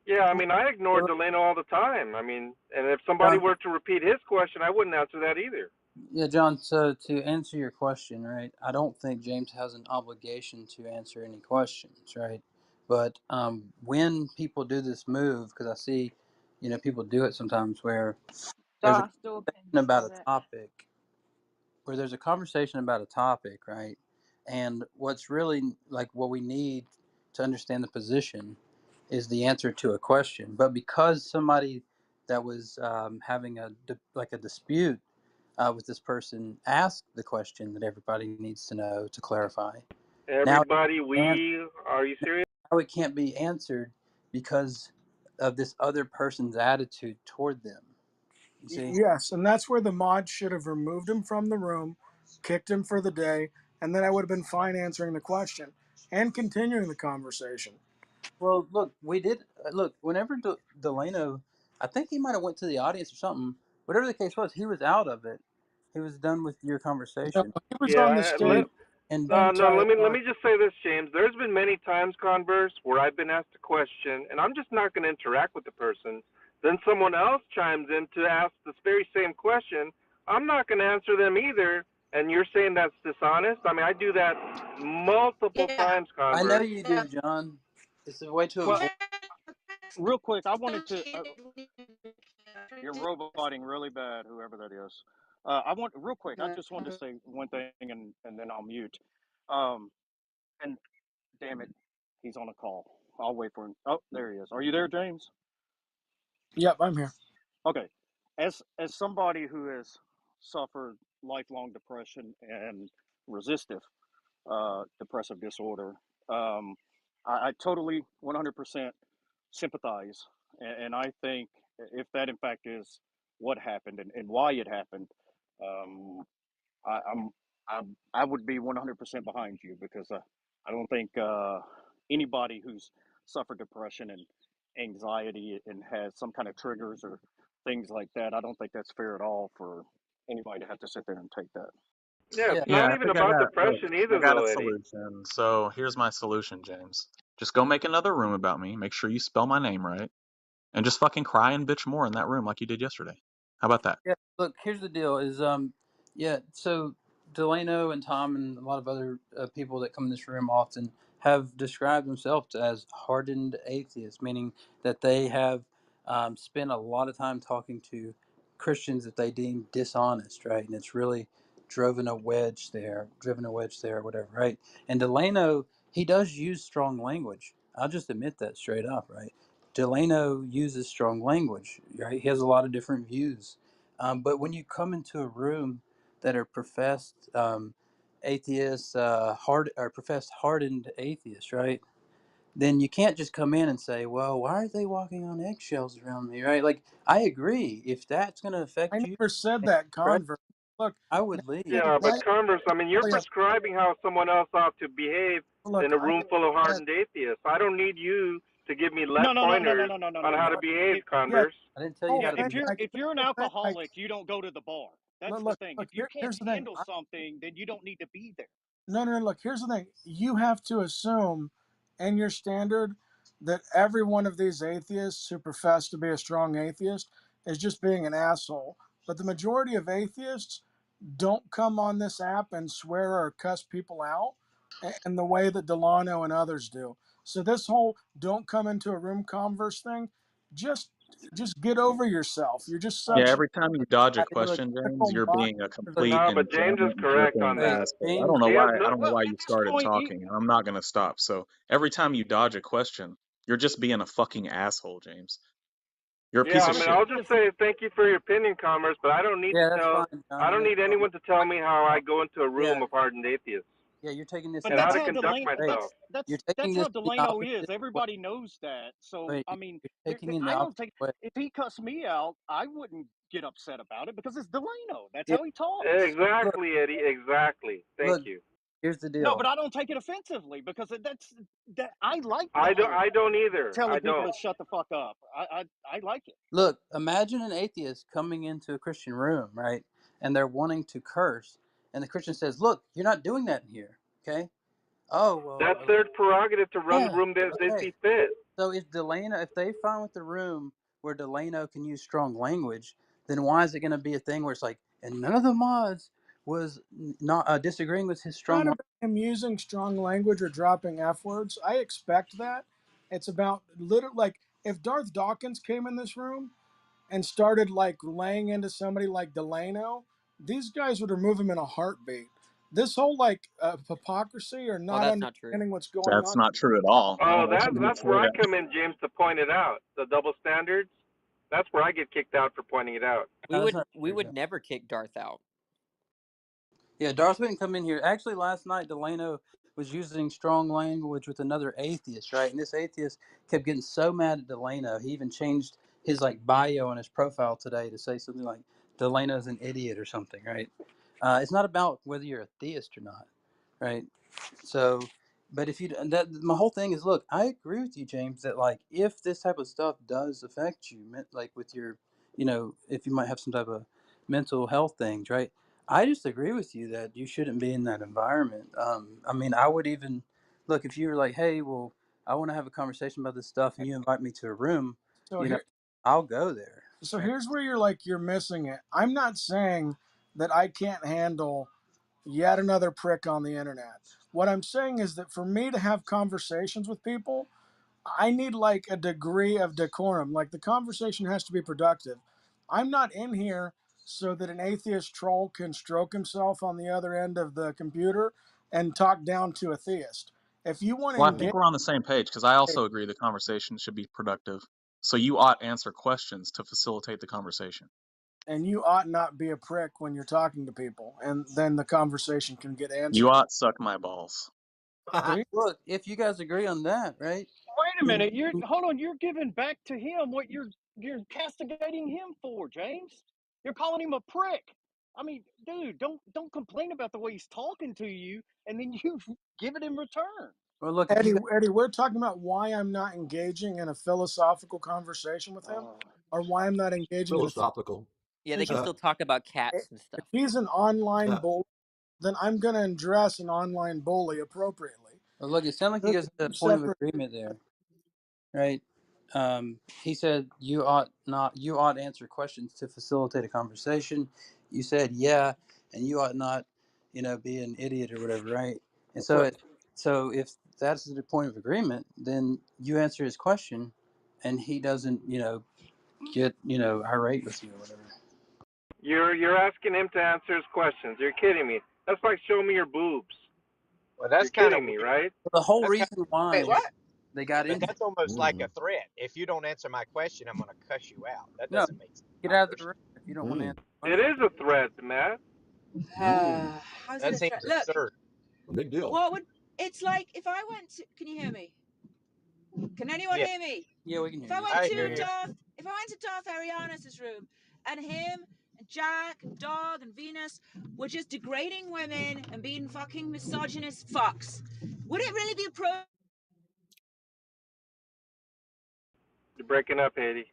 Yeah, I mean, I ignore Delano all the time. I mean, and if somebody John, were to repeat his question, I wouldn't answer that either. yeah, John. So to answer your question, right? I don't think James has an obligation to answer any questions, right? But when people do this move, because I see, people do it sometimes where there's a Darth conversation Dawkins about does a it. topic, right? And what's really like what we need to understand the position is the answer to a question. But because somebody that was having a dispute with this person asked the question that everybody needs to know to clarify, now Everybody, and are you serious? now it can't be answered because of this other person's attitude toward them. You see? Yes, and that's where the mod should have removed him from the room, kicked him for the day, and then I would have been fine answering the question and continuing the conversation. Well, look, we did look whenever Delano, I think he might have went to the audience or something. Whatever the case was, he was out of it. He was done with your No, conversation. he was on the Yeah, stage And the no. entire Let time. me just say this, James. There's been many times, Converse, where I've been asked a question, and I'm just not going to interact with the person. Then someone else chimes in to ask this very same question. I'm not going to answer them either. And you're saying that's dishonest? I mean, I do that multiple times, I know Converse. you do, John. It's a way to Well, avoid. real quick, I wanted to. You're roboting really bad, whoever that is. I want real quick. I just wanted to say one thing, and then I'll mute. Um, and damn it, he's on a call. I'll wait for him. Oh, there he is. Are you there, James? Yep, I'm here. Okay. As somebody who has suffered lifelong depression and resistive depressive disorder, I totally 100% sympathize, and I think if that in fact is what happened and why it happened, um, I, I'm I would be 100% behind you because I don't think anybody who's suffered depression and anxiety and has some kind of triggers or things like that, I don't think that's fair at all for anybody to have to sit there and take that. Yeah, Yeah, it's Yeah, not I even think I about got look, depression I either, got a though, Eddie. solution. So here's my solution, James. Just go make another room about me. Make sure you spell my name right, and just fucking cry and bitch more in that room like you did yesterday. How about that? yeah. Look, here's the deal: is yeah. So Delano and Tom and a lot of other people that come in this room often have described themselves as hardened atheists, meaning that they have spent a lot of time talking to Christians that they deem dishonest, right? And it's really driven a wedge there, or whatever, right? And Delano, he does use strong language. I'll just admit that straight up, right? Delano uses strong language, right? He has a lot of different views. But when you come into a room that are professed atheists, professed hardened atheists, right? Then you can't just come in and say, "Well, why are they walking on eggshells around me?" Right? Like, I agree. If that's going to I affect you, never said that, right, convert. Look, I would leave. Yeah, but now Converse, I mean, you're you prescribing how someone else ought to behave look. in a I room full of yes, hardened atheists. I don't need you to give me No, no, no, no, no, pointers no, no, no, on no, how yes, to no. behave, yes. Converse. I didn't tell you Whole how Yeah, to thing. behave. I if you're an whole thing. alcoholic, you don't go to the bar. That's the Look. thing. Look. If you can't Here's the thing. handle something, then you don't need to be there. No. Look. Here's the thing. You have to assume, in your standard, that every one of these atheists who profess to be a strong atheist is just being an asshole. But the majority of atheists don't come on this app and swear or cuss people out in the way that Delano and others do. So this whole "don't come into a room" converse thing, just get over yourself. You're just Yeah, such every time you dodge a Look, question, James, critical you're mind. being a look, complete No, and but James is giant correct dripping on hey, that. asshole. I James. don't know He has why. I no. don't know Well, why at you this started point, talking. I'm not gonna stop. So every time you dodge a question, you're just being a fucking asshole, James. You're a Yeah, piece I of well, mean, shit. I'll just say thank you for your opinion, Commerce, but I don't need to Yeah, that's tell. fine, I John. don't That's need fine. anyone to tell me how I go into a Yeah, room of hardened atheists yeah. You're taking this but in and the how that's to how opposite. conduct Delano. Wait, myself. you're That's taking how this in the Delano is. opposite way. Everybody knows that. So Wait, I mean, you're taking in the I don't opposite think way. if he cussed me out, I wouldn't get upset about it because it's Delano. That's Yeah, how he talks. look, Exactly, Eddie. Exactly. Thank look. you. Here's the No, deal. but I don't take it offensively because that I like I the don't. whole I don't either. I telling people don't. to shut the fuck up. I like it. Look, imagine an atheist coming into a Christian room, right? And they're wanting to curse, and the Christian says, "Look, you're not doing that in here." Okay? Oh well. That's their prerogative to run the Yeah. room as they Okay. see fit. So if they find with the room where Delano can use strong language, then why is it going to be a thing where it's like, and none of the mods was not disagreeing with his strong Not language? about him using strong language or dropping F words. I expect that. It's about literally like if Darth Dawkins came in this room and started like laying into somebody like Delano, these guys would remove him in a heartbeat. This whole like hypocrisy or Well, not that's not true. understanding what's going That's on. not true at all. Oh, I shouldn't even that's say where I that. come in, James, to point it out. The double standards. That's where I get kicked out for pointing it out. We That's would not we true, would John. never kick Darth out. Yeah, Darth wouldn't come in here. Actually, last night Delano was using strong language with another atheist, right? And this atheist kept getting so mad at Delano, he even changed his like bio on his profile today to say something like Delano's an idiot or something, right? It's not about whether you're a theist or not, right? So, but if you that my whole thing is, look, I agree with you, James, that like if this type of stuff does affect you, like with your, if you might have some type of mental health things, right? I just agree with you that you shouldn't be in that environment. I mean, I would even look if you were like, hey, well, I want to have a conversation about this stuff, and you invite me to a room, So you know, here, I'll go there. so Right? here's where you're missing it. I'm not saying that I can't handle yet another prick on the internet. What I'm saying is that for me to have conversations with people, I need like a degree of decorum. Like the conversation has to be productive. I'm not in here so that an atheist troll can stroke himself on the other end of the computer and talk down to a theist. If you want to Well, I engage think we're on the same page because I also agree the conversation should be productive. So you ought answer questions to facilitate the conversation. and you ought not be a prick when you're talking to people, and then the conversation can get You answered. ought suck my balls. So Look, if you guys agree on that, right? Wait a Then minute. You're hold on. You're giving back to him what you're castigating him for, James. You're calling him a prick. I mean, dude, don't complain about the way he's talking to you, and then you give it in return. well, look, if you Eddie, guys, Eddie, we're talking about why I'm not engaging in a philosophical conversation with him, or why I'm not engaging in a Philosophical. Yeah, they can conversation. still talk about If cats and stuff. he's an online bull, then I'm going to address an online bully appropriately. well, look, it sounds like you Those guys are had a two point of separate. agreement there, right? He said you ought to answer questions to facilitate a conversation. You said yeah, and you ought not, be an idiot or whatever, right? And That's right. so if that's the point of agreement, then you answer his question, and he doesn't, get irate with you or whatever. You're asking him to answer his questions. You're kidding me. That's like show me your boobs. Well, You're that's kind of kidding me, weird. right? The whole That's kind reason of, wait, why what? they got But into that's almost like a threat. If you don't answer my question, I'm going to cuss you out. That no, doesn't make sense. get I out of the personally. room if you don't want to answer the It question. is a threat, Matt. How's it That a seems threat? Look, absurd. Big deal. what would it's like if I went to, can you hear me? Can anyone Yeah, hear me? Yeah, we can If hear I you. went I hear to you. Darth, if I went to Darth Arianus' room and him and Jack and Dog and Venus were just degrading women and being fucking misogynist fucks, would it really be appropriate? You're breaking up, Haiti.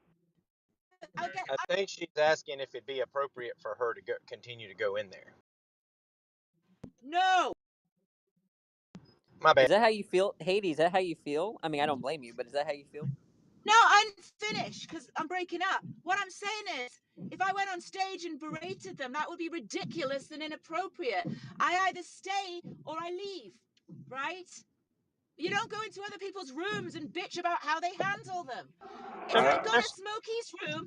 I think she's asking if it'd be appropriate for her to continue to go in there. No. My bad. Is that how you feel, Haiti? Is that how you feel? I mean, I don't blame you, but is that how you feel? No, I'm finished because I'm breaking up. What I'm saying is, if I went on stage and berated them, that would be ridiculous and inappropriate. I either stay or I leave, right? You don't go into other people's rooms and bitch about how they handle them. If I go to That's Smokey's room,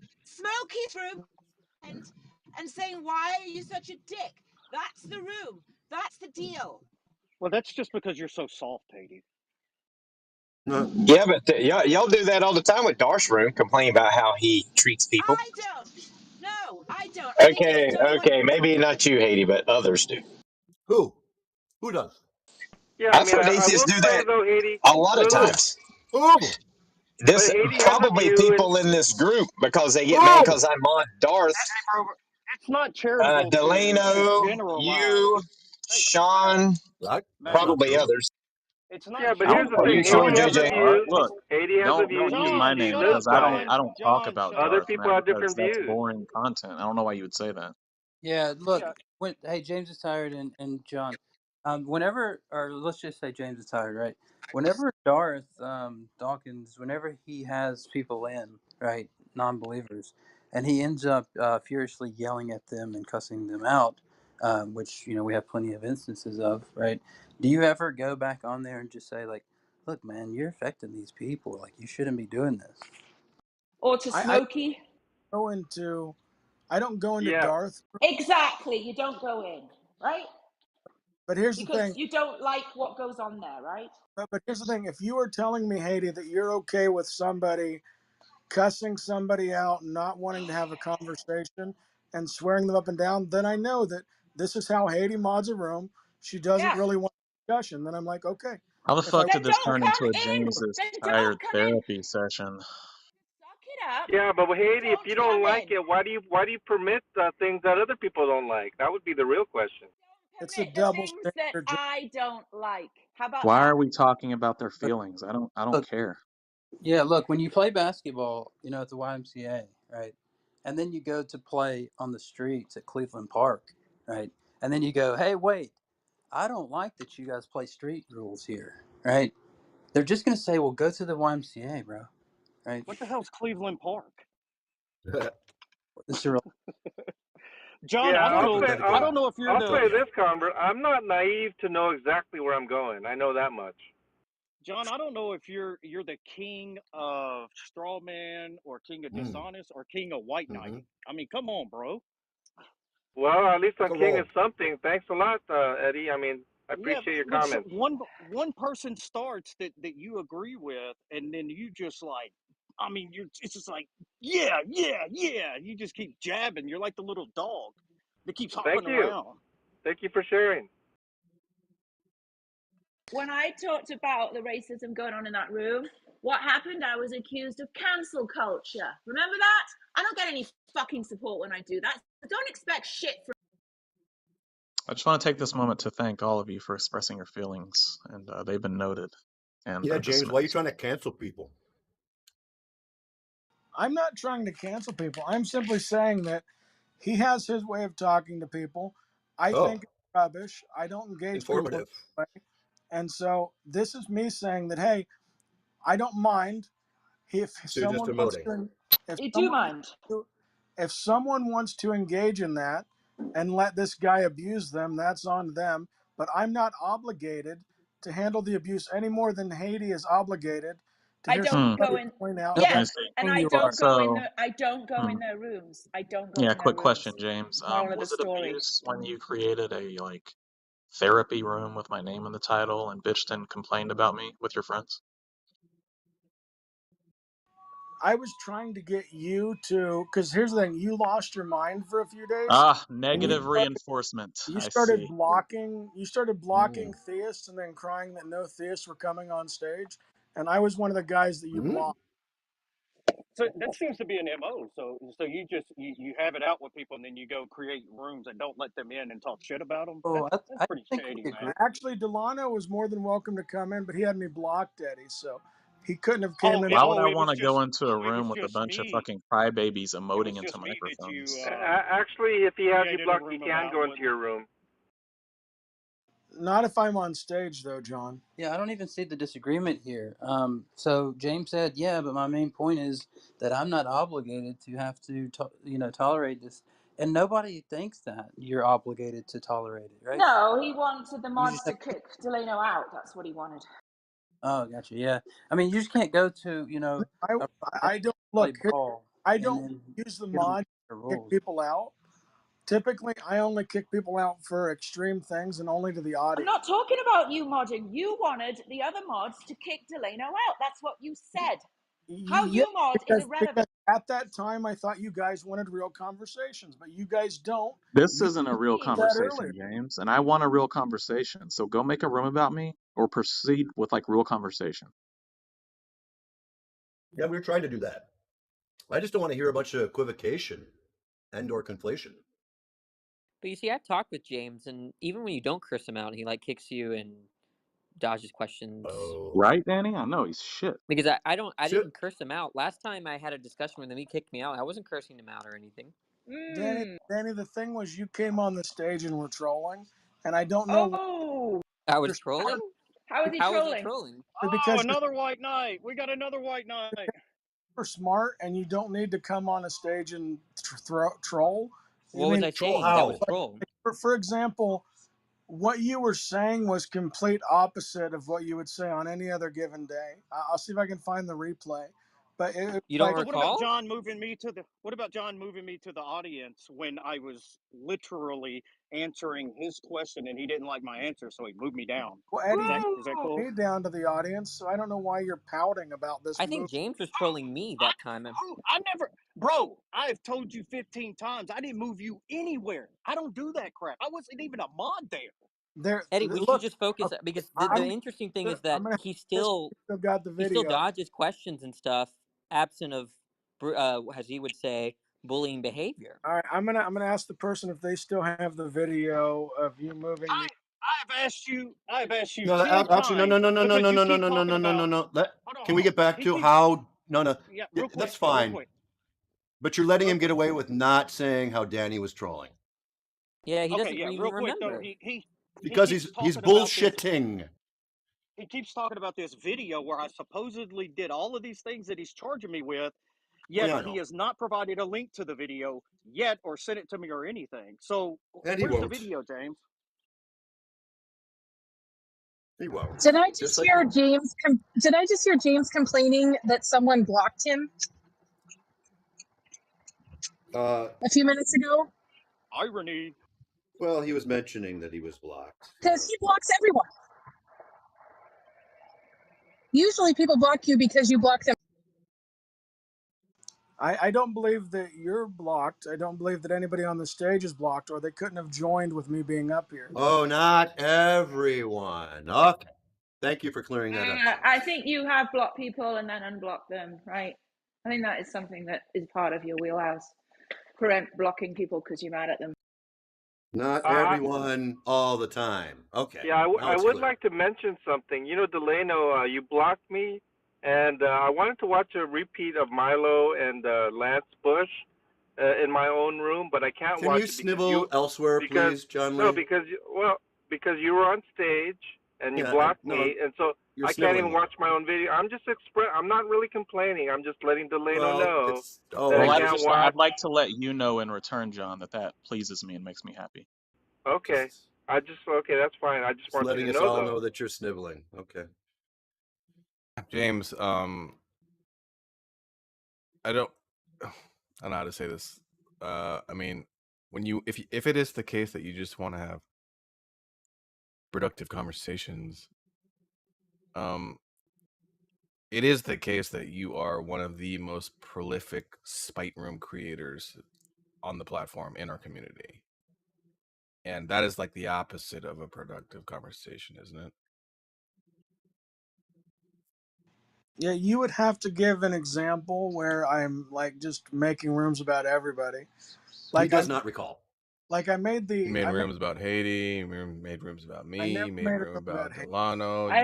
and saying, why are you such a dick? That's the room. That's the deal. Well, that's just because you're so soft, Haiti. yeah, but y'all do that all the time with Darth Room, complain about how he treats people. I don't. No, I don't. I think he's done what. Okay, maybe not you, Haiti, but others do. Who? Who does? Yeah, I I've mean, heard I atheists will do say that though, Haiti. a lot of Look, Who? times. Who? But This Haiti has a probably view, and people in this group because they get mad Oh, because I'm on Darth, hey, bro, it's not charitable to Delano, generalize. you, Hey, Sean, man, not probably true. others. it's not yeah. But here's the Are thing: you generalizing. Sean, Haiti sure? has a JJ. All right, view. look, Haiti has a view. don't use He my John, sees name shut this up, because bias. I John. don't talk John, about shut Other up. Darth, people man, have because different that's views. boring content. I don't know why you would say that. Yeah, look, Yeah, hey, James is tired, and John, whenever, or let's just say James is tired, right? Whenever Darth, Dawkins, whenever he has people in, right, non-believers, and he ends up furiously yelling at them and cussing them out, which we have plenty of instances of, right? Do you ever go back on there and just say like, "Look, man, you're affecting these people. Like, you shouldn't be doing this." Or to I Smokey. go into I don't go into Yeah, Darth, Exactly. You don't go in, right? but here's the Because thing. you don't like what goes on there, right? But here's the thing. If you are telling me, Haiti, that you're okay with somebody cussing somebody out, not wanting to have a conversation, and swearing them up and down, then I know that this is how Haiti mods a room. She doesn't Yeah. really want a discussion. Then I'm like, okay. How the If I fuck Then did this don't turn into come a in. James's Then tired don't come in. therapy session? Suck it up yeah. But and Haiti, if don't you don't come like in. it, why do you permit things that other people don't like? That would be the real question. it's a Permit the double things that standard, I don't like. How about Why that? are we talking about their Look, feelings? I don't look, care. yeah, look, when you play basketball, at the YMCA, right? And then you go to play on the streets at Cleveland Park, right? And then you go, "Hey, wait, I don't like that you guys play street rules here," right? They're just going to say, "Well, go to the YMCA, bro," right? what the hell's Cleveland Park? It's a real, John, Yeah, I don't People know. try to I go don't know if you're I'll the say this, Convert. I'm not naive to know exactly where I'm going. I know that much. John. I don't know if you're the king of straw man or king of mm, dishonest or king of white hmm knighting. I mean, come on, bro. Well, at least Pick I'm a king of role. something. Thanks a lot, Eddie. I mean, I Yeah, appreciate your but comments. one person starts that you agree with, and then you just like, I mean, it's just like, yeah, yeah, yeah. You just keep jabbing. You're like the little dog that keeps Thank hopping you. around. Thank you for sharing. When I talked about the racism going on in that room, what happened? I was accused of cancel culture. Remember that? I don't get any fucking support when I do that. So don't expect shit from. I just want to take this moment to thank all of you for expressing your feelings, and they've been noted and Yeah, James, why are you dismissed. trying to cancel people? I'm not trying to cancel people. I'm simply saying that he has his way of talking to people. I Oh, think it's rubbish. I don't engage people in informative. that way. And so this is me saying that, hey, I don't mind if So you're just someone wants emoting. to if You do someone mind. if someone wants to engage in that and let this guy abuse them, that's on them. But I'm not obligated to handle the abuse any more than Haiti is obligated to I hear don't Hmm. go somebody in. point out no, I that. Yes, see. and saying I you are. don't go in So, the. I don't go hmm. in their rooms. I don't go Yeah, in their quick question, rooms. James. Moral of the Was it story. abuse when you created a therapy room with my name in the title and bitched and complained about me with your friends? I was trying to get you to, because here's the thing: you lost your mind for a few days, Ah, and negative reinforcement. you I started see. blocking Mm, theists, and then crying that no theists were coming on stage. And I was one of the guys that you mm. blocked. So that seems to be an MO. So you just you have it out with people, and then you go create rooms and don't let them in and talk shit about them. Well, That's I pretty think shady, we man. agree. Actually, Delano was more than welcome to come in, but he had me blocked, Eddie, so he couldn't have came in. Why would I It want was to go just into a it was room with a just bunch of me. fucking crybabies It was emoting into just me that you microphones? Actually, if he has you created a blocked, he room can about. go into your room. Not if I'm on stage, though, John. Yeah, I don't even see the disagreement here. So James said, "Yeah, but my main point is that I'm not obligated to have to tolerate this, and nobody thinks that you're obligated to tolerate it, right? No, he wanted the You mods just to have, kick Delano out. That's what he wanted. oh, gotcha, yeah. I mean, you just can't go to I a I don't play look. ball I and don't then use the give them mod the to kick rules." people out. Typically, I only kick people out for extreme things and only to the I'm audience. not talking about you modding. You wanted the other mods to kick Delano out. That's what you said. How Yeah, you mod is because irrelevant. at that time I thought you guys wanted real conversations, but you guys don't. This You isn't a real said that conversation, earlier. James, and I want a real conversation. So go make a room about me or proceed with real conversation. Yeah, we were trying to do that. I just don't want to hear a bunch of equivocation and or conflation. But you see, I've talked with James, and even when you don't curse him out, he like kicks you and dodges questions. Oh. Right, Danny? I know he's shit. Because I didn't curse him out. Last time I had a discussion with him, he kicked me out. I wasn't cursing him out or anything. Danny, the thing was you came on the stage and were trolling, and I don't know. Oh, I was trolling? how is he How was he trolling? trolling? Oh, because another white knight. We got another white knight. you're smart and you don't need to come on a stage and troll. What was I saying? That was troll. For example, what you were saying was complete opposite of what you would say on any other given day. I'll see if I can find the replay. But you don't So recall? what about John moving me to the audience when I was literally answering his question and he didn't like my answer, so he moved me down? Well, Eddie, Is that cool? me down to the audience, so I don't know why you're pouting about this. I think James was trolling me that time. Bro, I've told you 15 times, I didn't move you anywhere. I don't do that crap. I wasn't even a mod there. Eddie, we should just focus because the interesting thing is that he still got the video. dodges questions and stuff, absent of, as he would say, bullying behavior. All right, I'm gonna ask the person if they still have the video of you moving me. I've asked you No, 10 actually, no. Can we get back to how? No. Yeah, real quick, that's fine. But you're letting him get away with not saying how Danny was trolling. Yeah, he doesn't even real quick, remember. Though, because he's bullshitting. He keeps talking about this video where I supposedly did all of these things that he's charging me with, yet he has not provided a link to the video yet or sent it to me or anything. So where's the video, James? He won't. Did I just hear James? Did I just hear James complaining that someone blocked him a few minutes ago? Irony. Well, he was mentioning that he was blocked. Because he blocks everyone. Usually people block you because you block them. I don't believe that you're blocked. I don't believe that anybody on the stage is blocked, or they couldn't have joined with me being up here. Oh, not everyone. Okay. Thank you for clearing that up. I think you have blocked people and then unblocked them, right? I think that is something that is part of your wheelhouse. Prevent blocking people because you're mad at them. Not everyone all the time. Okay. Yeah, I would like to mention something. You know, Delano, you blocked me, and I wanted to watch a repeat of Milo and Lance Bush in my own room, but I can't watch it. Can you snivel elsewhere, please, John Lee? No, because you were on stage and you blocked me, and so I can't even watch my own video. I'm just I'm not really complaining. I'm just letting Delano know. I'd like to let you know in return, John, that pleases me and makes me happy. Okay. Okay, that's fine. I just wanted letting to us know, all know that you're sniveling. Okay. James, I don't know how to say this. I mean, if it is the case that you just want to have productive conversations, it is the case that you are one of the most prolific spite room creators on the platform in our community. And that is like the opposite of a productive conversation, isn't it? Yeah, you would have to give an example where I'm like just making rooms about everybody. Like, he does not recall. Like I made the. You made rooms about Haiti. Made rooms about me. Made a room about Delano. I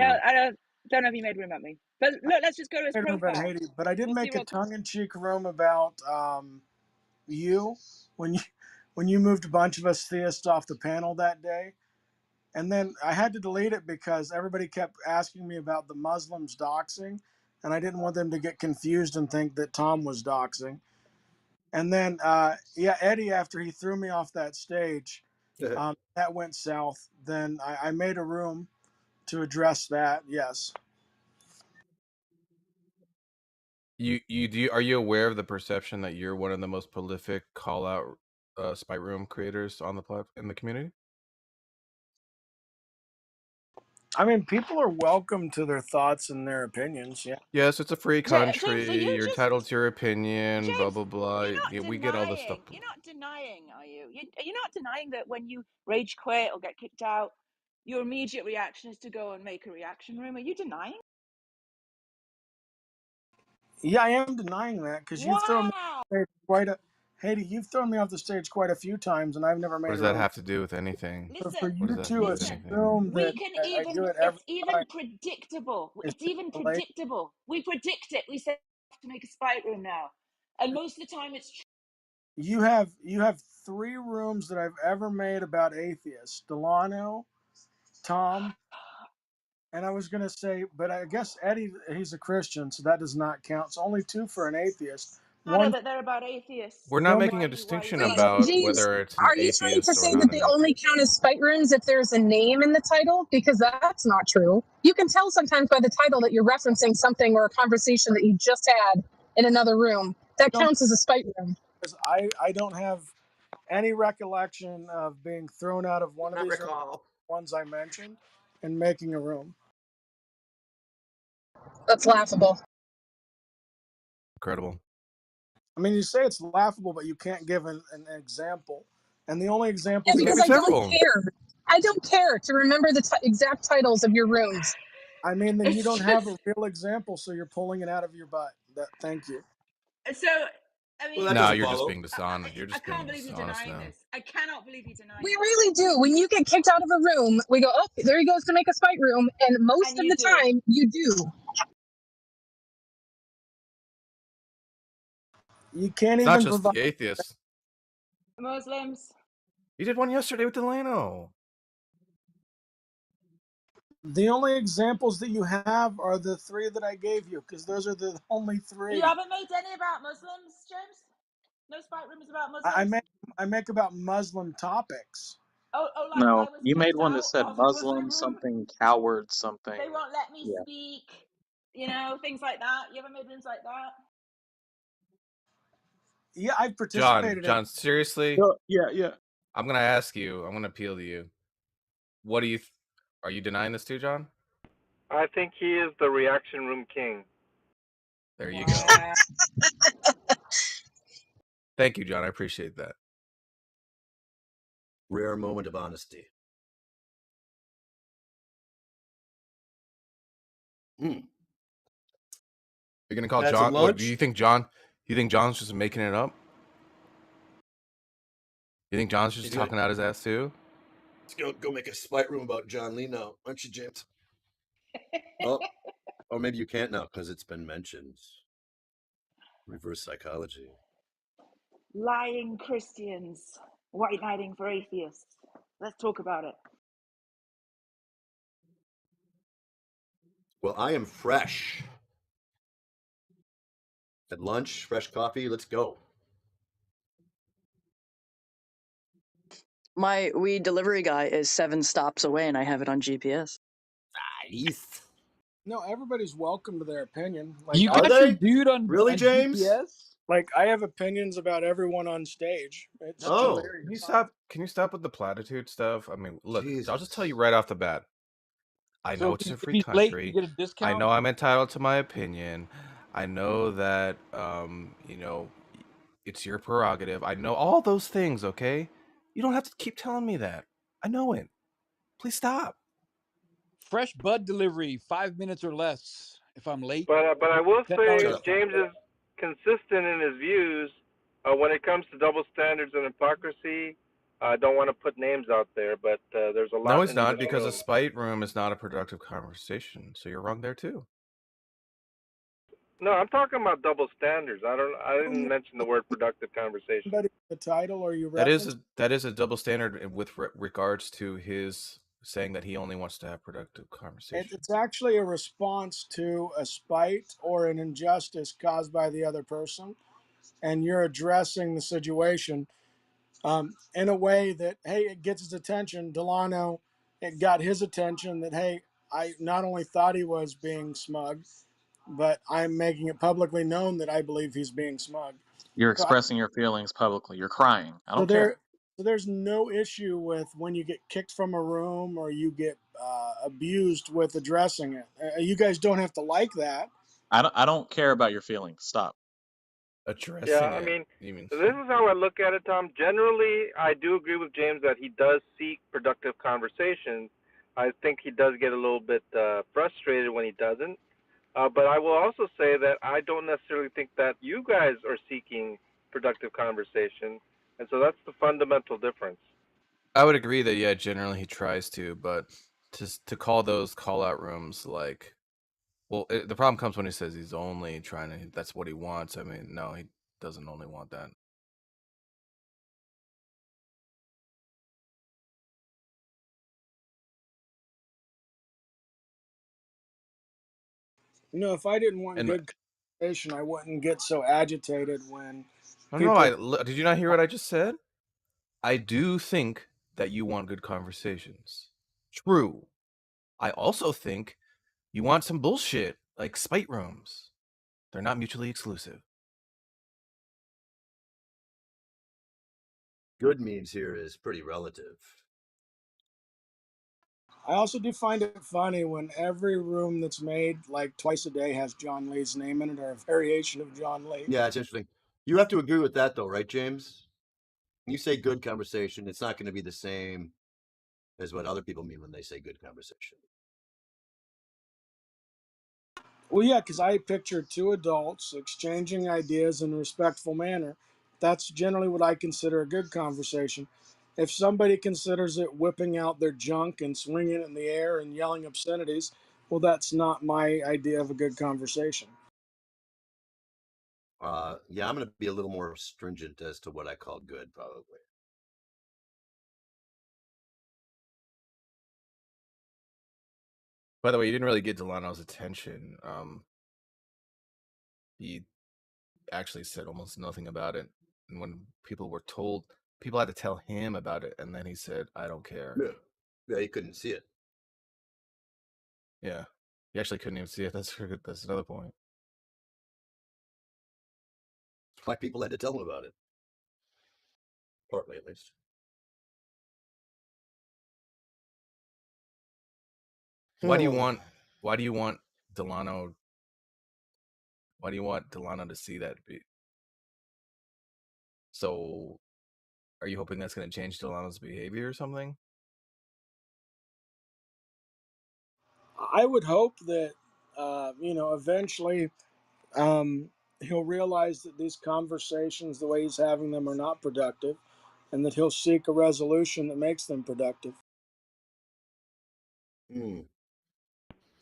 don't know if you made room about me. But look, let's just go to his profile. About Haiti, but I did make a tongue-in-cheek room about you when you moved a bunch of us theists off the panel that day. And then I had to delete it because everybody kept asking me about the Muslims doxing, and I didn't want them to get confused and think that Tom was doxing. And then, Eddie, after he threw me off that stage, that went south. Then I made a room to address that. Yes. Are you aware of the perception that you're one of the most prolific call out spite room creators on the in the community? I mean, people are welcome to their thoughts and their opinions. Yeah. Yes, it's a free country. James, you're entitled to your opinion. James, blah blah blah. We get all this stuff. You're not denying, are you? You're not denying that when you rage quit or get kicked out, your immediate reaction is to go and make a reaction room. Are you denying? Yeah, I am denying that because you've thrown me Wow. off the stage quite a Haiti. You've thrown me off the stage quite a few times, and I've never What made does a that room. have to do with anything? So for Listen, What does you that have to to do with listen. anything? assume We that can I do even, it every it's even time predictable. is It's even late. predictable. We predict it. We say we have to make a spite room now. And most of the time it's true. You have 3 rooms that I've ever made about atheists: Delano, Tom, and I was gonna say, but I guess Eddie, he's a Christian, so that does not count. So only 2 for an atheist. Matter One, that they're about atheists. We're not show me. making a Why you distinction Wait, spite about rooms? James, whether it's an are you trying to atheist or say not that an they only atheist. count as spite rooms if there's a name in the title? Because that's not true. You can tell sometimes by the title that you're referencing something or a conversation that you just had in another room. That Show me, counts as a spite room. because I don't have any recollection of being thrown out of one of Not these rooms, recall. ones I mentioned, and making a room. That's laughable. Incredible. I mean, you say it's laughable, but you can't give an example. And the only Yeah, examples that Give because me I don't several. care. I don't care to remember the exact titles of your rooms. I mean, then you It's don't have a just real example, so you're pulling it out of your butt. Thank you. so. I Well, mean, that No, doesn't you're just follow. being dishonest. You're I just can't being believe you're dishonest denying now. this. I cannot believe you're denying We this. really do. When you get kicked out of a room, we go, oh, there he goes to make a spite room. And most And of you the do. time, you do. You can't It's not even just provide. the atheists. Muslims. You did one yesterday with Delano. The only examples that you have are the 3 that I gave you, because those are the only You 3. haven't made any about Muslims, James? No spite rooms about I Muslims? make about Muslim topics. Oh, like No, I was you made kicked one that out said of a Muslim Muslim room. something, coward something. They won't let me Yeah. speak. You know, things like that. You ever made rooms like that? Yeah, I've John, participated in. seriously, Yeah. I'm gonna ask you. I'm gonna appeal to you. What do you? Are you denying this too, John? I think he is the reaction room king. There you go. Wow. Thank you, John. I appreciate that. Rare moment of honesty. You're gonna call Had some John? What do lunch? you think, John? You think John's just making it up? You think John's just He's gonna talking out his ass too? go make a spite room about John Lee now, aren't you, James? Oh, or maybe you can't now because it's been mentioned. Reverse psychology. Lying Christians. White knighting for atheists. Let's talk about it. Well, I am fresh. At lunch, fresh coffee. Let's go. My weed delivery guy is 7 stops away, and I have it on GPS. Nice. No, everybody's welcome to their opinion. Like You I, Are got your they dude really, on James? GPS? like I have opinions about everyone on stage. It's That's Oh, hilarious. Can you stop? Can you stop with the platitude stuff? I mean, look, I'll just tell you Jesus. right off the bat. I So know it's a if free he's late, you country. get a I discount? know I'm entitled to my opinion. I know that it's your prerogative. I know all those things, okay? You don't have to keep telling me that. I know it. Please stop. Fresh bud delivery, 5 minutes or less. If I'm late, But I will $10 say Shut up. discount. James is consistent in his views when it comes to double standards and hypocrisy. I don't want to put names out there, but there's a No, lot it's in not this because a room. spite room is not a productive conversation. So you're wrong there too. No, I'm talking about double standards. I didn't mention the word productive conversation. somebody the title or you That reference. is a double standard with regards to his saying that he only wants to have productive conversation. It's actually a response to a spite or an injustice caused by the other person, and you're addressing the situation in a way that, hey, it gets his attention. Delano, it got his attention that, hey, I not only thought he was being smug, but I'm making it publicly known that I believe he's being smug. You're So, expressing your feelings publicly. You're crying. I so don't care. there's no issue with when you get kicked from a room or you get abused with addressing it. You guys don't have to like that. I don't care about your feelings. Stop. Yeah, Addressing I it. mean, You mean this is how I look at it, Tom. Generally, I do agree with James that he does seek productive conversations. I think he does get a little bit frustrated when he doesn't. But I will also say that I don't necessarily think that you guys are seeking productive conversation, and so that's the fundamental difference. I would agree that, yeah, generally he tries to, but to call those call-out rooms like, well, the problem comes when he says he's only trying to, that's what he wants. I mean, no, he doesn't only want that. You know, if I didn't want And good conversation, I wouldn't get so agitated when no, people. did you not hear what I just said? I do think that you want good conversations. True. I also think you want some bullshit, like spite rooms. They're not mutually exclusive. Good means here is pretty relative. I also do find it funny when every room that's made like twice a day has John Lee's name in it or a variation of John Lee. Yeah, it's interesting. You have to agree with that, though, right, James? When you say good conversation, it's not going to be the same as what other people mean when they say good conversation. Well, yeah, because I picture two adults exchanging ideas in a respectful manner. That's generally what I consider a good conversation. If somebody considers it whipping out their junk and swinging it in the air and yelling obscenities, well, that's not my idea of a good conversation. Yeah, I'm going to be a little more stringent as to what I call good, probably. By the way, you didn't really get Delano's attention. He actually said almost nothing about it. And when people were told, people had to tell him about it, and then he said, I don't care. Yeah, he couldn't see it. Yeah. He actually couldn't even see it. That's another point. That's why people had to tell him about it. Partly, at least. Why do you want Delano to see that? So are you hoping that's going to change Delano's behavior or something? I would hope that, eventually he'll realize that these conversations, the way he's having them, are not productive, and that he'll seek a resolution that makes them productive.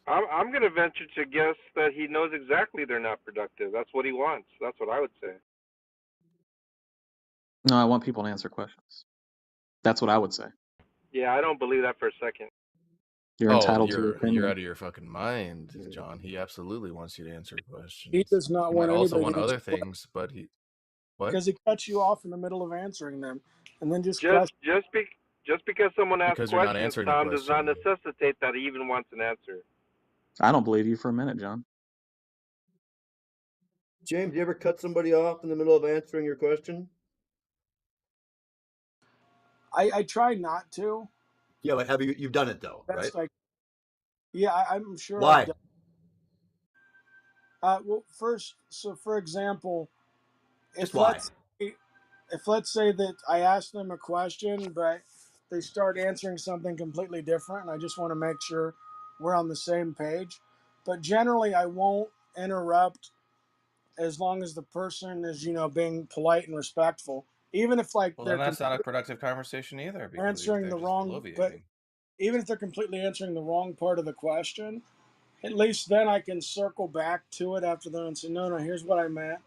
I'm going to venture to guess that he knows exactly they're not productive. That's what he wants. That's what I would say. No, I want people to answer questions. That's what I would say. Yeah, I don't believe that for a second. You're entitled to your opinion. You're out of your fucking mind, John. He absolutely wants you to answer questions. He does not He want might also anybody want to other answer things, but what? because he cuts you off in the middle of answering them, and then just because someone asks Because you're not questions, answering the Tom, does not question. necessitate that he even wants an answer. I don't believe you for a minute, John. James, you ever cut somebody off in the middle of answering your question? I try not to. Yeah, but you've done it though, right? I'm sure. Why? I've done. Well, first, so for example, Just why? If let's say that I ask them a question, but they start answering something completely different, and I just want to make sure we're on the same page. But generally, I won't interrupt as long as the person is, being polite and respectful. Even if Well, then that's not a productive conversation either. Because answering the wrong, but even if they're completely answering the wrong part of the question, at least then I can circle back to it after that and say, no, here's what I meant.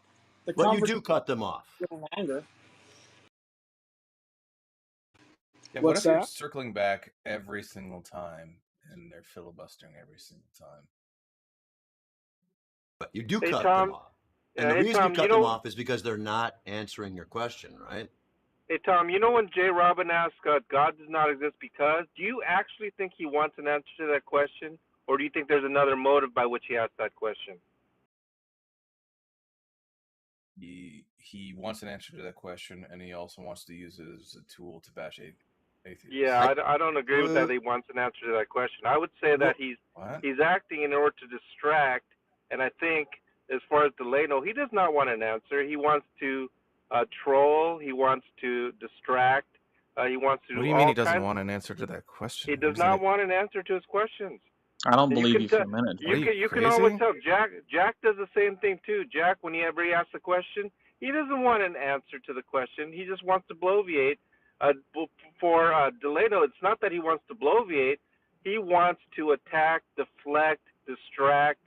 But you do cut them off. Longer. Yeah, What's what if that? you're circling back every single time and they're filibustering every single time? But you do cut them off. And the reason you cut them off is because they're not answering your question, right? Hey, Tom, when Jay Robin asked, God does not exist because, do you actually think he wants an answer to that question? Or do you think there's another motive by which he asked that question? He wants an answer to that question, and he also wants to use it as a tool to bash atheists. Yeah, I don't agree with that he wants an answer to that question. I would say that he's acting in order to distract, and I think as far as Delano, he does not want an answer. He wants to troll. He wants to distract. He wants to do What do you mean he doesn't want an answer to that question? He does not want an answer to his questions. I don't And you believe can you tell for a minute, you John. can always crazy? tell. Jack does the same thing too. Jack, whenever he asks a question, he doesn't want an answer to the question. He just wants to bloviate. For Delano, it's not that he wants to bloviate. He wants to attack, deflect, distract,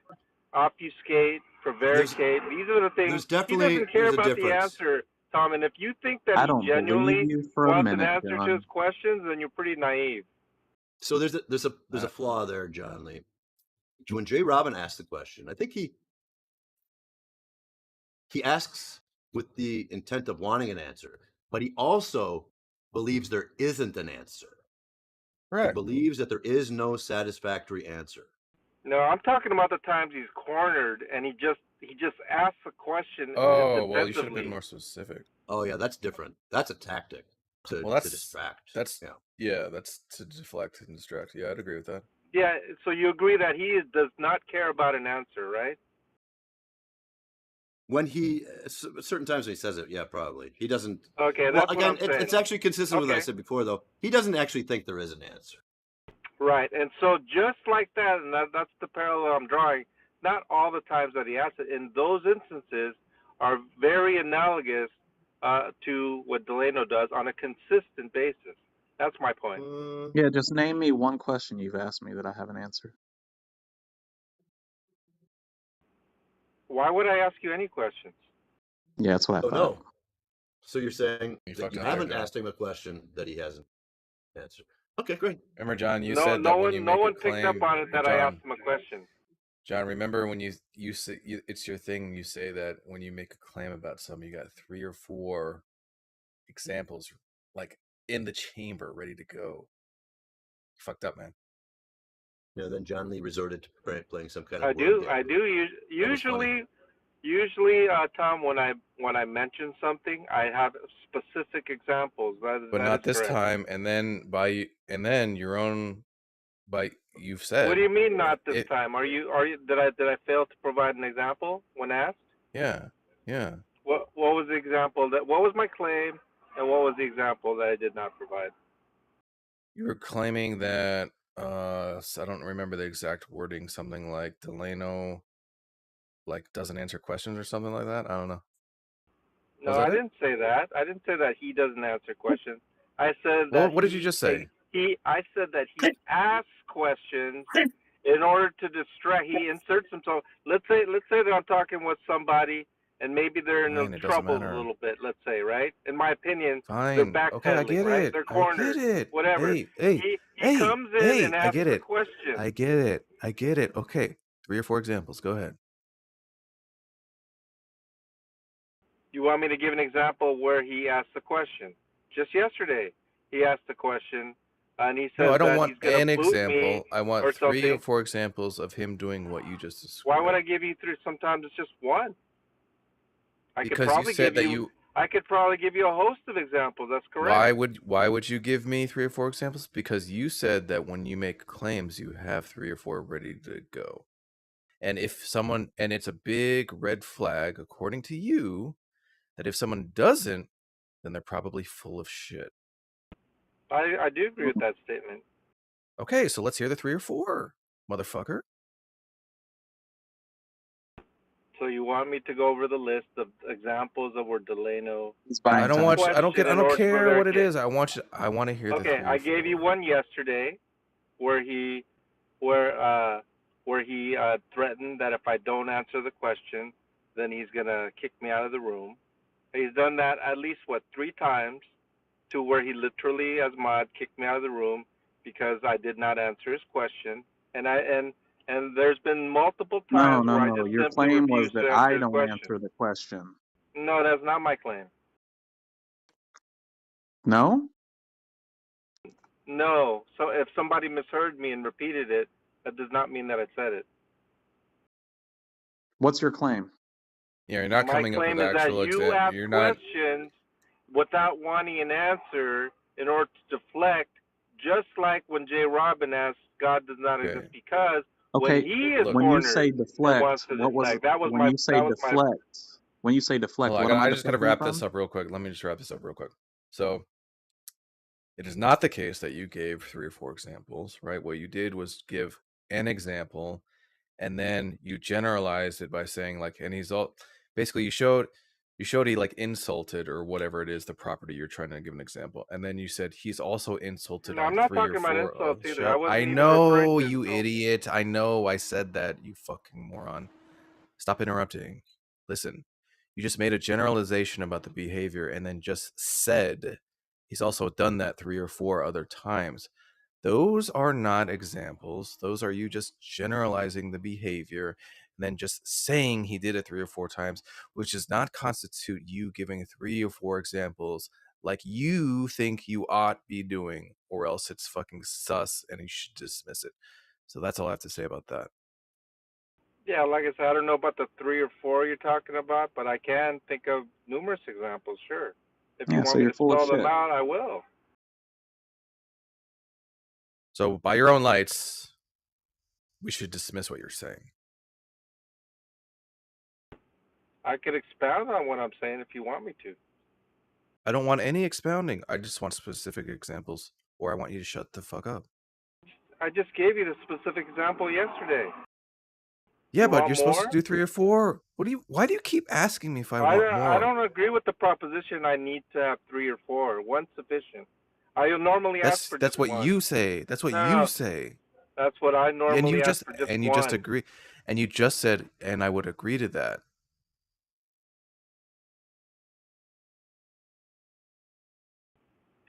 obfuscate, There's prevaricate. These are the things he doesn't care there's a about the difference. answer, Tom. And if you think that I he don't believe genuinely you for a wants an minute, answer to his John. questions, then you're pretty naive. So there's a flaw there, John Lee. When Jay Robin asked the question, I think he asks with the intent of wanting an answer, but he also believes there isn't an answer. Right. He believes that there is no satisfactory answer. No, I'm talking about the times he's cornered and he just asks a question. Oh, well, you should have defensively. been more specific. Oh yeah, that's different. That's a tactic to distract. That's that's to deflect and distract. Yeah, I'd agree with that. Yeah, so you agree that he does not care about an answer, right? When he certain times when he says it, yeah, probably he doesn't. Okay, well, that's again, what I'm saying. it's actually consistent with what I Okay. said before, though. He doesn't actually think there is an answer. Right, and so just like that, and that's the parallel I'm drawing. Not all the times that he asks it. In those instances, are very analogous to what Delano does on a consistent basis. That's my point. Yeah, just name me one question you've asked me that I haven't answered. Why would I ask you any questions? Yeah, that's what I Oh thought. no. So you're saying You that fucking you liar, haven't John. asked him a question that he hasn't answered. Okay, great. Remember, John, you No, said that when you no make one a claim, picked up on it that I asked him a question. John, remember when you say it's your thing. You say that when you make a claim about something, you got 3 or 4 examples like in the chamber, ready to go. Fucked up, man. You know, then John Lee resorted to playing some kind of. I do. Usually, Tom, when I mention something, I have specific examples. But that not is this correct. time. And then your own. You've said. What do you mean not this time? Did I fail to provide an example when asked? Yeah. What was the example what was my claim, and what was the example that I did not provide? You were claiming that I don't remember the exact wording, something like Delano doesn't answer questions or something like that. I don't know. No, I didn't say that. I didn't say that he doesn't answer questions. I said that. Well, what did you just say? I said that he asks questions in order to distract. He inserts himself. Let's say that I'm talking with somebody and maybe they're in trouble a little bit. Let's say, right? In my opinion, they're backpedaling. Okay, I get right? it. They're cornered. I get it. Whatever. He comes in and asks a question. I get it. Okay, 3 or 4 examples. Go ahead. You want me to give an example where he asked the question? Just yesterday, he asked the question, and he said, no, I don't that want he's gonna an boot example. me I want or 3 or something. 4 examples of him doing what you just described. Why would I give you 3? Sometimes it's just one. Because you said that you. I could probably give you a host of examples. That's correct. Why would you give me 3 or 4 examples? Because you said that when you make claims, you have 3 or 4 ready to go. And it's a big red flag, according to you, that if someone doesn't, then they're probably full of shit. I do agree with that statement. Okay, so let's hear the 3 or 4, motherfucker. So you want me to go over the list of examples of where Delano? I don't care what it is. I want to hear. Okay, I gave you one yesterday, where he threatened that if I don't answer the question, then he's gonna kick me out of the room. He's done that at least 3 times, to where he literally, as mod, kicked me out of the room because I did not answer his question, and there's been multiple times where I just Your simply claim was refused to that answer I his don't question. answer the question. No, that's not my claim. No? No. So if somebody misheard me and repeated it, that does not mean that I said it. What's your claim? Yeah, you're not coming up with actual examples. My claim is that you ask questions without wanting an answer in order to deflect, just like when Jay Robin asked, God does not exist because when he is when cornered you say deflect, wants to deflect. when you say deflect, what am I just gotta wrap this up real quick. Let me just wrap this up real quick. So it is not the case that you gave 3 or 4 examples, right? What you did was give an example, and then you generalized it by saying like, and he's all basically you showed he like insulted or whatever it is the property you're trying to give an example, and then you said he's also insulted No, on I'm not 3 or talking about 4. Oh, insults either. I shut! I wasn't even referring know, to you insults. idiot. I know I said that. You fucking moron. Stop interrupting. Listen, you just made a generalization about the behavior and then just said he's also done that 3 or 4 other times. Those are not examples. Those are you just generalizing the behavior and then just saying he did it 3 or 4 times, which does not constitute you giving 3 or 4 examples like you think you ought be doing, or else it's fucking sus and you should dismiss it. So that's all I have to say about that. Yeah, like I said, I don't know about the 3 or 4 you're talking about, but I can think of numerous examples, sure. If you Yeah, so want me you're to full of spell them shit. out, I will. So by your own lights, we should dismiss what you're saying. I could expound on what I'm saying if you want me to. I don't want any expounding. I just want specific examples, or I want you to shut the fuck up. I just gave you the specific example yesterday. Yeah, You but want you're supposed more? to do 3 or 4. Why do you keep asking me if I want more? I don't agree with the proposition I need to have 3 or 4. One's sufficient. I normally ask for That's just what one. you say. That's what you say. That's what I And normally you ask just for, just and you one. just agree, and you just said, and I would agree to that.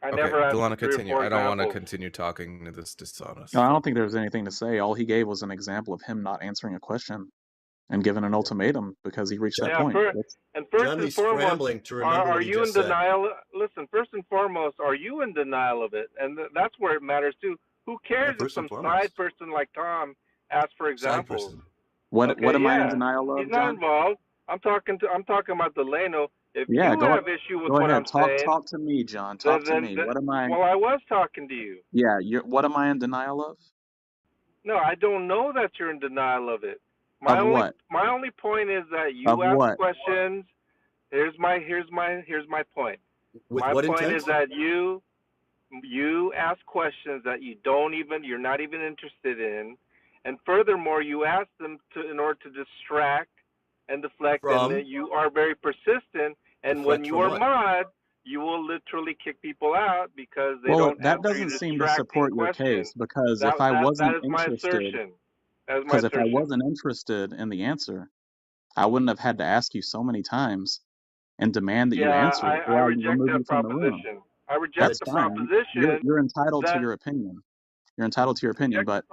I Okay, never asked Delano, for 3 or continue. 4 I don't want to examples. continue talking to this dishonest. No, I don't think there was anything to say. All he gave was an example of him not answering a question and giving an ultimatum because he reached that Yeah, point. first and Johnny's foremost, scrambling to remember are what he you in just said. denial? Listen, first and foremost, are you in denial of it? And that's where it matters too. Who cares if First and some side foremost. person like Tom asks for Side examples? person. What am I in Yeah, denial he's of, not John? involved. I'm talking about Delano. If Yeah, you have issue with go what I'm ahead. saying, Talk to me, John. Talk to me. What am I? well, I was talking to you. Yeah, what am I in denial of? No, I don't know that you're in denial of it. Of what? My only point is that Of you ask what? questions. Here's my point. With My what point intent? is that you ask questions that you're not even interested in, and furthermore, you ask them in order to distract and deflect, and then you are very persistent. And when Deflect you from are what? mod, you will literally kick people out because they Well, don't that answer your doesn't seem to distracting support your questions. case because That if I that that wasn't is my interested, assertion. That is my assertion. in the answer, I wouldn't have had to ask you so many times and demand that you Yeah, answer it, I or I reject remove that you from the room. proposition. I reject That's the fine. proposition You're entitled to that your opinion. You're entitled to your opinion, but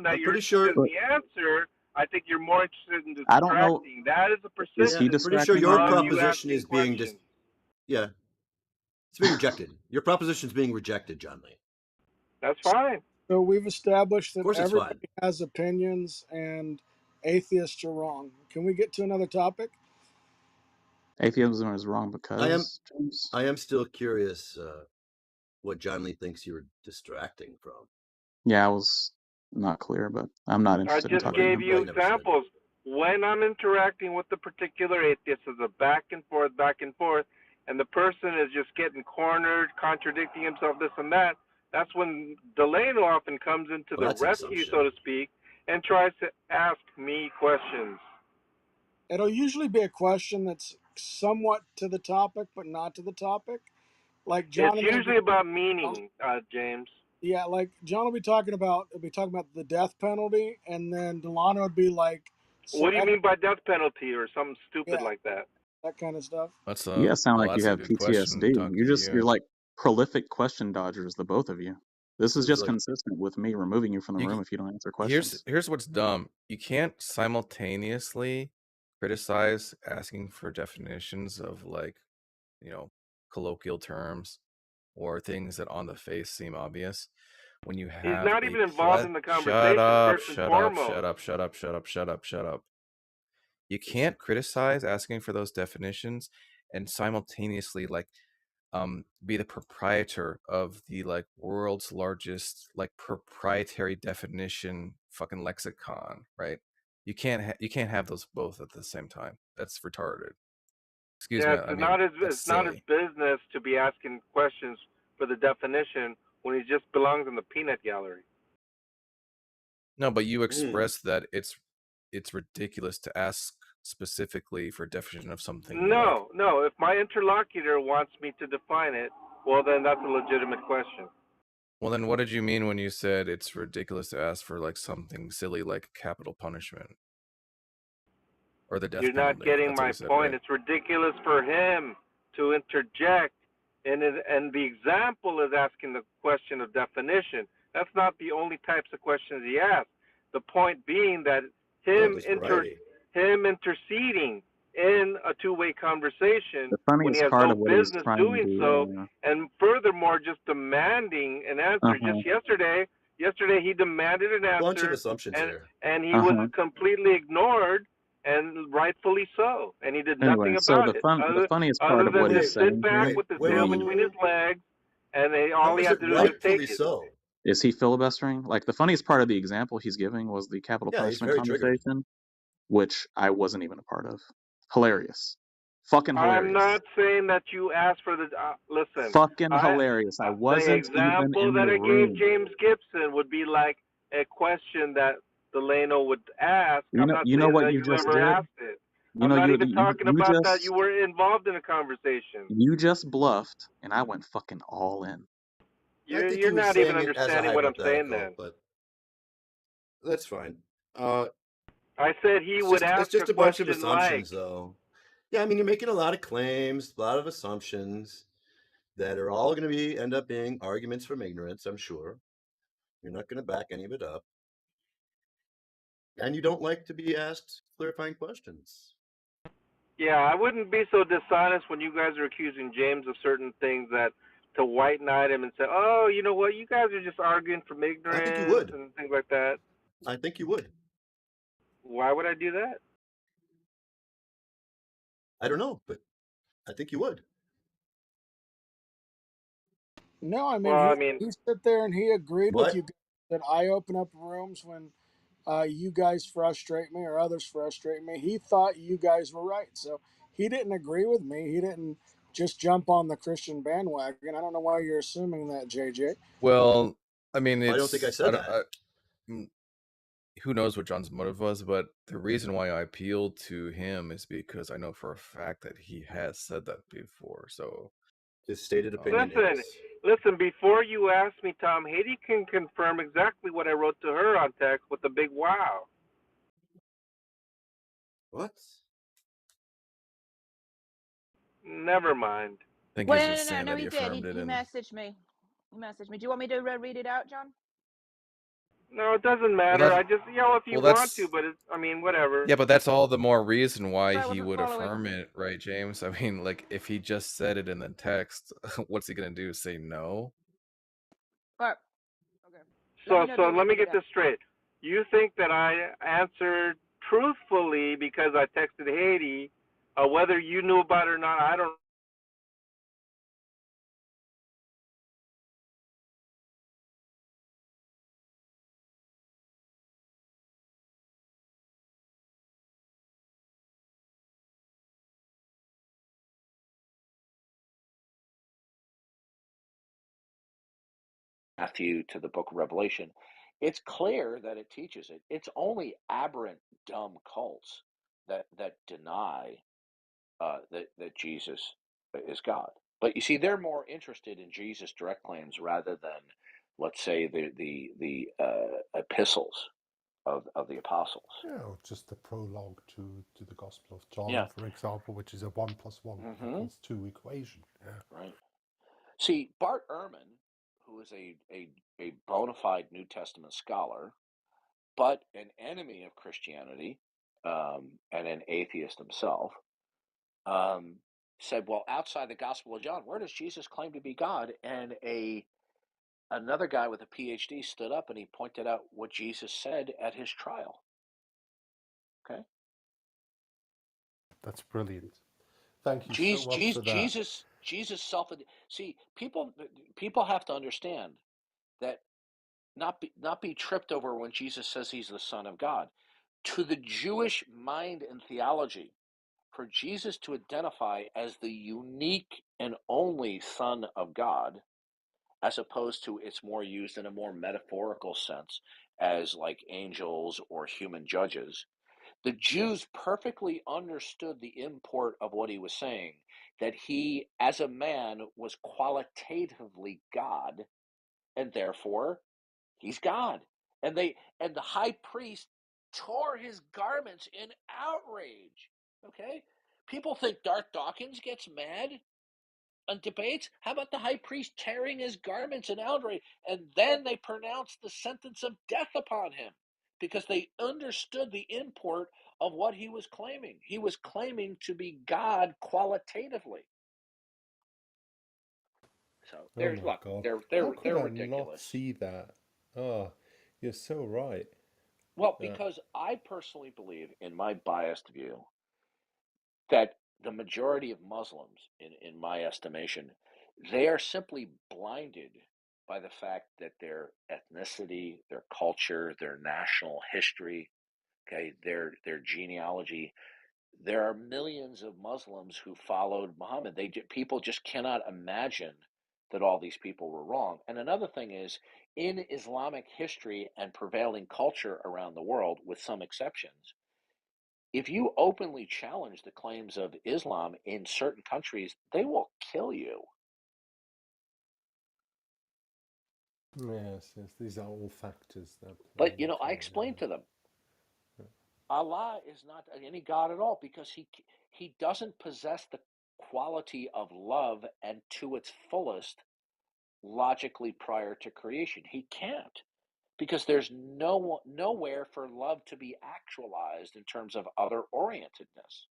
that I'm you're pretty interested sure. in the answer. I think you're more interested in I don't know. distracting. That is a Is Yeah, he I'm persistence pretty sure distracting your right of now? you proposition asking is being questions. yeah, it's being rejected. Your proposition is being rejected, John Lee. That's fine. So we've established Of that course, it's fine. everybody has opinions and atheists are wrong. Can we get to another topic? Atheism is wrong I because, James? am still curious what John Lee thinks you were distracting from. Yeah, I was not clear, but I'm not I interested in just talking to gave him. you you never said. examples. When I'm interacting with the particular atheist, it's a back and forth, and the person is just getting cornered, contradicting himself, this and that. That's when Delano often comes into Well, the that's an rescue, assumption. so to speak, and tries to ask me questions. It'll usually be a question that's somewhat to the topic, but not to the topic. Like John It's and I usually about meaning, James. yeah, like John will be talking about the death penalty, and then Delano would be like, What so do you mean by death penalty or something stupid yeah, like that? that kind of stuff. That's You guys sound like you that's a have good question. PTSD. Talking to You're you. like prolific question dodgers, the both of you. This is just consistent with me removing you from the room if you don't answer questions. Here's what's dumb. You can't simultaneously criticize asking for definitions of colloquial terms or things that on the face seem obvious when you He's have not a even involved in the shut conversation, up, first and shut up, foremost. shut up, shut up, shut up, shut up, shut up. You can't criticize asking for those definitions and simultaneously be the proprietor of the world's largest proprietary definition fucking lexicon, right? You can't have those both at the same time. That's retarded. Excuse me. I mean, that's it's not his silly. business to be asking questions for the definition when he just belongs in the peanut gallery. No, but you expressed that it's ridiculous to ask specifically for a definition of something. No. If my interlocutor wants me to define it, well, then that's a legitimate question. Well, then what did you mean when you said it's ridiculous to ask for like something silly like capital punishment or the death You're penalty? not getting That's what my you said, point. right? It's ridiculous for him to interject, and the example is asking the question of definition. That's not the only types of questions he asks. The point being that him interceding in a two-way conversation The when he funniest has part no of what he's business trying to doing so, do. and furthermore just demanding an answer. Just yesterday he demanded an answer. Bunch of assumptions here. And he was completely ignored, and rightfully so. And he did nothing Anyway, so about the funniest part other of than what to he's saying sit back here, with his tail between his legs, and all he had to do was take it. So? Is he filibustering? Like, the funniest part of the example he's giving was the capital Yeah, he's punishment very triggered. conversation, which I wasn't even a part of. Hilarious. Fucking hilarious. I'm not saying that you asked for the listen. Fucking hilarious. I wasn't The even example in that the I room. gave James Gibson would be like a question that Delano would ask. I'm not You know saying what that you you just ever did? asked it. You I'm know, not you even talking about that. just You were involved in a conversation. you just bluffed, and I went fucking all in. I think You're he was not even saying it as a understanding what I'm saying hypothetical, then. but that's fine. I said he would ask it's just a a bunch of question assumptions, like. though. Yeah, I mean, you're making a lot of claims, a lot of assumptions that are all going to end up being arguments from ignorance, I'm sure. You're not going to back any of it up. And you don't like to be asked clarifying questions. Yeah, I wouldn't be so dishonest when you guys are accusing James of certain things that to white knight him and say, oh, you know what, you guys are just arguing from ignorance I think you would. and things like that. I think you would. Why would I do that? I don't know, but I think you would. No, I mean, he sat there and he agreed with you that I open up rooms when you guys frustrate me or others frustrate me. He thought you guys were right. So he didn't agree with me. He didn't just jump on the Christian bandwagon. I don't know why you're assuming that, JJ. Well, I mean, I don't think I said that. Who knows what John's motive was, but the reason why I appealed to him is because I know for a fact that he has said that before. So his stated opinion Listen, before you ask me, Tom, Haiti can confirm exactly what I wrote to her on text with a big wow. What? Never mind. No, he did. He messaged me. He messaged me. Do you want me to read it out, John? No, it doesn't matter. Well, I just, if you want to, but whatever. Yeah, but that's all the more reason why he would following. affirm it, right, James? I mean, like, if he just said it in the text, what's he gonna do? Say no? Okay. So let me get this straight. You think that I answered truthfully because I texted Haiti, whether you knew about it or not, I don't. Matthew to the book of Revelation, it's clear that it teaches it. It's only aberrant, dumb cults that deny that Jesus is God. But you see, they're more interested in Jesus' direct claims rather than, let's say, the epistles of the apostles. Yeah, or just the prologue to the Gospel of John, for example, which is a 1 + 1 equals 2 equation. Yeah. Right. See, Bart Ehrman, who is a bona fide New Testament scholar, but an enemy of Christianity and an atheist himself, said, well, outside the Gospel of John, where does Jesus claim to be God? And another guy with a PhD stood up and he pointed out what Jesus said at his trial. Okay? That's brilliant. Thank you so much for that. Jesus see, people have to understand that not be tripped over when Jesus says he's the Son of God. To the Jewish mind and theology, for Jesus to identify as the unique and only Son of God, as opposed to it's more used in a more metaphorical sense as like angels or human judges. The Jews perfectly understood the import of what he was saying, that he, as a man, was qualitatively God, and therefore he's God. And the high priest tore his garments in outrage. Okay? People think Darth Dawkins gets mad on debates. How about the high priest tearing his garments in outrage? And then they pronounced the sentence of death upon him because they understood the import of what he was claiming. He was claiming to be God qualitatively. So Oh my God. How could they're I not ridiculous. see that? Oh, you're so right. Well, because I personally believe, in my biased view, that the majority of Muslims, in my estimation, they are simply blinded by the fact that their ethnicity, their culture, their national history, okay, their genealogy. There are millions of Muslims who followed Muhammad. People just cannot imagine that all these people were wrong. And another thing is, in Islamic history and prevailing culture around the world, with some exceptions, if you openly challenge the claims of Islam in certain countries, they will kill you. Yes, these are all factors that. But I explained to them, Allah is not any God at all, because he doesn't possess the quality of love and to its fullest logically prior to creation. He can't, because there's nowhere for love to be actualized in terms of other orientedness.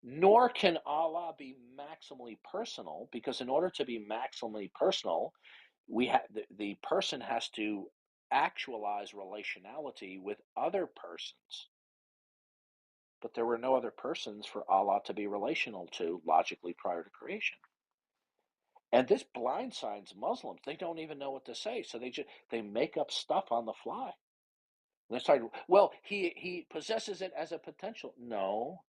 Nor can Allah be maximally personal, because in order to be maximally personal, the person has to actualize relationality with other persons. But there were no other persons for Allah to be relational to logically prior to creation. And this blindsides Muslims. They don't even know what to say, so they make up stuff on the fly. And they start, well, he possesses it as a potential. No.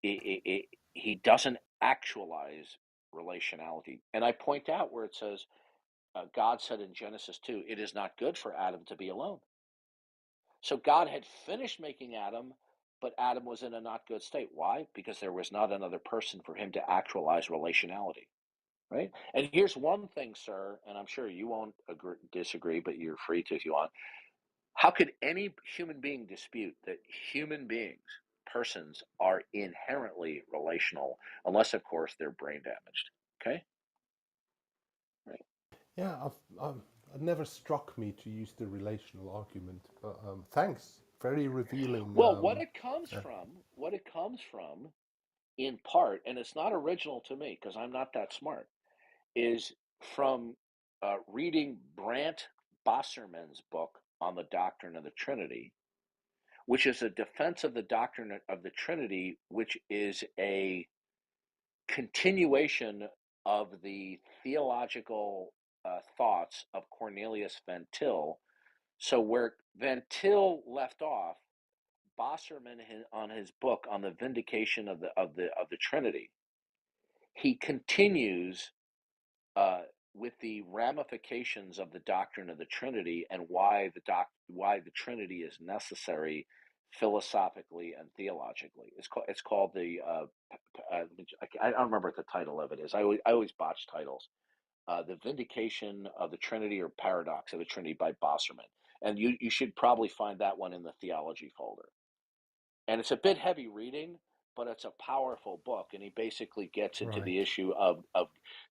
He doesn't actualize relationality. And I point out where it says, God said in Genesis 2, it is not good for Adam to be alone. So God had finished making Adam, but Adam was in a not good state. Why? Because there was not another person for him to actualize relationality. Right? And here's one thing, sir, and I'm sure you won't disagree, but you're free to if you want. How could any human being dispute that human beings, persons, are inherently relational, unless, of course, they're brain damaged? Okay? Right. Yeah, it never struck me to use the relational argument, but thanks. Very revealing. Well, what it comes from, in part, and it's not original to me because I'm not that smart, is from reading Brant Bosserman's book on the doctrine of the Trinity, which is a defense of the doctrine of the Trinity, which is a continuation of the theological thoughts of Cornelius Van Til. So where Van Til left off, Bosserman, on his book on the vindication of the Trinity, he continues with the ramifications of the doctrine of the Trinity and why the Trinity is necessary philosophically and theologically. It's called the I don't remember what the title of it is. I always botch titles. The Vindication of the Trinity, or Paradox of the Trinity, by Bosserman, and you should probably find that one in the theology folder. And it's a bit heavy reading, but it's a powerful book, and he basically gets into the issue of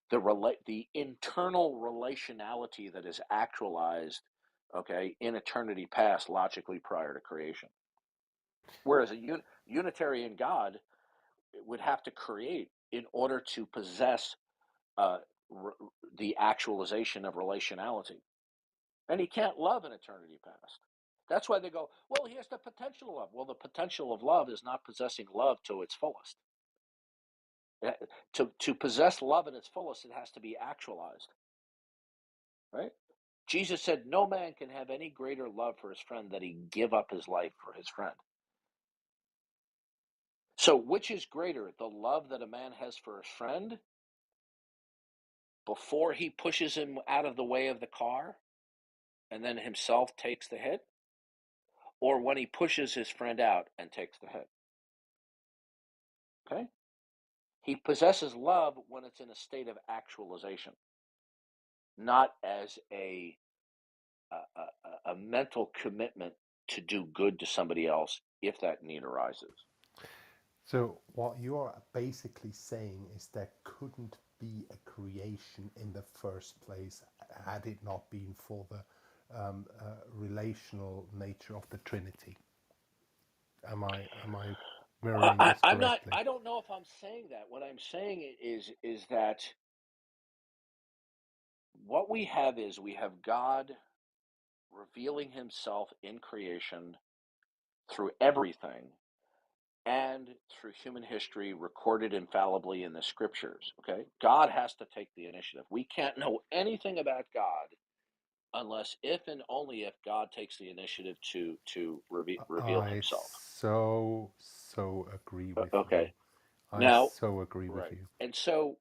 the internal relationality that is actualized, okay, in eternity past, logically prior to creation. Whereas a Unitarian God would have to create in order to possess the actualization of relationality, and he can't love in eternity past. That's why they go, well, he has the potential of love. Well, the potential of love is not possessing love to its fullest. To possess love in its fullest, it has to be actualized. Right? Jesus said, no man can have any greater love for his friend than he give up his life for his friend. So which is greater, the love that a man has for his friend before he pushes him out of the way of the car and then himself takes the hit, or when he pushes his friend out and takes the hit. Okay? He possesses love when it's in a state of actualization, not as a mental commitment to do good to somebody else if that need arises. So what you are basically saying is there couldn't be a creation in the first place had it not been for the relational nature of the Trinity. Am I mirroring this I'm not. correctly? I don't know if I'm saying that. What I'm saying is that what we have God revealing Himself in creation through everything and through human history recorded infallibly in the scriptures. Okay, God has to take the initiative. We can't know anything about God unless, if and only if, God takes the initiative to reveal I Himself. so agree with you. Okay. I Now, so agree with right. you. And so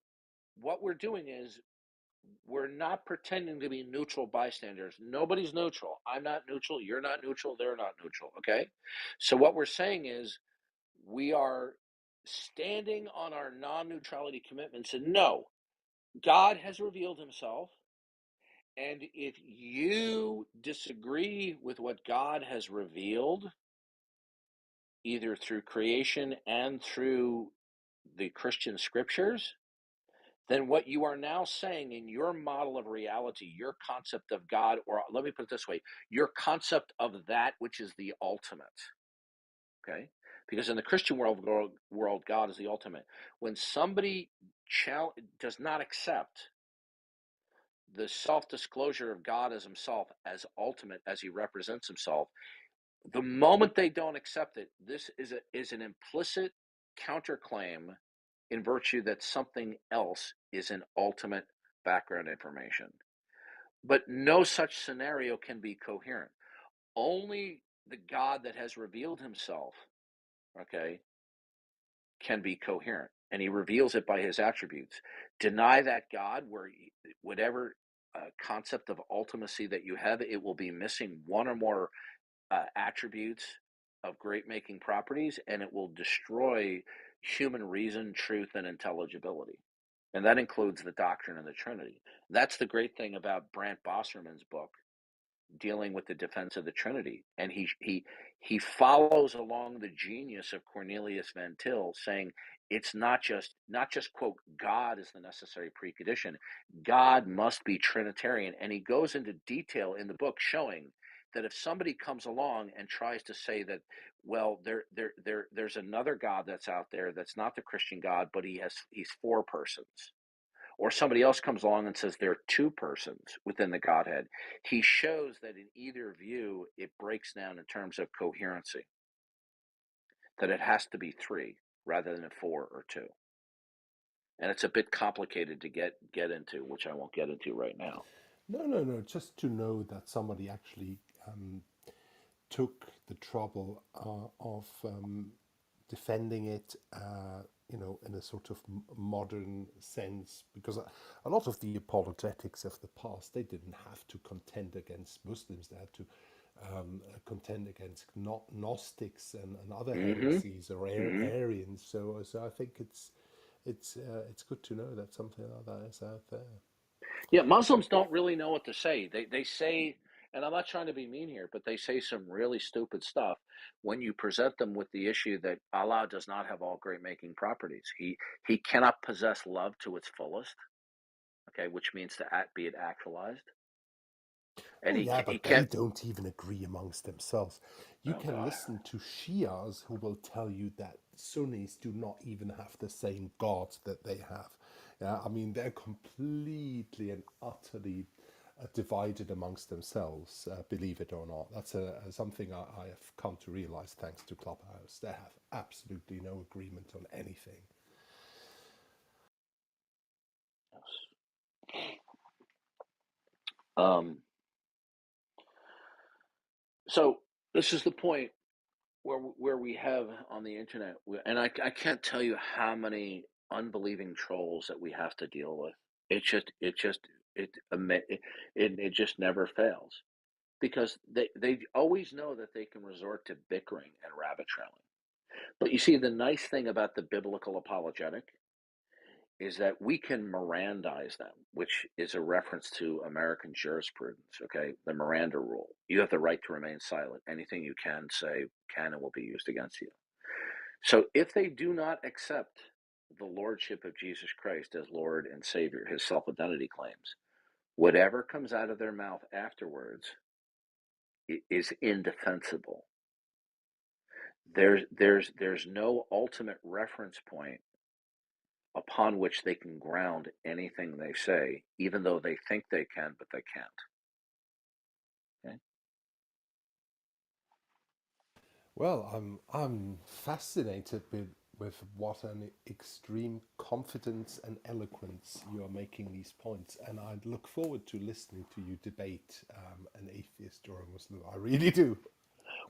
what we're doing is we're not pretending to be neutral bystanders. Nobody's neutral. I'm not neutral. You're not neutral. They're not neutral. Okay. So what we're saying is we are standing on our non-neutrality commitments, and no, God has revealed Himself. And if you disagree with what God has revealed, either through creation and through the Christian scriptures, then what you are now saying in your model of reality, your concept of God, or let me put it this way, your concept of that which is the ultimate, okay? Because in the Christian world, God is the ultimate. When somebody does not accept the self-disclosure of God as Himself, as ultimate, as He represents Himself, the moment they don't accept it, this is an implicit counterclaim in virtue that something else is an ultimate background information. But no such scenario can be coherent. Only the God that has revealed Himself, okay, can be coherent, and He reveals it by His attributes. Deny that God, where whatever concept of ultimacy that you have, it will be missing one or more attributes of great making properties, and it will destroy human reason, truth, and intelligibility. And that includes the doctrine of the Trinity. That's the great thing about Brant Bosserman's book, dealing with the defense of the Trinity. And he follows along the genius of Cornelius Van Til, saying it's not just quote, God is the necessary precondition. God must be Trinitarian. And he goes into detail in the book showing that if somebody comes along and tries to say that, well, there's another God that's out there that's not the Christian God, but he's four persons, or somebody else comes along and says there are two persons within the Godhead, he shows that in either view it breaks down in terms of coherency, that it has to be three rather than four or two. And it's a bit complicated to get into, which I won't get into right now. No. Just to know that somebody actually took the trouble of defending it, in a sort of modern sense, because a lot of the apologetics of the past, they didn't have to contend against Muslims; they had to contend against Gnostics and other heresies or Arians. So I think it's good to know that something like that is out there. Yeah, Muslims don't really know what to say. They say, and I'm not trying to be mean here, but they say some really stupid stuff when you present them with the issue that Allah does not have all great making properties. He cannot possess love to its fullest, okay, which means to be it actualized. And Oh yeah, he but they can't. don't even agree amongst themselves. You Oh can God. listen to Shias who will tell you that Sunnis do not even have the same God that they have. Yeah, I mean they're completely and utterly divided amongst themselves. Believe it or not, that's something I have come to realize thanks to Clubhouse. They have absolutely no agreement on anything. So this is the point where we have on the internet, and I can't tell you how many unbelieving trolls that we have to deal with. It just never fails. because they always know that they can resort to bickering and rabbit trailing. But you see, the nice thing about the biblical apologetic is that we can Mirandize them, which is a reference to American jurisprudence, okay? The Miranda rule. You have the right to remain silent. Anything you can say can and will be used against you. So if they do not accept the lordship of Jesus Christ as Lord and Savior, his self-identity claims, whatever comes out of their mouth afterwards is indefensible. There's no ultimate reference point upon which they can ground anything they say, even though they think they can, but they can't. Okay? Well, I'm fascinated with what an extreme confidence and eloquence you are making these points, and I look forward to listening to you debate an atheist or a Muslim. I really do.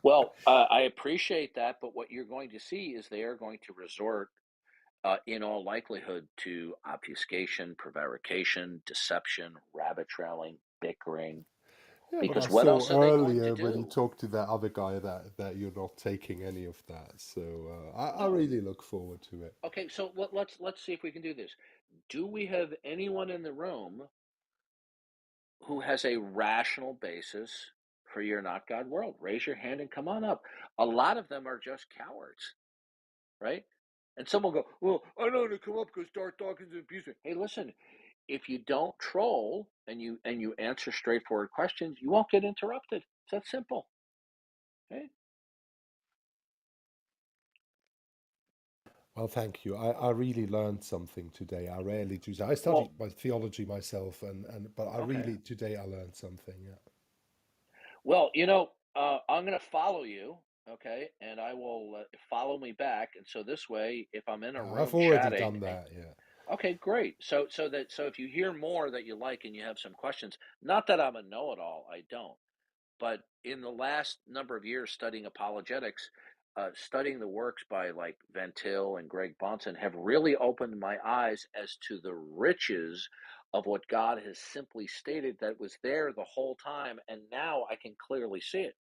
Well, I appreciate that, but what you're going to see is they are going to resort, in all likelihood, to obfuscation, prevarication, deception, rabbit trailing, bickering. Yeah, but I Because what saw else are they going to earlier when you do? talked to that other guy that you're not taking any of that. So I No. really look forward to it. Okay, so let's see if we can do this. Do we have anyone in the room who has a rational basis for your not God world? Raise your hand and come on up. A lot of them are just cowards, right? And some will go, well, I know to come up because Darth Dawkins is abusing. Hey, listen, if you don't troll and you answer straightforward questions, you won't get interrupted. It's that simple. Okay? Well, thank you. I really learned something today. I rarely do that. I studied Well, my theology myself, but I okay. really today I learned something. Yeah. Well, I'm going to follow you, okay, and I will follow me back, and so this way, if I'm in a I've room already chatting, done that. Yeah. okay, great. So if you hear more that you like and you have some questions, not that I'm a know-it-all, I don't, but in the last number of years studying apologetics, studying the works by like Van Til and Greg Bahnsen have really opened my eyes as to the riches of what God has simply stated that was there the whole time, and now I can clearly see it.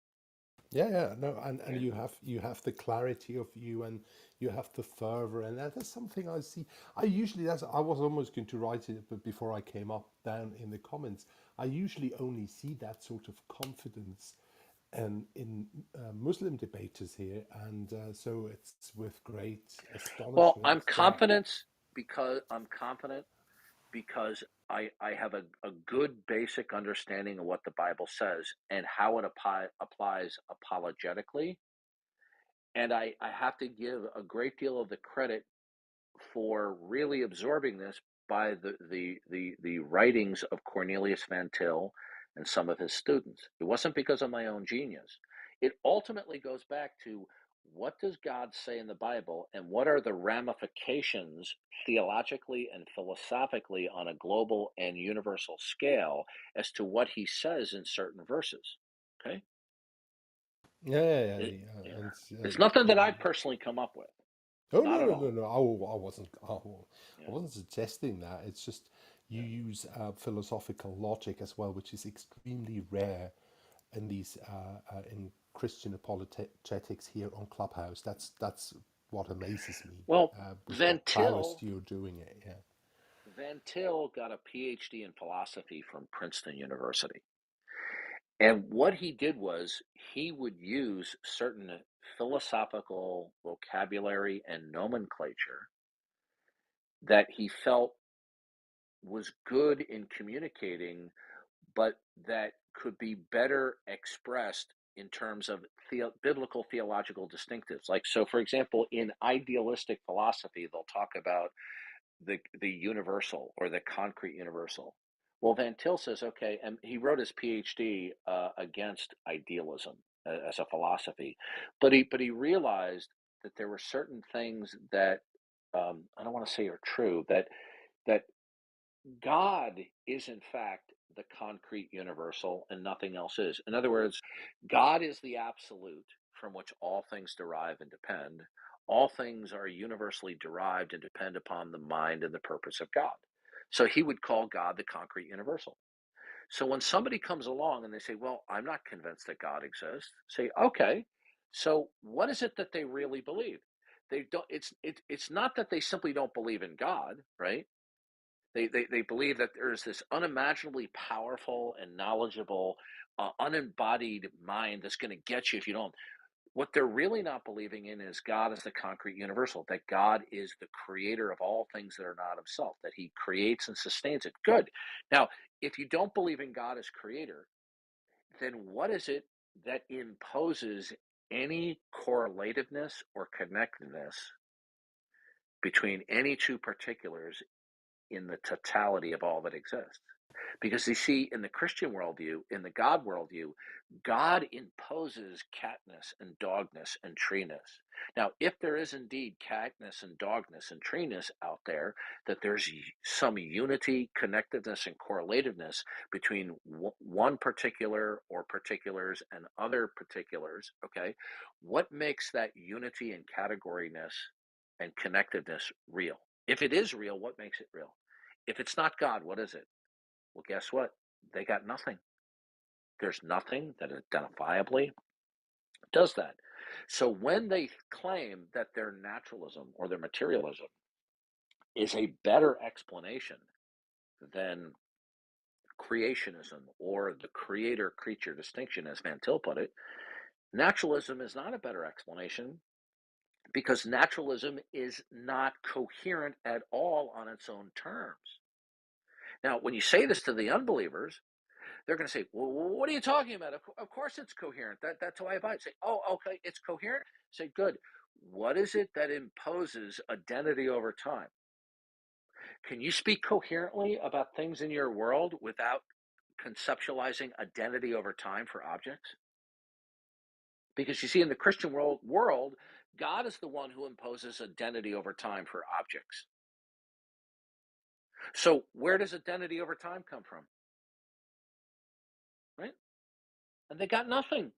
Yeah, no, and Okay. you have the clarity of view, and you have the fervor, and that's something I see. I was almost going to write it, but before I came up down in the comments, I usually only see that sort of confidence, and in Muslim debaters here, and so it's with great Well, astonishment I'm that confident because I have a good basic understanding of what the Bible says and how it applies apologetically. And I have to give a great deal of the credit for really absorbing this by the writings of Cornelius Van Til and some of his students. It wasn't because of my own genius. It ultimately goes back to what does God say in the Bible and what are the ramifications theologically and philosophically on a global and universal scale as to what he says in certain verses. Okay? It, and it's nothing that I personally come up with. oh Not at no all. no I Yeah. wasn't suggesting that. It's just you Yeah. use philosophical logic as well, which is extremely rare in these in Christian apologetics here on Clubhouse. That's what amazes me Well, with Van what prowess Til you're doing it. Yeah. Van Til got a PhD in philosophy from Princeton University. And what he did was he would use certain philosophical vocabulary and nomenclature that he felt was good in communicating, but that could be better expressed in terms of biblical theological distinctives. Like, so for example, in idealistic philosophy, they'll talk about the universal or the concrete universal. Well, Van Til says, okay, and he wrote his PhD against idealism as a philosophy, but he realized that there were certain things that I don't want to say are true, that God is in fact the concrete universal and nothing else is. In other words, God is the absolute from which all things derive and depend. All things are universally derived and depend upon the mind and the purpose of God. So he would call God the concrete universal. So when somebody comes along and they say, well, I'm not convinced that God exists, say, okay, so what is it that they really believe? They don't. It's not that they simply don't believe in God, right? They believe that there's this unimaginably powerful and knowledgeable, unembodied mind that's going to get you if you don't. What they're really not believing in is God as the concrete universal, that God is the creator of all things that are not himself, that he creates and sustains it. Good. Now, if you don't believe in God as creator, then what is it that imposes any correlativeness or connectedness between any two particulars in the totality of all that exists? Because you see, in the Christian worldview, in the God worldview, God imposes catness and dogness and treeness. Now, if there is indeed catness and dogness and treeness out there, that there's some unity, connectedness, and correlativeness between one particular or particulars and other particulars, okay, what makes that unity and categoryness and connectedness real? If it is real, what makes it real? If it's not God, what is it? Well, guess what? They got nothing. There's nothing that identifiably does that. So when they claim that their naturalism or their materialism is a better explanation than creationism or the creator-creature distinction, as Van Til put it, naturalism is not a better explanation because naturalism is not coherent at all on its own terms. Now, when you say this to the unbelievers, they're going to say, well, what are you talking about? Of course it's coherent. That's how I abide. Say, oh, okay, it's coherent. Say, good. What is it that imposes identity over time? Can you speak coherently about things in your world without conceptualizing identity over time for objects? Because you see, in the Christian world, God is the one who imposes identity over time for objects. So where does identity over time come from? Right? And they got nothing.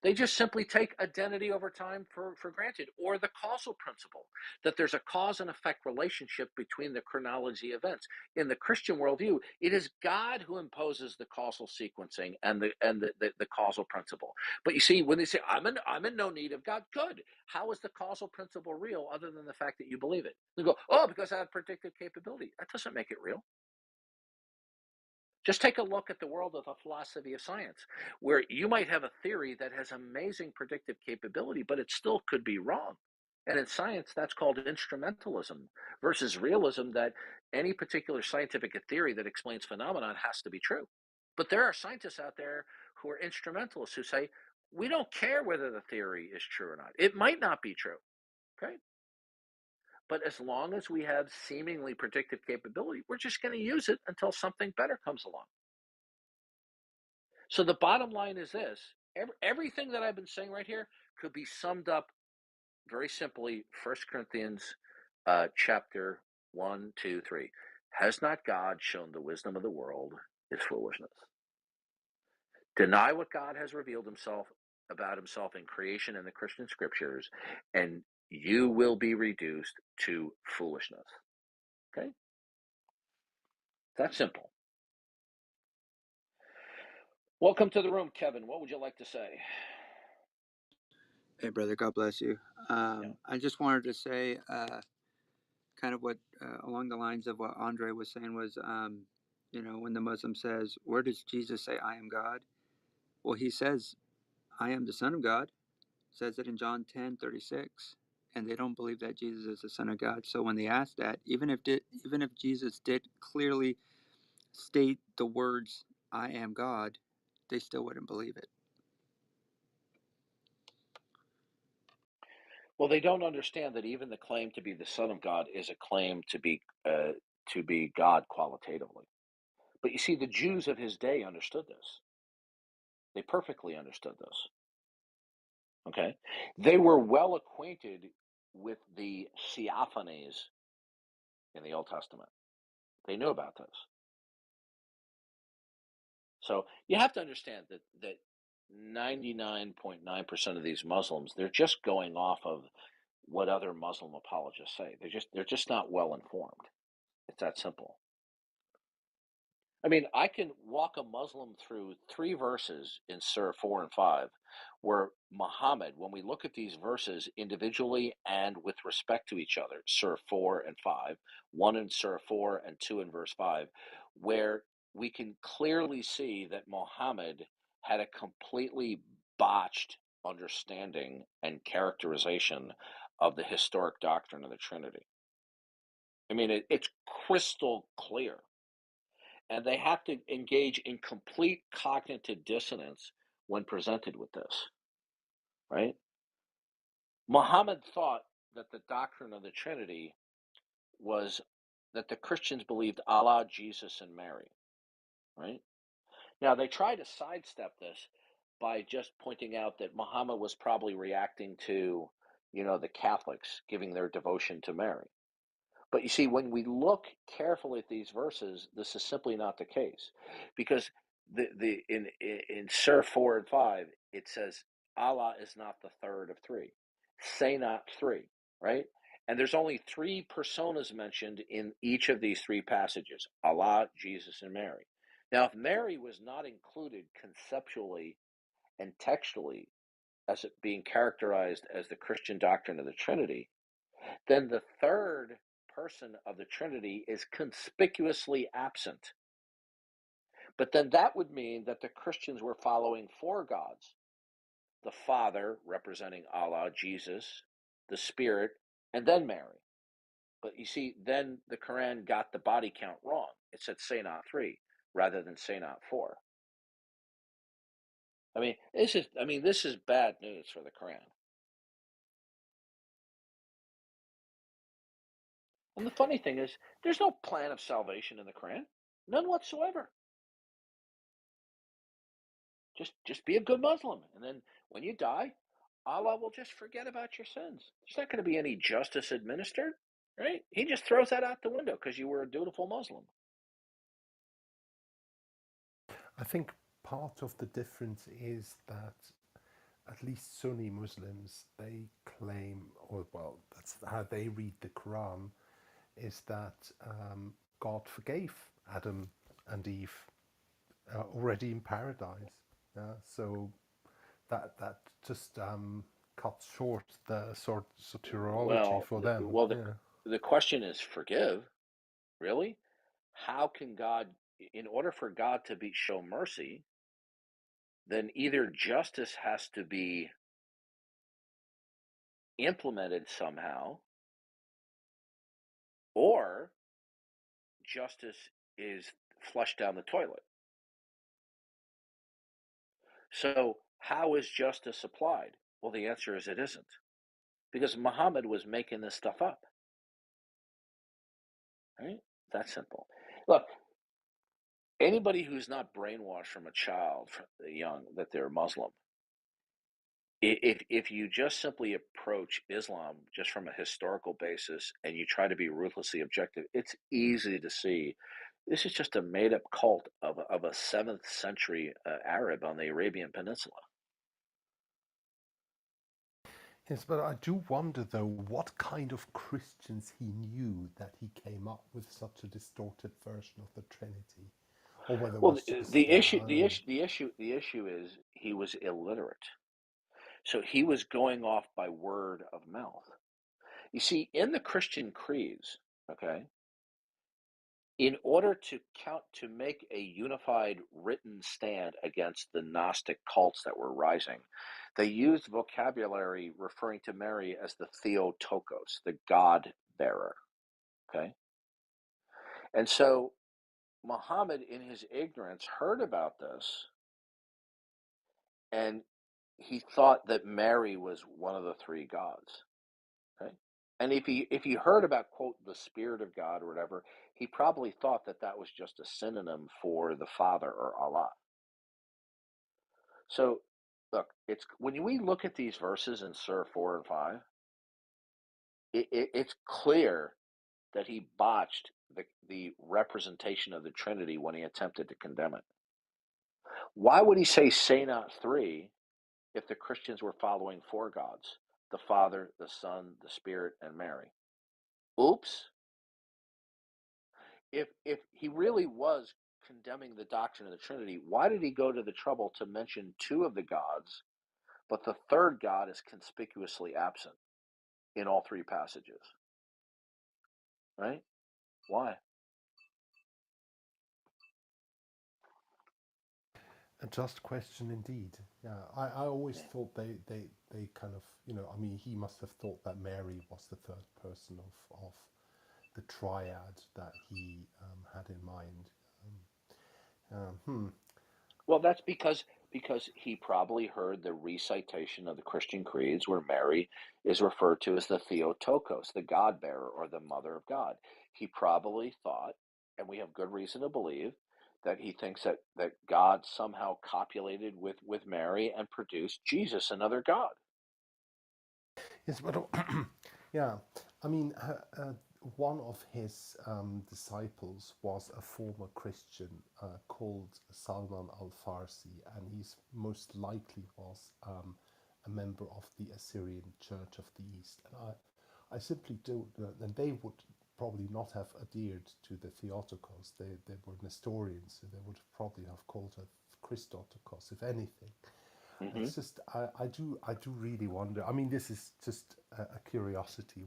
They just simply take identity over time for granted, or the causal principle, that there's a cause and effect relationship between the chronology events. In the Christian worldview, it is God who imposes the causal sequencing and the causal principle. But you see, when they say, I'm in no need of God, good. How is the causal principle real other than the fact that you believe it? They go, oh, because I have predictive capability. That doesn't make it real. Just take a look at the world of the philosophy of science, where you might have a theory that has amazing predictive capability, but it still could be wrong. And in science, that's called instrumentalism versus realism, that any particular scientific theory that explains phenomenon has to be true. But there are scientists out there who are instrumentalists who say, we don't care whether the theory is true or not. It might not be true, okay? But as long as we have seemingly predictive capability, we're just going to use it until something better comes along. So the bottom line is this: everything that I've been saying right here could be summed up very simply. 1 Corinthians chapter 1, 2, 3. Has not God shown the wisdom of the world is foolishness? Deny what God has revealed himself about himself in creation and the Christian scriptures, and you will be reduced to foolishness. Okay? That's simple. Welcome to the room, Kevin. What would you like to say? Hey, brother. God bless you. I just wanted to say kind of what along the lines of what Andre was saying was, when the Muslim says, where does Jesus say, I am God? Well, he says, I am the Son of God. Says it in John 10:36. And they don't believe that Jesus is the Son of God. So when they ask that, even if Jesus did clearly state the words, I am God, they still wouldn't believe it. Well, they don't understand that even the claim to be the Son of God is a claim to be God qualitatively. But you see, the Jews of his day understood this. They perfectly understood this. Okay? They were well acquainted with the theophanies in the Old Testament. They knew about this. So you have to understand that 99.9% of these Muslims, they're just going off of what other Muslim apologists say. They're just not well informed. It's that simple. I mean, I can walk a Muslim through 3 verses in Surah 4 and 5 where Muhammad, when we look at these verses individually and with respect to each other, Surah 4 and 5, 1 in Surah 4 and 2 in verse 5, where we can clearly see that Muhammad had a completely botched understanding and characterization of the historic doctrine of the Trinity. I mean, it's crystal clear. And they have to engage in complete cognitive dissonance when presented with this, right? Muhammad thought that the doctrine of the Trinity was that the Christians believed Allah, Jesus, and Mary, right? Now, they try to sidestep this by just pointing out that Muhammad was probably reacting to, the Catholics giving their devotion to Mary. But you see, when we look carefully at these verses, this is simply not the case, because in Surah 4 and 5 it says Allah is not the third of 3. Say not 3, right? And there's only 3 personas mentioned in each of these 3 passages: Allah, Jesus, and Mary. Now, if Mary was not included conceptually and textually as it being characterized as the Christian doctrine of the Trinity, then the third person of the Trinity is conspicuously absent. But then that would mean that the Christians were following 4 gods: the Father, representing Allah, Jesus, the Spirit, and then Mary. But you see, then the Quran got the body count wrong. It said say not 3 rather than say not 4. I mean, this is bad news for the Quran. And the funny thing is, there's no plan of salvation in the Quran. None whatsoever. Just be a good Muslim, and then when you die, Allah will just forget about your sins. There's not going to be any justice administered, right? He just throws that out the window because you were a dutiful Muslim. I think part of the difference is that at least Sunni Muslims, they claim, or well, that's how they read the Quran, is that God forgave Adam and Eve already in paradise. So that just cuts short the soteriology for them. The question is, forgive? Really? How can God, in order for God to show mercy, then either justice has to be implemented somehow, or justice is flushed down the toilet. So how is justice applied? Well, the answer is it isn't, because Muhammad was making this stuff up. Right? That's simple. Look, anybody who's not brainwashed from a child, from young, that they're Muslim, if you just simply approach Islam just from a historical basis and you try to be ruthlessly objective, it's easy to see this is just a made-up cult of a 7th century Arab on the Arabian Peninsula. Yes, but I do wonder, though, what kind of Christians he knew that he came up with such a distorted version of the Trinity, or whether it was just, the issue is he was illiterate, so he was going off by word of mouth. You see, in the Christian creeds, okay, in order to make a unified written stand against the Gnostic cults that were rising, they used vocabulary referring to Mary as the Theotokos, the God bearer. Okay? And so Muhammad, in his ignorance, heard about this, and he thought that Mary was one of the 3 gods. Okay? And if he heard about, quote, the Spirit of God or whatever, he probably thought that was just a synonym for the Father or Allah. So, look, it's when we look at these verses in Surah 4 and 5, it's clear that he botched the representation of the Trinity when he attempted to condemn it. Why would he say not 3 if the Christians were following 4 gods: the Father, the Son, the Spirit, and Mary? Oops. If he really was condemning the doctrine of the Trinity, why did he go to the trouble to mention two of the gods, but the third God is conspicuously absent in all three passages? Right? Why? A just question indeed. Yeah, I always thought they kind of, I mean, he must have thought that Mary was the third person of the triad that he had in mind. Well, that's because he probably heard the recitation of the Christian creeds where Mary is referred to as the Theotokos, the God bearer or the mother of God. He probably thought, and we have good reason to believe, that he thinks that God somehow copulated with Mary and produced Jesus, another God. Yes, but yeah, I mean, one of his disciples was a former Christian called Salman al-Farsi, and he's most likely was a member of the Assyrian Church of the East. And I simply don't, and they would probably not have adhered to the Theotokos. They were Nestorians, so they would probably have called it Christotokos, if anything. Mm-hmm. It's just I do really wonder. I mean, this is just a curiosity.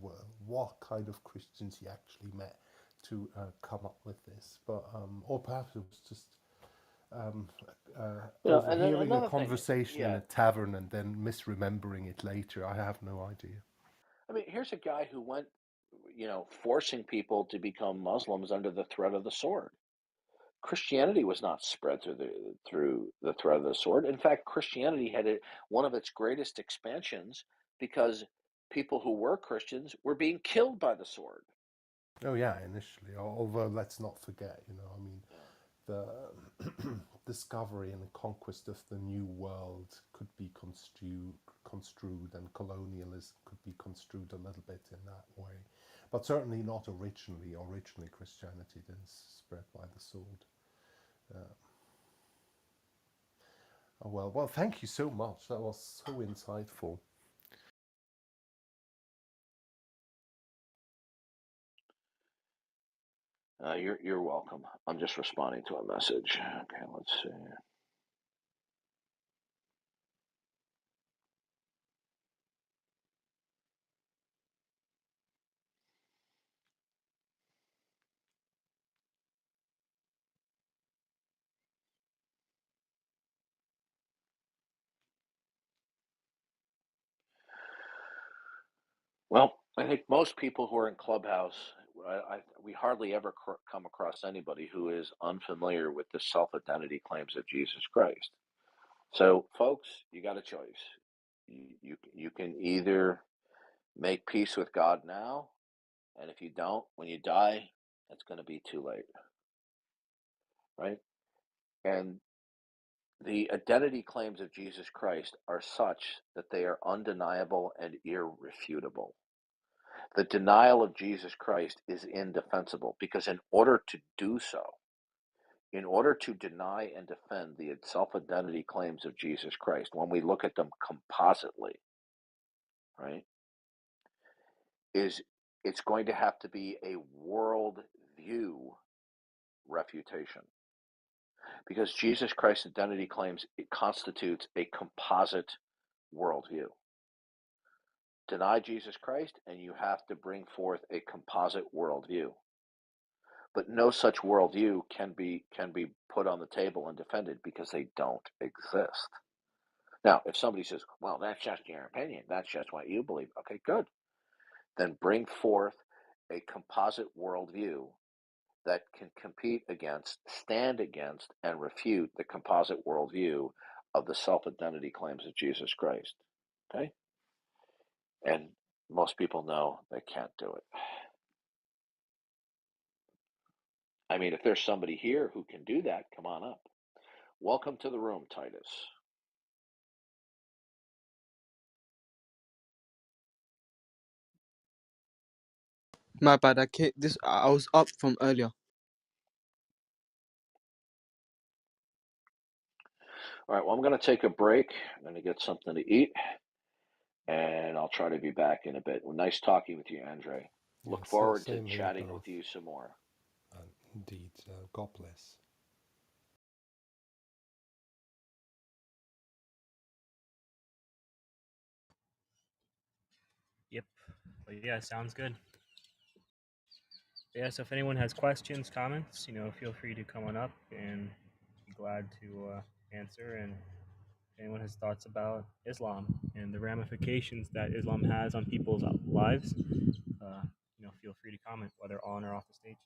What kind of Christians he actually met to come up with this, but or perhaps it was just overhearing a conversation in a tavern and then misremembering it later. I have no idea. I mean, here's a guy who went, forcing people to become Muslims under the threat of the sword. Christianity was not spread through the threat of the sword. In fact, Christianity had one of its greatest expansions because people who were Christians were being killed by the sword. Oh yeah, initially. Although let's not forget, I mean, the discovery and conquest of the New World could be construed, and colonialism could be construed a little bit in that way, but certainly not originally. Originally, Christianity didn't spread by the sword. Well, thank you so much. That was so insightful. You're welcome. I'm just responding to a message. Okay, let's see. Well, I think most people who are in Clubhouse, we hardly ever come across anybody who is unfamiliar with the self-identity claims of Jesus Christ. So, folks, you got a choice. You can either make peace with God now, and if you don't, when you die, it's going to be too late, right? And the identity claims of Jesus Christ are such that they are undeniable and irrefutable. The denial of Jesus Christ is indefensible because in order to do so, in order to deny and defend the self-identity claims of Jesus Christ, when we look at them compositely, right, it's going to have to be a worldview refutation. Because Jesus Christ's identity claims, it constitutes a composite worldview. Deny Jesus Christ, and you have to bring forth a composite worldview. But no such worldview can be put on the table and defended because they don't exist. Now, if somebody says, well, that's just your opinion, that's just what you believe, okay, good. Then bring forth a composite worldview that can compete against, stand against, and refute the composite worldview of the self-identity claims of Jesus Christ. Okay? And most people know they can't do it. I mean, if there's somebody here who can do that, come on up. Welcome to the room, Titus. My bad. I was up from earlier. All right, well, I'm going to take a break. I'm going to get something to eat, and I'll try to be back in a bit. Well, nice talking with you, Andre. Look Yes, forward to same here, chatting Darth. with you some more. Indeed. God bless. Yep. But yeah, sounds good. Yeah, so if anyone has questions, comments, feel free to come on up and be glad to answer. And if anyone has thoughts about Islam and the ramifications that Islam has on people's lives, feel free to comment, whether on or off the stage.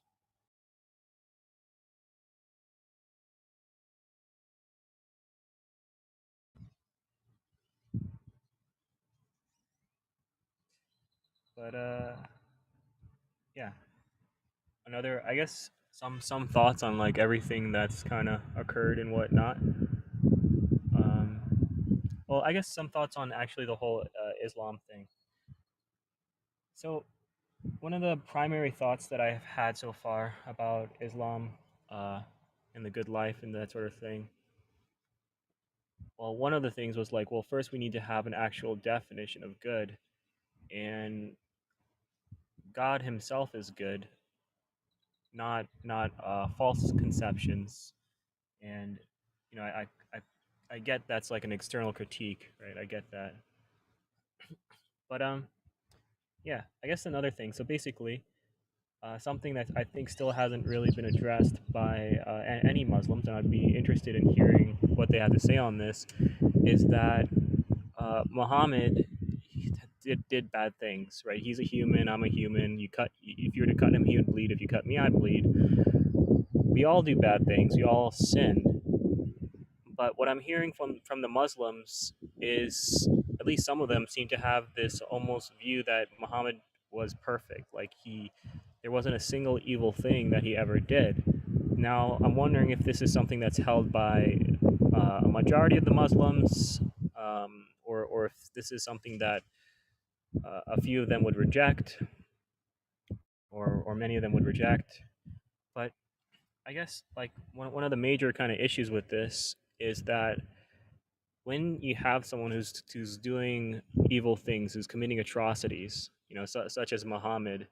But yeah, I guess some thoughts on like everything that's kind of occurred and whatnot. Well, I guess some thoughts on actually the whole Islam thing. So one of the primary thoughts that I've had so far about Islam and the good life and that sort of thing. Well, one of the things was like, well, first we need to have an actual definition of good, and God Himself is good, not false conceptions. And I get that's like an external critique, right? I get that, but yeah, I guess another thing. So basically, something that I think still hasn't really been addressed by any Muslims, and I'd be interested in hearing what they have to say on this, is that Muhammad did bad things, right? He's a human, I'm a human. If you were to cut him, he would bleed. If you cut me, I'd bleed. We all do bad things. We all sin. But what I'm hearing from the Muslims is, at least some of them seem to have this almost view that Muhammad was perfect. Like there wasn't a single evil thing that he ever did. Now, I'm wondering if this is something that's held by a majority of the Muslims, or if this is something that a few of them would reject, or many of them would reject. But I guess like one of the major kind of issues with this is that when you have someone who's doing evil things, who's committing atrocities, such as Muhammad,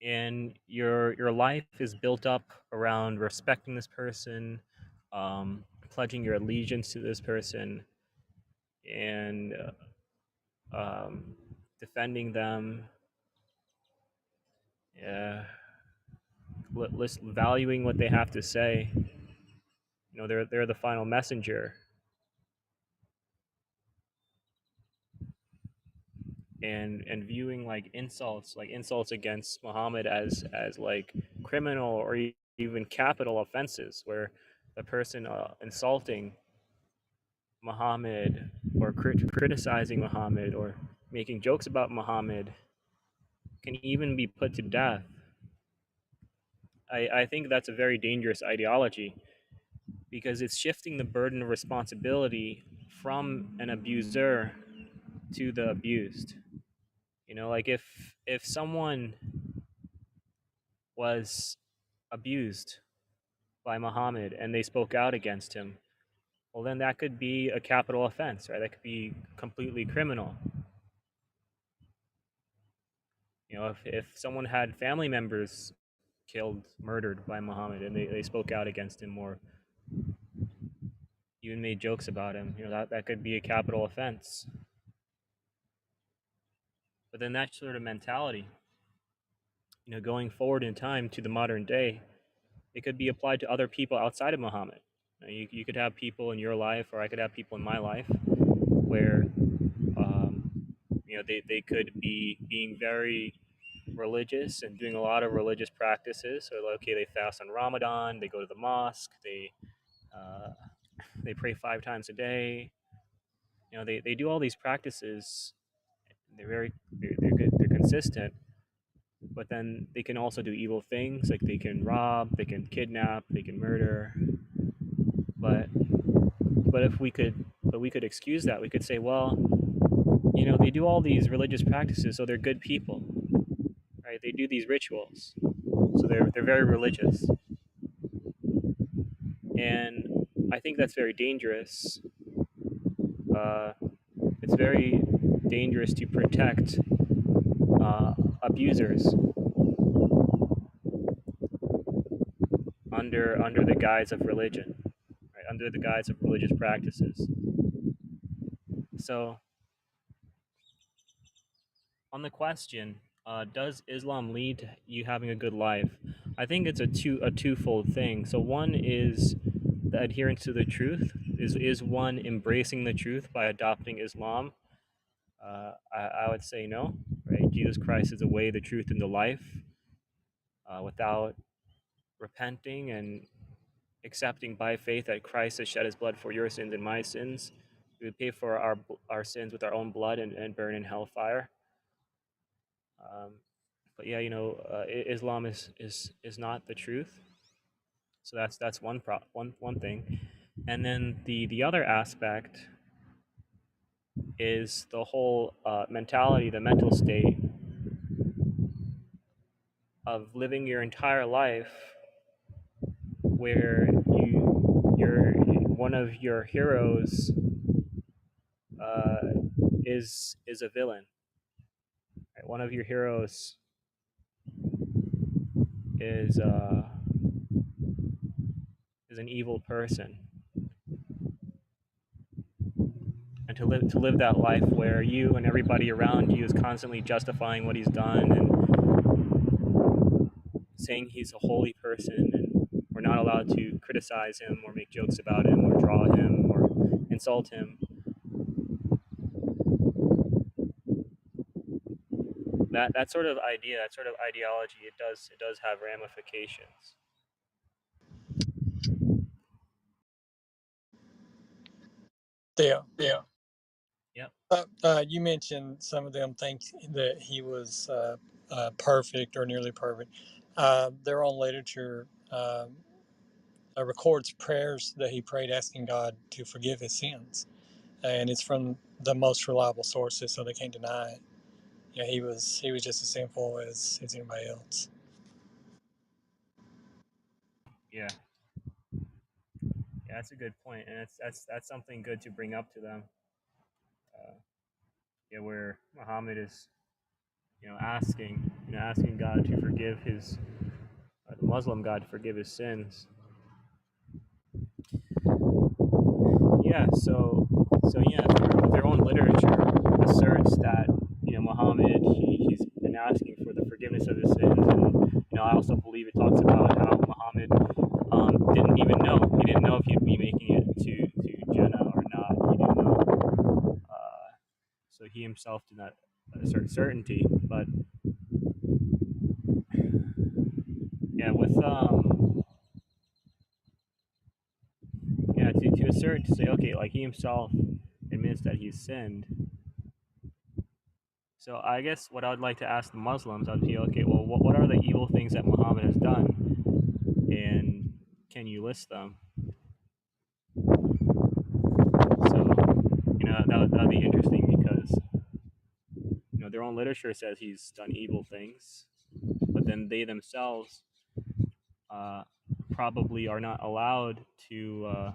and your life is built up around respecting this person, pledging your allegiance to this person, and defending them, valuing what they have to say. They're the final messenger, and viewing like insults against Muhammad as like criminal or even capital offenses, where the person insulting Muhammad or criticizing Muhammad or making jokes about Muhammad can even be put to death. I think that's a very dangerous ideology, because it's shifting the burden of responsibility from an abuser to the abused. Like if someone was abused by Muhammad and they spoke out against him, well, then that could be a capital offense, right? That could be completely criminal. If someone had family members murdered by Muhammad, and they spoke out against him or even made jokes about him, that could be a capital offense. But then that sort of mentality, going forward in time to the modern day, it could be applied to other people outside of Muhammad. You could have people in your life, or I could have people in my life, where they could be being very religious and doing a lot of religious practices. So okay, they fast on Ramadan, they go to the mosque, they pray 5 times a day. They do all these practices. They're good, they're consistent. But then they can also do evil things, like they can rob, they can kidnap, they can murder. But we could excuse that. We could say, well, they do all these religious practices, so they're good people, right? They do these rituals, so they're very religious. And I think that's very dangerous. It's very dangerous to protect abusers under the guise of religion, right? Under the guise of religious practices. So on the question, does Islam lead to you having a good life? I think it's a twofold thing. So one is the adherence to the truth. Is one embracing the truth by adopting Islam? I would say no. Right? Jesus Christ is the way, the truth, and the life. Without repenting and accepting by faith that Christ has shed his blood for your sins and my sins, we would pay for our sins with our own blood and burn in hellfire. But yeah, Islam is not the truth. So that's one thing. And then the other aspect is the whole mentality, the mental state of living your entire life where you're one of your heroes is a villain. Right? One of your heroes is an evil person, and to live that life where you and everybody around you is constantly justifying what he's done and saying he's a holy person, and we're not allowed to criticize him or make jokes about him or draw him or insult him. That sort of idea, that sort of ideology, it does have ramifications. Theo. Yeah. Yep. You mentioned some of them think that he was perfect or nearly perfect. Their own literature records prayers that he prayed asking God to forgive his sins. And it's from the most reliable sources, so they can't deny it. He was just as sinful as anybody else. Yeah. Yeah, that's a good point, and that's something good to bring up to them. Where Muhammad is, asking God to forgive his, the Muslim God to forgive his sins. Yeah, so yeah, their own literature asserts that Muhammad he's been asking for the forgiveness of his sins, and I also believe it talks about how Muhammad didn't even know. He didn't know if he'd be making it to Jannah or not. He didn't know. So he himself did not assert certainty, but yeah, with to assert, to say, okay, like he himself admits that he's sinned. So I guess what I would like to ask the Muslims, I'd be okay, well, what are the evil things that Muhammad has done, and can you list them? So that'd be interesting because their own literature says he's done evil things, but then they themselves probably are not allowed to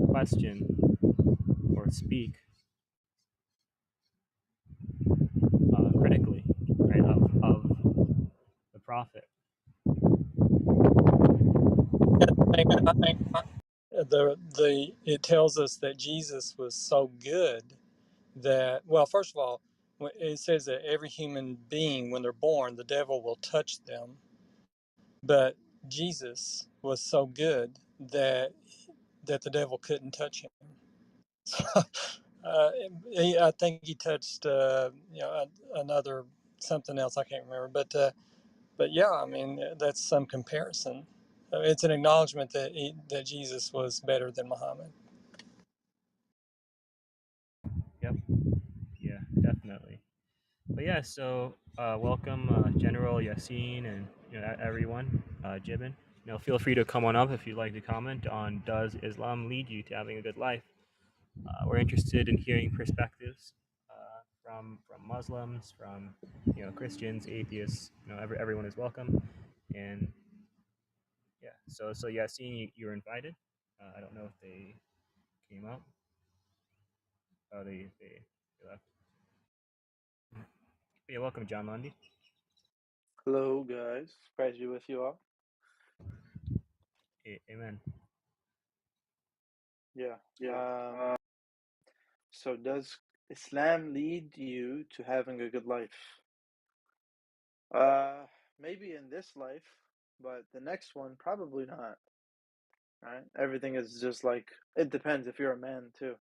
question or speak critically, right, of the prophet. I think it tells us that Jesus was so good that, well, first of all, it says that every human being, when they're born, the devil will touch them. But Jesus was so good that the devil couldn't touch him. I think he touched, another something else. I can't remember, but yeah, I mean that's some comparison. It's an acknowledgement that Jesus was better than Muhammad. Yep. Yeah, definitely. But yeah, so welcome General Yassine and everyone, Jibin. Feel free to come on up if you'd like to comment on does Islam lead you to having a good life. We're interested in hearing perspectives from Muslims, from Christians, atheists. Everyone is welcome. And yeah, so Yassine, you're invited. I don't know if they came up. Oh, they left. Yeah, welcome, John Lundy. Hello, guys. Praise be with you all. Amen. Yeah. So does Islam lead you to having a good life? Maybe in this life, but the next one, probably not. Right? Everything is just like, it depends if you're a man too.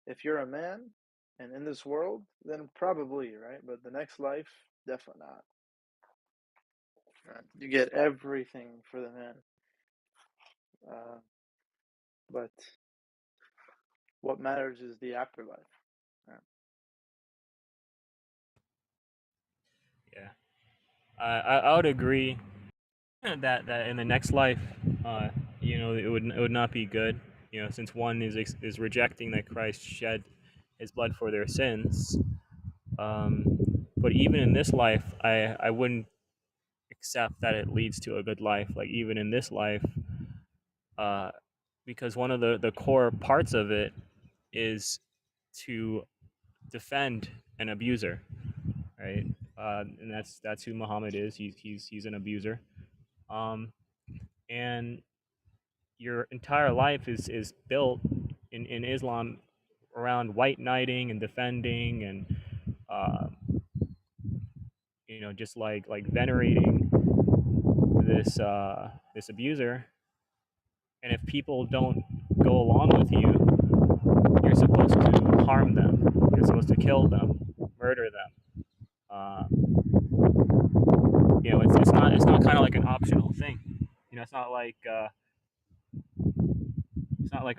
If you're a man and in this world, then probably, right? But the next life, definitely not. Right? You get everything for the man. But what matters is the afterlife. Right? Yeah, I would agree that in the next life, it would not be good, since one is rejecting that Christ shed his blood for their sins. But even in this life, I wouldn't accept that it leads to a good life. Like even in this life, because one of the core parts of it is to defend an abuser, right? And that's who Muhammad is. He's an abuser. And your entire life is built in Islam around white knighting and defending and just like venerating this abuser. And if people don't go along with you, you're supposed to harm them. You're supposed to kill them, murder them. It's not kind of like an optional thing. It's not like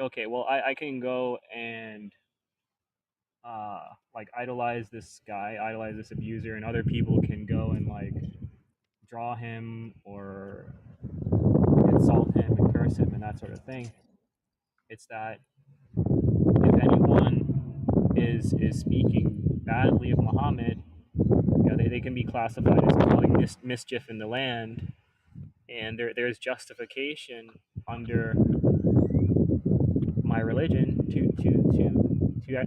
okay, well I can go and like idolize this guy, idolize this abuser, and other people can go and like draw him or insult him and curse him and that sort of thing. It's that if anyone is speaking badly of Muhammad, they can be classified as causing mischief in the land, and there's justification under my religion to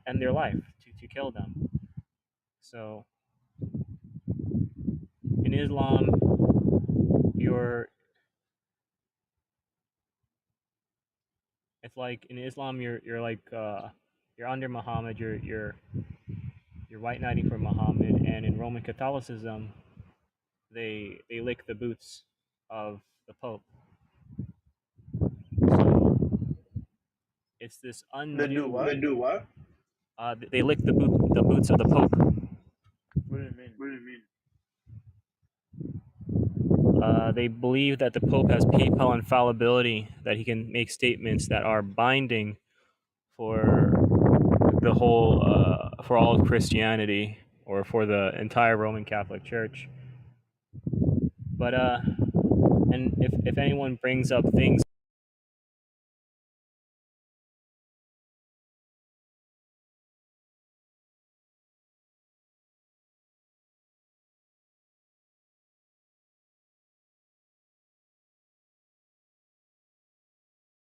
end their life, to kill them. So in Islam, you're under Muhammad, you're white knighting for Muhammad, and in Roman Catholicism, they lick the boots of the Pope. So it's this They do what? They lick the boots of the Pope. What do you mean? They believe that the Pope has papal infallibility, that he can make statements that are binding for the whole, for all of Christianity, or for the entire Roman Catholic Church. But and if anyone brings up things